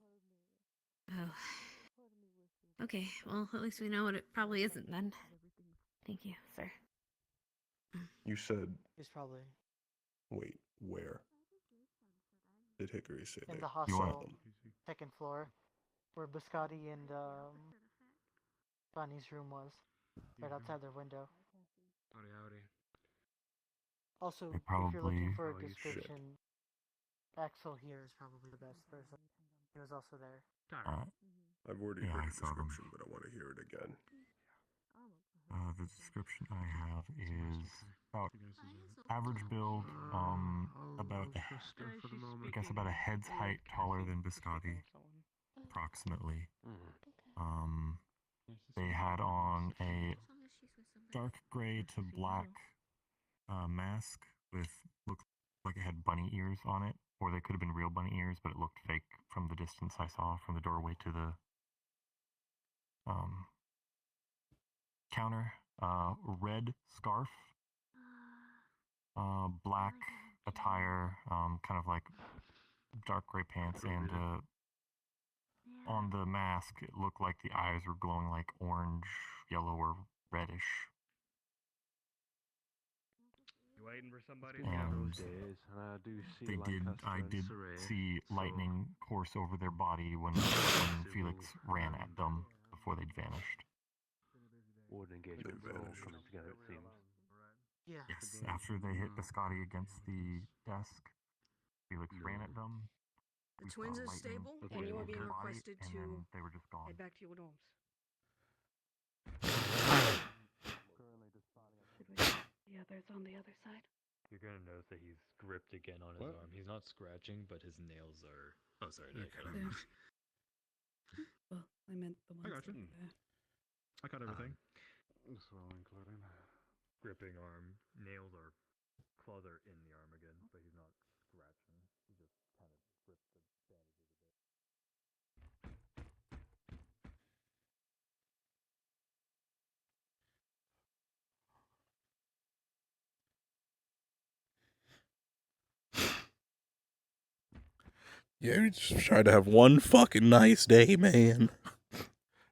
Oh. Okay, well, at least we know what it probably isn't then. Thank you, sir. You said. He's probably Wait, where? Did Hickory say in they the found hostel, them? second floor, where Biscotti and Bunny's room was, right outside their window. Howdy, howdy. Also, They if you're looking probably- for a Holy shit. description, Axel here is probably the best person. He was also there. I've already Yeah, heard I the saw them. description, but I want to hear it again. The description I have is about average build, about I guess about a head's height taller than Biscotti, approximately. They had on a dark gray to black mask with looked like it had bunny ears on it, or they could have been real bunny ears, but it looked fake from the distance I saw from the doorway to the counter. Red scarf, black attire, kind of like dark gray pants, and on the mask it looked like the eyes were glowing like orange, yellow, or reddish. You waiting for somebody? And I do see I did see lightning course over their body when Felix ran at them before they'd vanished. Warden engagement all coming together, it seems. Yeah. Yes, after they hit Biscotti against the desk, Felix ran at them. The We twins saw are lightning stable, go and you are over being their body, requested and to then they were just gone. head back to your dorms. The others on the other side. You're gonna notice that he's gripped again on his arm. He's not scratching, but his nails are. Oh, sorry. Did I cut him? Well, I meant the ones. I got you. I cut everything. Gripping arm. Nails are. Claws are in the arm again, but he's not scratching. He just kind of gripped the bandages a bit. Yeah, we just tried to have one fucking nice day, man.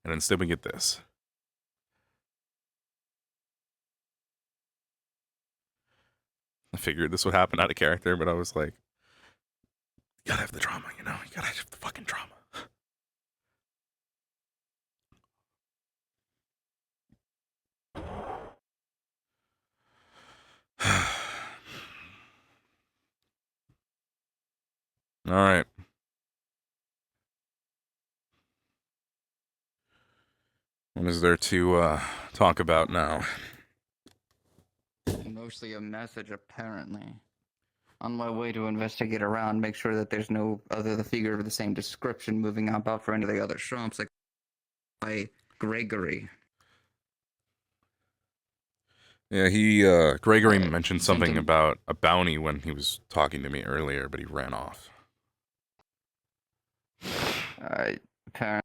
And instead we get this. I figured this would happen out of character, but I was like, you gotta have the drama, you know? You gotta have the fucking drama. All right. What is there to talk about now? Mostly a message, apparently. On my way to investigate around, make sure that there's no other figure of the same description moving about for any of the other shops, like by Gregory. Yeah, Gregory mentioned something about a bounty when he was talking to me earlier, but he ran off. Apparently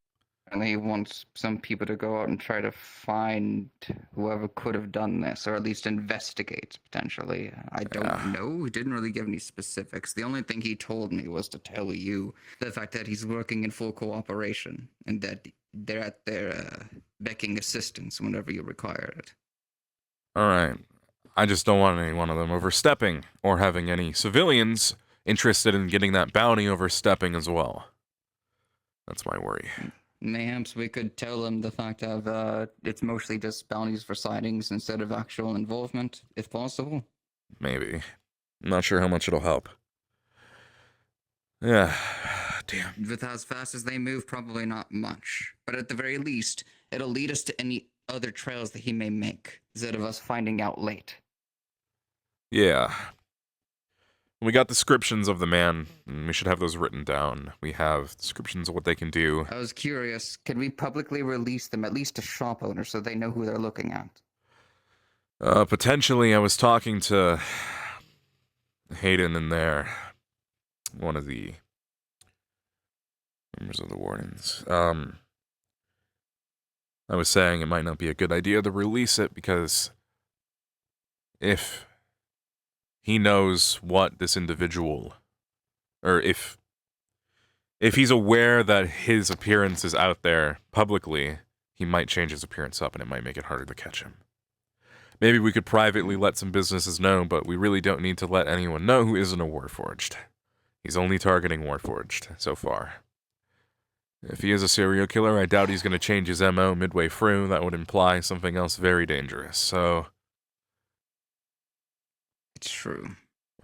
he wants some people to go out and try to find whoever could have done this, or at least investigate, potentially. I don't know. He didn't really give any specifics. The only thing he told me was to tell you the fact that he's working in full cooperation, and that they're at their becking assistance whenever you require it. All right. I just don't want any one of them overstepping, or having any civilians interested in getting that bounty overstepping as well. That's my worry. Mayhaps we could tell them the fact of it's mostly just bounties for sightings instead of actual involvement, if possible. Maybe. I'm not sure how much it'll help. Yeah. damn. With as fast as they move, probably not much. But at the very least, it'll lead us to any other trails that he may make, instead of us finding out late. Yeah. We got descriptions of the man, and we should have those written down. We have descriptions of what they can do. I was curious, can we publicly release them, at least to shop owners, so they know who they're looking at? Potentially, I was talking to Hayden in there, one of the members of the Wardens. I was saying it might not be a good idea to release it because if he knows what this individual, or if he's aware that his appearance is out there publicly, he might change his appearance up and it might make it harder to catch him. Maybe we could privately let some businesses know, but we really don't need to let anyone know who isn't a Warforged. He's only targeting Warforged so far. If he is a serial killer, I doubt he's going to change his MO midway through. That would imply something else very dangerous, so... It's true.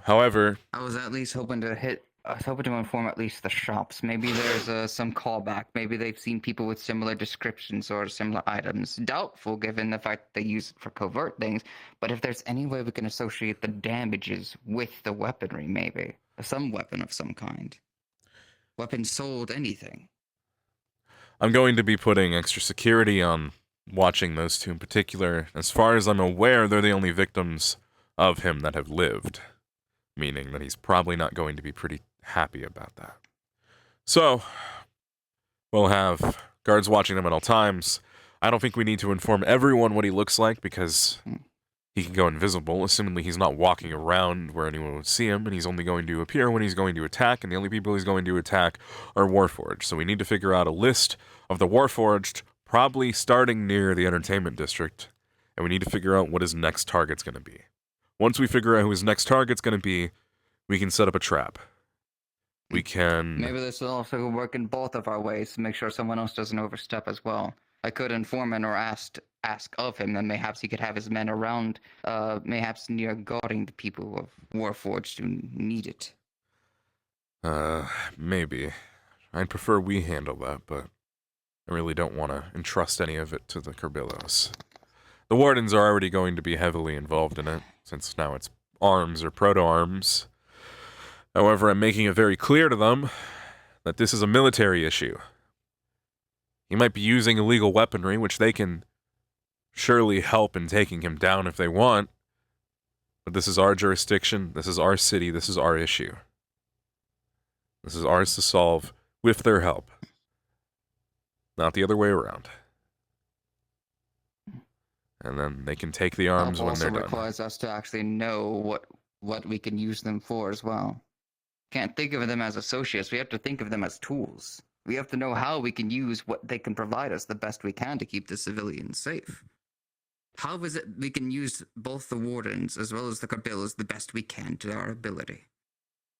However... I was at least hoping to inform at least the shops. Maybe there's some callback. Maybe they've seen people with similar descriptions or similar items. Doubtful, given the fact they use it for covert things. But if there's any way we can associate the damages with the weaponry, maybe. Some weapon of some kind. Weapon sold, anything. I'm going to be putting extra security on watching those two in particular. As far as I'm aware, they're the only victims of him that have lived. Meaning that he's probably not going to be pretty happy about that. So, we'll have guards watching them at all times. I don't think we need to inform everyone what he looks like because he can go invisible, assumingly he's not walking around where anyone would see him, and he's only going to appear when he's going to attack, and the only people he's going to attack are Warforged. So we need to figure out a list of the Warforged, probably starting near the entertainment district, and we need to figure out what his next target's going to be. Once we figure out who his next target's going to be, we can set up a trap. We can... Maybe this will also work in both of our ways to make sure someone else doesn't overstep as well. I could inform him or ask of him, and mayhaps he could have his men around, mayhaps near guarding the people of Warforged who need it. Maybe. I'd prefer we handle that, but I really don't want to entrust any of it to the Kerbillos. The Wardens are already going to be heavily involved in it, since now it's arms or proto-arms. However, I'm making it very clear to them that this is a military issue. He might be using illegal weaponry, which they can surely help in taking him down if they want, but this is our jurisdiction, this is our city, this is our issue. This is ours to solve with their help, not the other way around. And then they can take the arms when they're done. Also requires us to actually know what we can use them for as well. Can't think of them as associates. We have to think of them as tools. We have to know how we can use what they can provide us the best we can to keep the civilians safe. How is it we can use both the Wardens as well as the Kerbillos the best we can to our ability?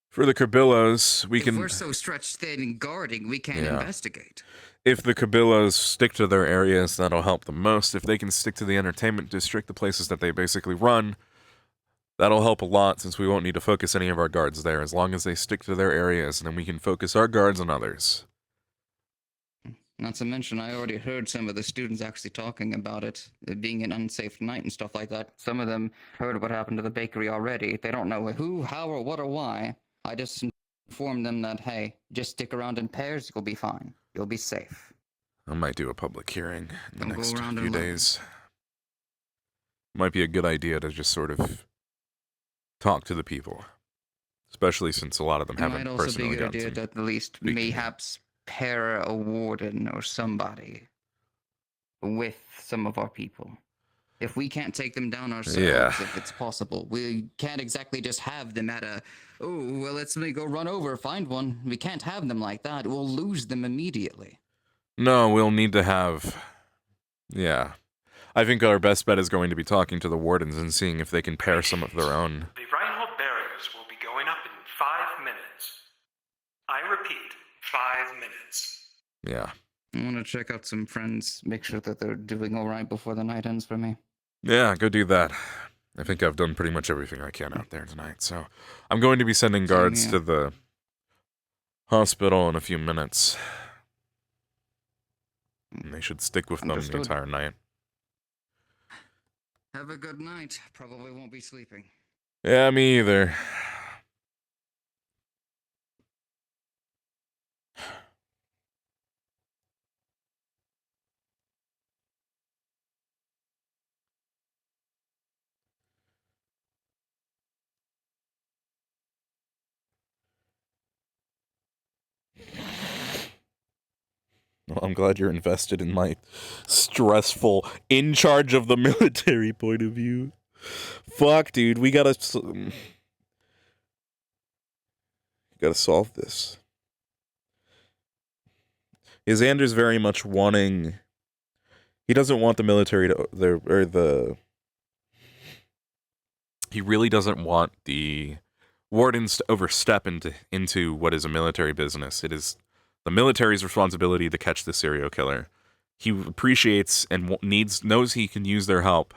For the Kerbillos, we can... If we're so stretched thin in guarding, we can't investigate. If the Kerbillos stick to their areas, that'll help them most. If they can stick to the entertainment district, the places that they basically run, that'll help a lot since we won't need to focus any of our guards there. As long as they stick to their areas, and then we can focus our guards on others. Not to mention, I already heard some of the students actually talking about it being an unsafe night and stuff like that. Some of them heard what happened to the bakery already. They don't know who, how, or what or why. I just informed them that, hey, just stick around in pairs, you'll be fine. You'll be safe. I might do a public hearing in the Don't go next around few alone. days. Might be a good idea to just sort of talk to the people. Especially since a lot of them It haven't might also be a personally good gotten idea to to at least mayhaps pair a warden or somebody with some of our people. If we can't take them down ourselves, if it's possible, we can't exactly just have them at let's go run over, find one. We can't have them like that. We'll lose them immediately. No, we'll need to have... I think our best bet is going to be talking to the Wardens and seeing if they can pair some of their own. The Reinhold barriers will be going up in 5 minutes. I repeat, 5 minutes. Yeah. I want to check out some friends, make sure that they're doing all right before the night ends for me. Yeah, go do that. I think I've done pretty much everything I can out there tonight, so I'm going to be sending guards to the hospital in a few minutes. And they should stick with them the Understood. entire night. Have a good night. Probably won't be sleeping. Yeah, me either. Well, I'm glad you're invested in my stressful, in charge of the military point of view. Fuck, dude, we gotta solve this. Xander's very much wanting. He doesn't want the military to He really doesn't want the wardens to overstep into what is a military business. It is the military's responsibility to catch the serial killer. He appreciates and knows he can use their help.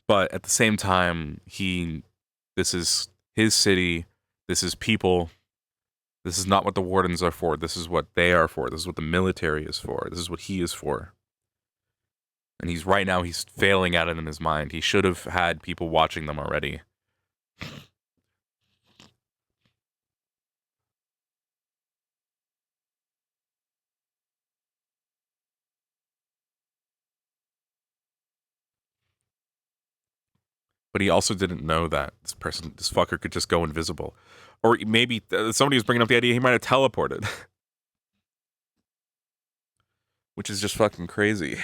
But at the same time, this is his city, this is people. This is not what the wardens are for. This is what they are for. This is what the military is for. This is what he is for. And he's failing at it in his mind. He should have had people watching them already. But he also didn't know that this fucker could just go invisible. Or maybe somebody was bringing up the idea he might have teleported. Which is just fucking crazy.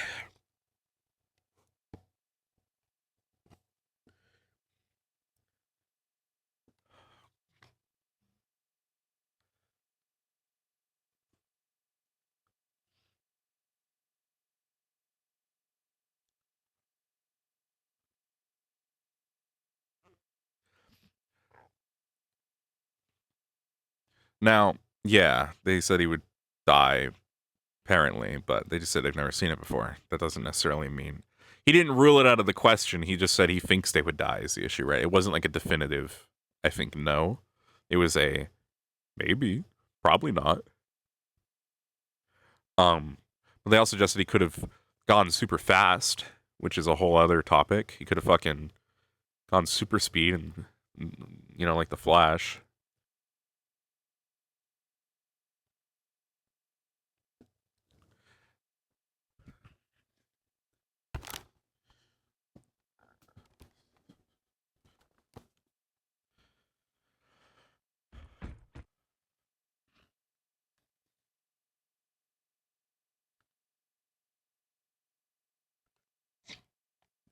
Now, yeah, they said he would die, apparently, but they just said they've never seen it before. That doesn't necessarily mean... He didn't rule it out of the question. He just said he thinks they would die is the issue, right? It wasn't like a definitive, I think, no. It was a, maybe, probably not. But they also suggested he could have gone super fast, which is a whole other topic. He could have fucking gone super speed and, like the Flash.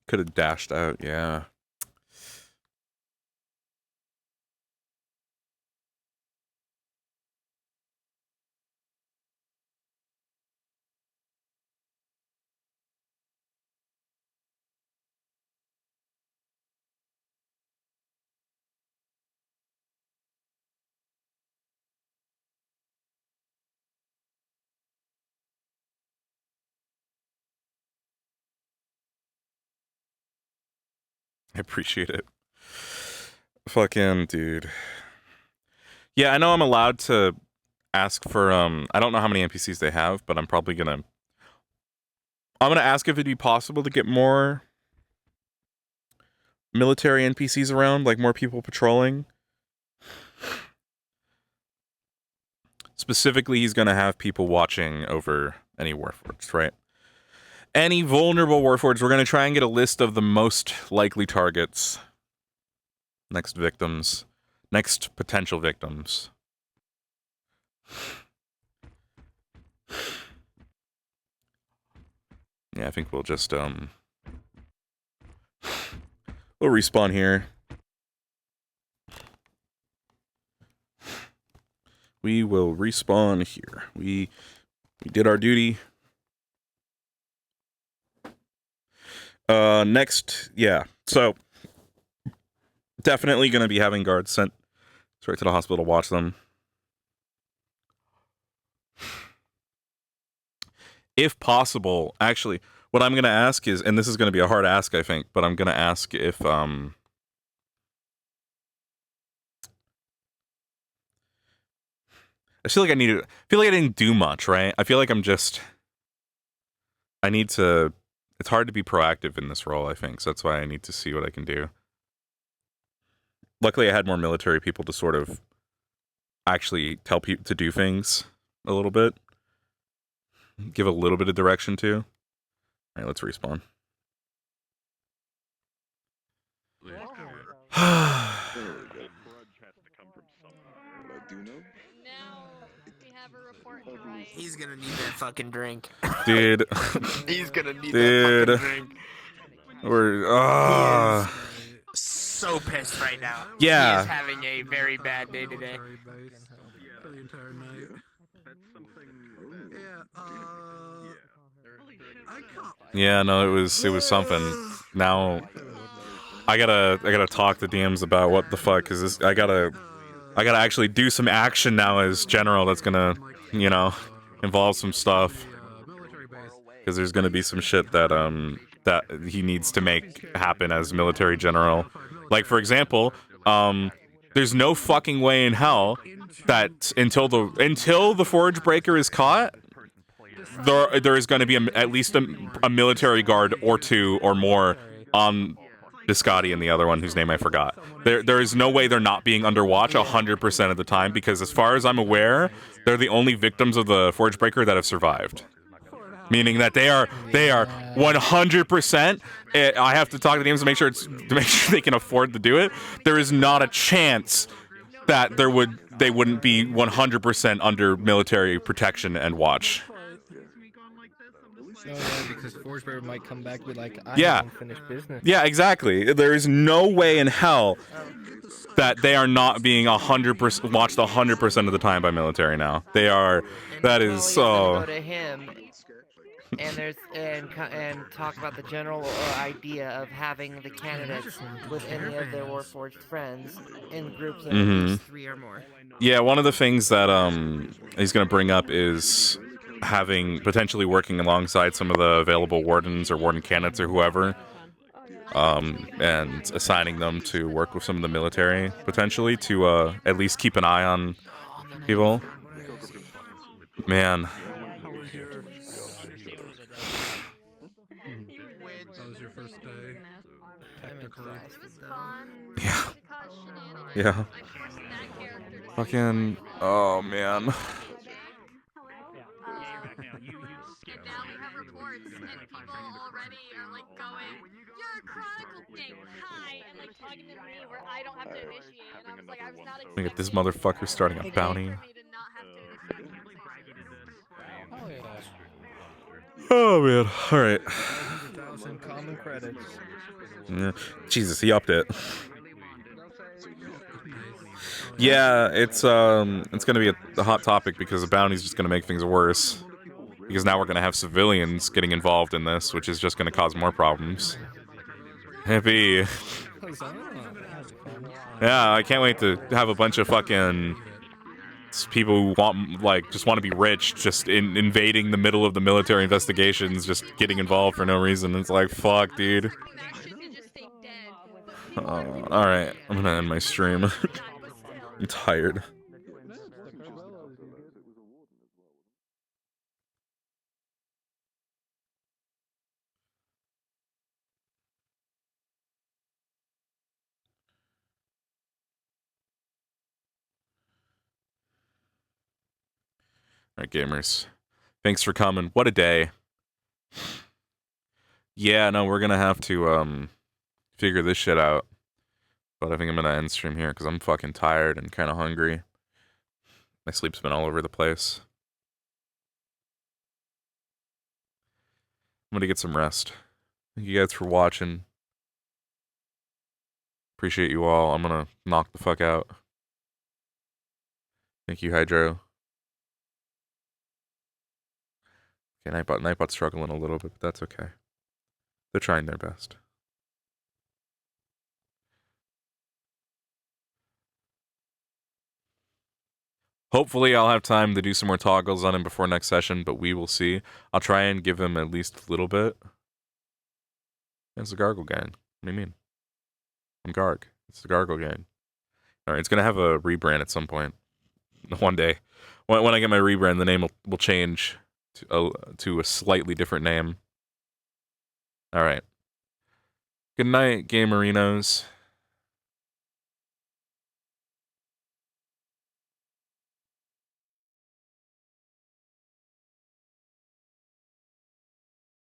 Could have dashed out, yeah. I appreciate it. Fucking dude. Yeah, I know I'm allowed to ask for I don't know how many NPCs they have, but I'm gonna ask if it'd be possible to get more military NPCs around, like more people patrolling. Specifically, he's gonna have people watching over any warforged, right? Any vulnerable warforged, we're gonna try and get a list of the most likely targets. Next potential victims. Yeah, I think we'll just we'll respawn here. We will respawn here. We did our duty. Next, yeah. So definitely gonna be having guards sent straight to the hospital to watch them. if possible, actually, what I'm gonna ask is, and this is gonna be a hard ask, I think, but I'm gonna ask if I feel like I feel like I didn't do much, right? I feel like I need to. It's hard to be proactive in this role, I think, so that's why I need to see what I can do. Luckily, I had more military people to sort of actually tell people to do things a little bit, give a little bit of direction to. All right, let's respawn. He's gonna need that fucking drink. Dude. He's gonna need that fucking drink. We're He is so pissed right now. Yeah. He is having a very bad day today. For the entire night. Yeah, no, it was something. Now I gotta talk to DMs about what the fuck is this. I gotta actually do some action now as general that's gonna, you know, involve some stuff. Because there's gonna be some shit that that he needs to make happen as military general. Like, for example, there's no fucking way in hell that until the Forge Breaker is caught, there is going to be at least a military guard or two or more on Biscotti and the other one whose name I forgot. There is no way they're not being under watch 100% of the time, because as far as I'm aware, they're the only victims of the Forge Breaker that have survived. Meaning that they are 100%. I have to talk to the teams to make sure they can afford to do it. There is not a chance that they wouldn't be 100% under military protection and watch. Oh, yeah, because Forsberg might come back and be like, I Yeah. haven't finished business. Yeah, exactly. There is no way in hell that they are not being 100% watched 100% of the time by military now. They are. That is so. Go to him, and talk about the general idea of having the candidates with any of their Warforged friends in groups of at least 3 or more. Yeah, one of the things that he's going to bring up is potentially working alongside some of the available wardens or warden candidates or whoever, and assigning them to work with some of the military potentially to at least keep an eye on people. Man. That was your first day. Technically. Yeah. Yeah. Fucking. Oh man. Look at this motherfucker starting a bounty. Oh man. All right. 100,000 common credits. Yeah. Jesus, he upped it. Yeah, it's gonna be a hot topic because the bounty's just gonna make things worse. Because now we're gonna have civilians getting involved in this, which is just gonna cause more problems. Hippie. Yeah, I can't wait to have a bunch of fucking people who just want to be rich, just invading the middle of the military investigations, just getting involved for no reason. It's like, fuck, dude. Alright, I'm gonna end my stream. I'm tired. Alright, gamers. Thanks for coming. What a day. Yeah, no, we're gonna have to, figure this shit out. But I think I'm gonna end stream here because I'm fucking tired and kind of hungry. My sleep's been all over the place. I'm gonna get some rest. Thank you guys for watching. Appreciate you all. I'm gonna knock the fuck out. Thank you, Hydro. Okay, Nightbot's struggling a little bit, but that's okay. They're trying their best. Hopefully I'll have time to do some more toggles on him before next session, but we will see. I'll try and give him at least a little bit. It's the Gargle Gang. What do you mean? I'm Garg. It's the Gargle Gang. Alright, it's going to have a rebrand at some point. One day. When I get my rebrand, the name will change to a slightly different name. Alright. Good night, Gamerinos.